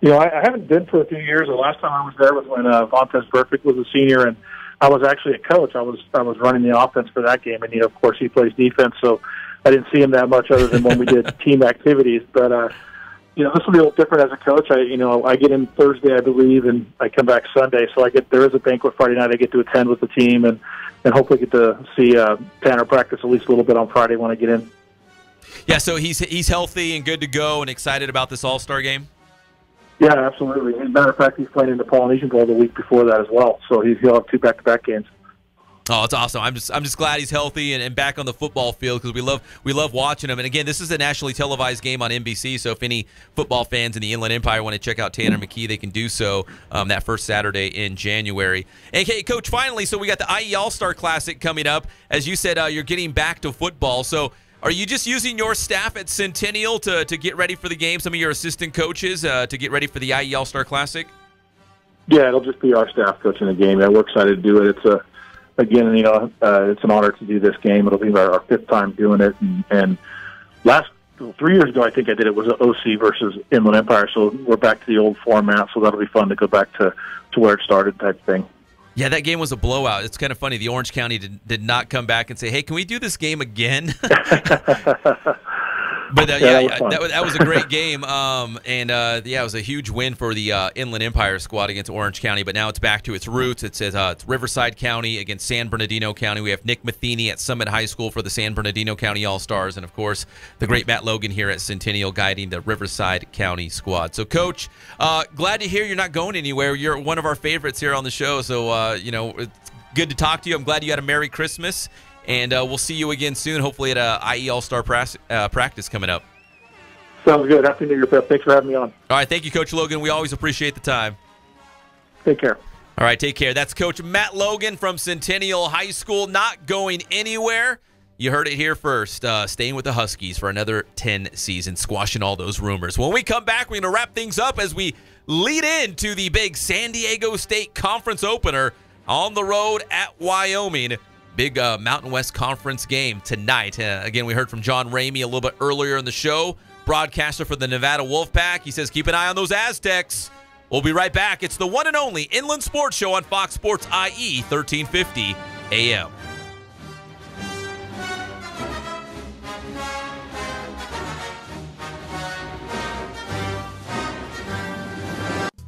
I haven't been for a few years. The last time I was there was when Vontaze Burfict was a senior, and I was actually a coach. I was running the offense for that game, and of course he plays defense, so I didn't see him that much other than when we did team activities. But this will be a little different as a coach. I get in Thursday, I believe, and I come back Sunday. So there is a banquet Friday night I get to attend with the team, and hopefully get to see Tanner practice at least a little bit on Friday when I get in. Yeah, so he's healthy and good to go and excited about this All-Star game? Yeah, absolutely. As a matter of fact, he's playing in the Polynesian Bowl the week before that as well, so he'll have 2 back-to-back games. Oh, it's awesome. I'm just glad he's healthy and back on the football field because we love watching him. And again, this is a nationally televised game on NBC, so if any football fans in the Inland Empire want to check out Tanner McKee, they can do so that first Saturday in January. And hey, Coach, finally, so we got the IE All-Star Classic coming up. As you said, you're getting back to football. So are you just using your staff at Centennial to get ready for the game, some of your assistant coaches to get ready for the IE All-Star Classic? Yeah, it'll just be our staff coaching the game. We're excited to do it. It's it's an honor to do this game. It'll be our 5th time doing it. And last 3 years ago, I think I did it, was OC versus Inland Empire. So we're back to the old format, so that'll be fun to go back to where it started type thing. Yeah, that game was a blowout. It's kind of funny. The Orange County did not come back and say, hey, can we do this game again? But that was a great game, it was a huge win for the Inland Empire squad against Orange County. But now it's back to its roots. It's Riverside County against San Bernardino County. We have Nick Matheny at Summit High School for the San Bernardino County All-Stars, and of course the great Matt Logan here at Centennial guiding the Riverside County squad. So, Coach, glad to hear you're not going anywhere. You're one of our favorites here on the show. So it's good to talk to you. I'm glad you had a Merry Christmas. And we'll see you again soon, hopefully at a IE All-Star practice coming up. Sounds good. Happy New Year, Pep. Thanks for having me on. All right, thank you, Coach Logan. We always appreciate the time. Take care. All right, take care. That's Coach Matt Logan from Centennial High School, not going anywhere. You heard it here first. Staying with the Huskies for another 10 seasons, squashing all those rumors. When we come back, we're going to wrap things up as we lead into the big San Diego State Conference opener on the road at Wyoming. Big Mountain West Conference game tonight. Again, we heard from John Ramey a little bit earlier in the show, broadcaster for the Nevada Wolfpack. He says, keep an eye on those Aztecs. We'll be right back. It's the one and only Inland Sports Show on Fox Sports IE 1350 AM.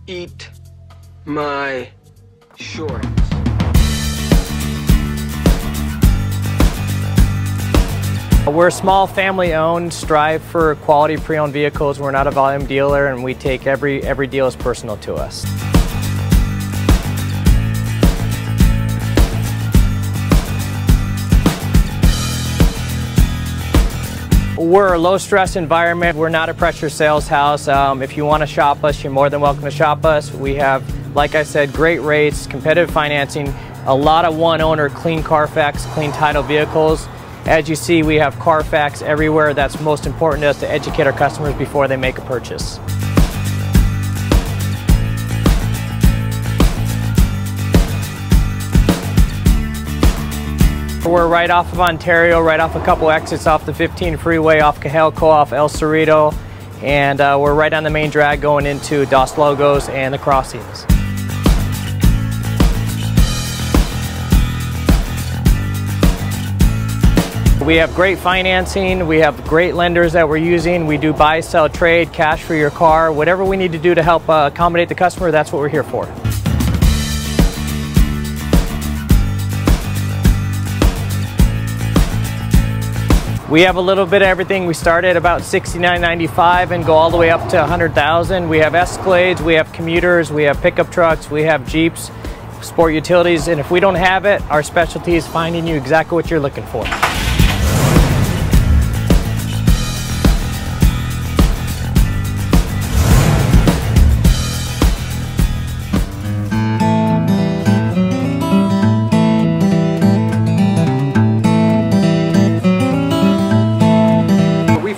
Eat my shorts. We're small, family-owned, strive for quality pre-owned vehicles. We're not a volume dealer, and we take every deal as personal to us. We're a low-stress environment. We're not a pressure sales house. If you want to shop us, you're more than welcome to shop us. We have, like I said, great rates, competitive financing, a lot of one-owner, clean Carfax, clean title vehicles. As you see, we have Carfax everywhere. That's most important to us, to educate our customers before they make a purchase. We're right off of Ontario, right off a couple exits off the 15 freeway, off Cajalco, off El Cerrito, and we're right on the main drag going into Dos Logos and the crossings. We have great financing, we have great lenders that we're using. We do buy, sell, trade, cash for your car. Whatever we need to do to help accommodate the customer, that's what we're here for. We have a little bit of everything. We start at about $69.95 and go all the way up to $100,000. We have Escalades, we have commuters, we have pickup trucks, we have Jeeps, sport utilities, and if we don't have it, our specialty is finding you exactly what you're looking for.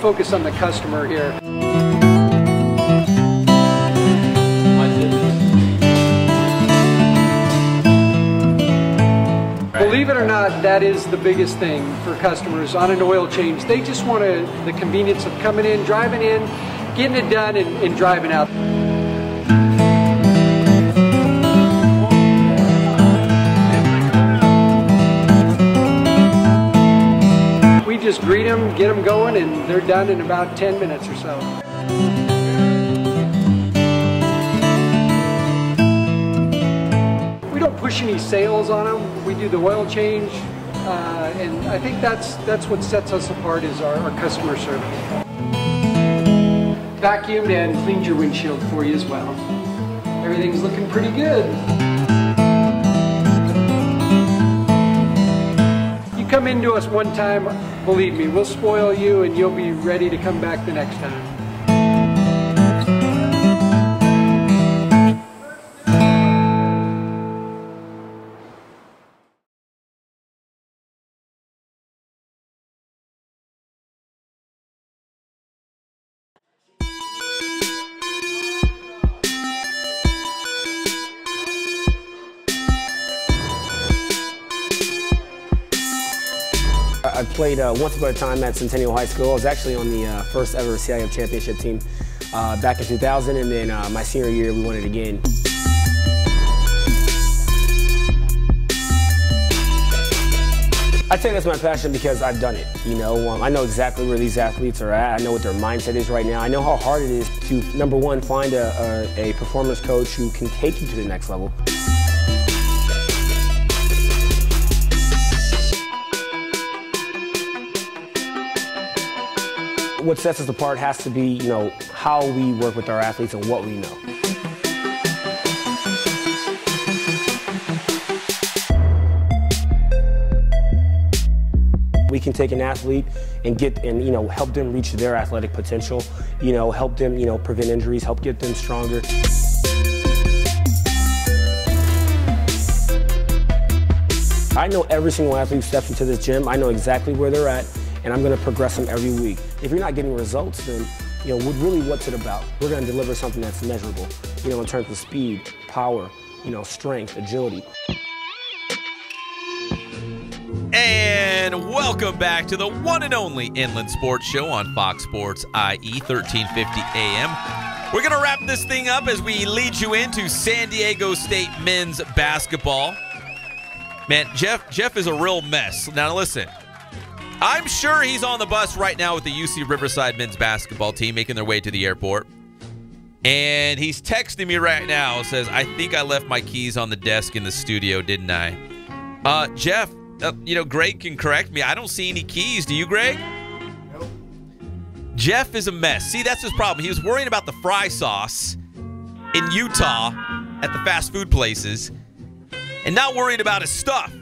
Focus on the customer here. Believe it or not, that is the biggest thing for customers on an oil change. They just want the convenience of coming in, driving in, getting it done, and driving out. Just greet them, get them going, and they're done in about 10 minutes or so. We don't push any sales on them. We do the oil change, and I think that's what sets us apart is our customer service. Vacuumed and cleaned your windshield for you as well. Everything's looking pretty good. Come into us one time, believe me, we'll spoil you and you'll be ready to come back the next time. I played once upon a time at Centennial High School. I was actually on the first ever CIF championship team back in 2000, and then my senior year we won it again. I'd say that's my passion because I've done it. You know, I know exactly where these athletes are at. I know what their mindset is right now. I know how hard it is to, number one, find a performance coach who can take you to the next level. What sets us apart has to be, you know, how we work with our athletes and what we know. We can take an athlete and you know, help them reach their athletic potential, you know, help them, you know, prevent injuries, help get them stronger. I know every single athlete who steps into this gym. I know exactly where they're at, and I'm going to progress them every week. If you're not getting results, then, you know, really what's it about? We're going to deliver something that's measurable, you know, in terms of speed, power, you know, strength, agility. And welcome back to the one and only Inland Sports Show on Fox Sports IE 1350 AM. We're going to wrap this thing up as we lead you into San Diego State men's basketball. Man, Jeff is a real mess. Now listen, I'm sure he's on the bus right now with the UC Riverside men's basketball team making their way to the airport. And he's texting me right now, says, I think I left my keys on the desk in the studio, didn't I? Jeff, you know, Greg can correct me. I don't see any keys. Do you, Greg? Nope. Jeff is a mess. See, that's his problem. He was worrying about the fry sauce in Utah at the fast food places and not worried about his stuff.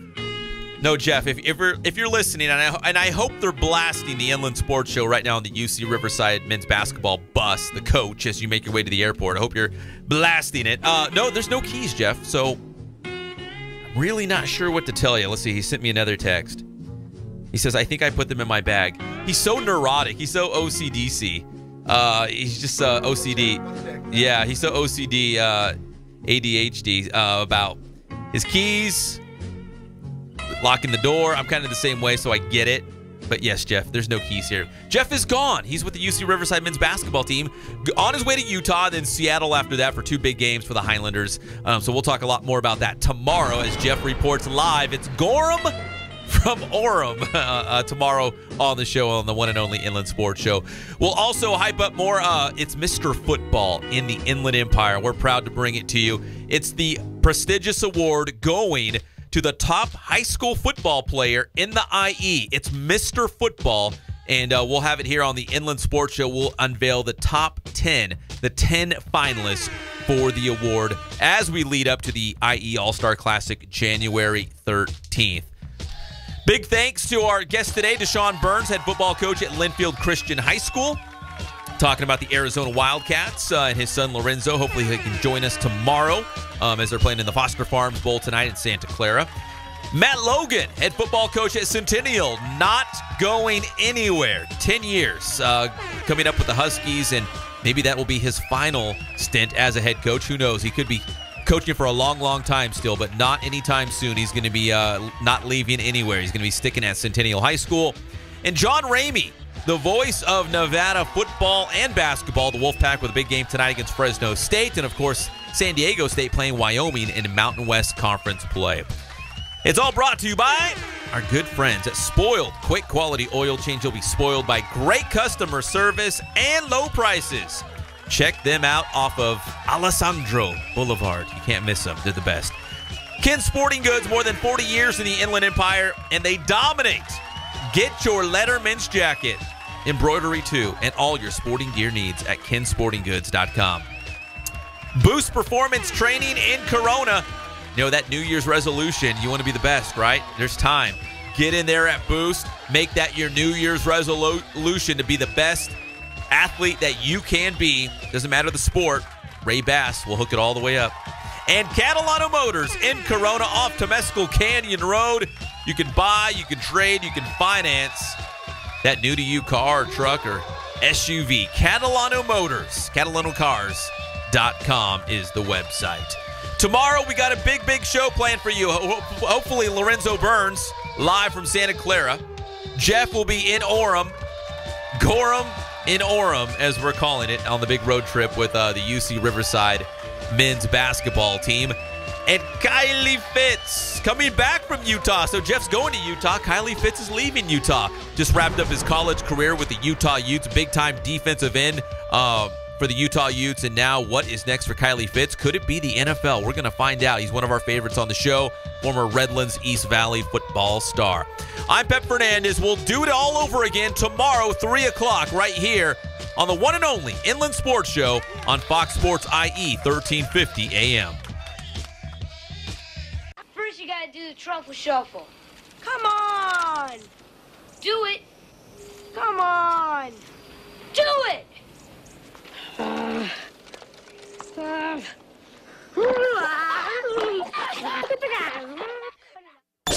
No, Jeff, if you're listening, and I hope they're blasting the Inland Sports Show right now on the UC Riverside men's basketball bus, the coach, as you make your way to the airport. I hope you're blasting it. No, there's no keys, Jeff, so I'm really not sure what to tell you. Let's see, he sent me another text. He says, I think I put them in my bag. He's so neurotic. He's so OCDC. He's just OCD. Yeah, he's so OCD, ADHD about his keys, locking the door. I'm kind of the same way, so I get it. But yes, Jeff, there's no keys here. Jeff is gone. He's with the UC Riverside men's basketball team on his way to Utah, then Seattle after that for 2 big games for the Highlanders. So we'll talk a lot more about that tomorrow as Jeff reports live. It's Gorham from Orem tomorrow on the show, on the one and only Inland Sports Show. We'll also hype up more. It's Mr. Football in the Inland Empire. We're proud to bring it to you. It's the prestigious award going to the top high school football player in the IE. It's Mr. Football, and we'll have it here on the Inland Sports Show. We'll unveil the top 10, the 10 finalists for the award as we lead up to the IE All-Star Classic January 13th. Big thanks to our guest today, DeChon Burns, head football coach at Linfield Christian High School, talking about the Arizona Wildcats and his son Lorenzo. Hopefully he can join us tomorrow as they're playing in the Foster Farms Bowl tonight in Santa Clara. Matt Logan, head football coach at Centennial, not going anywhere. 10 years coming up with the Huskies, and maybe that will be his final stint as a head coach. Who knows? He could be coaching for a long, long time still, but not anytime soon. He's going to be not leaving anywhere. He's going to be sticking at Centennial High School. And John Ramey, the voice of Nevada football and basketball, the Wolfpack with a big game tonight against Fresno State, and of course San Diego State playing Wyoming in Mountain West Conference play. It's all brought to you by our good friends at Spoiled. Quick quality oil change. You'll be spoiled by great customer service and low prices. Check them out off of Alessandro Boulevard. You can't miss them. They're the best. Ken Sporting Goods, more than 40 years in the Inland Empire, and they dominate. Get your Letterman's jacket, embroidery too, and all your sporting gear needs at kensportinggoods.com. Boost Performance Training in Corona. You know, that New Year's resolution, you want to be the best, right? There's time. Get in there at Boost. Make that your New Year's resolution to be the best athlete that you can be. Doesn't matter the sport. Ray Bass will hook it all the way up. And Catalano Motors in Corona off Temescal Canyon Road. You can buy, you can trade, you can finance that new-to-you car, or truck, or SUV. Catalano Motors, CatalanoCars.com is the website. Tomorrow, we got a big show planned for you. Hopefully, Lorenzo Burns, live from Santa Clara. Jeff will be in Orem. Gorham in Orem, as we're calling it, on the big road trip with the UC Riverside men's basketball team. And Kylie Fitz coming back from Utah. So Jeff's going to Utah. Kylie Fitz is leaving Utah. Just wrapped up his college career with the Utah Utes, big-time defensive end for the Utah Utes. And now what is next for Kylie Fitz? Could it be the NFL? We're going to find out. He's one of our favorites on the show, former Redlands East Valley football star. I'm Pep Fernandez. We'll do it all over again tomorrow, 3 o'clock, right here on the one and only Inland Sports Show on Fox Sports IE, 1350 AM. First, you gotta do the truffle shuffle. Come on! Do it! Come on! Do it!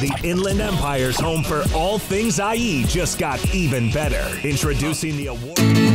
The Inland Empire's home for all things IE just got even better. Introducing the award.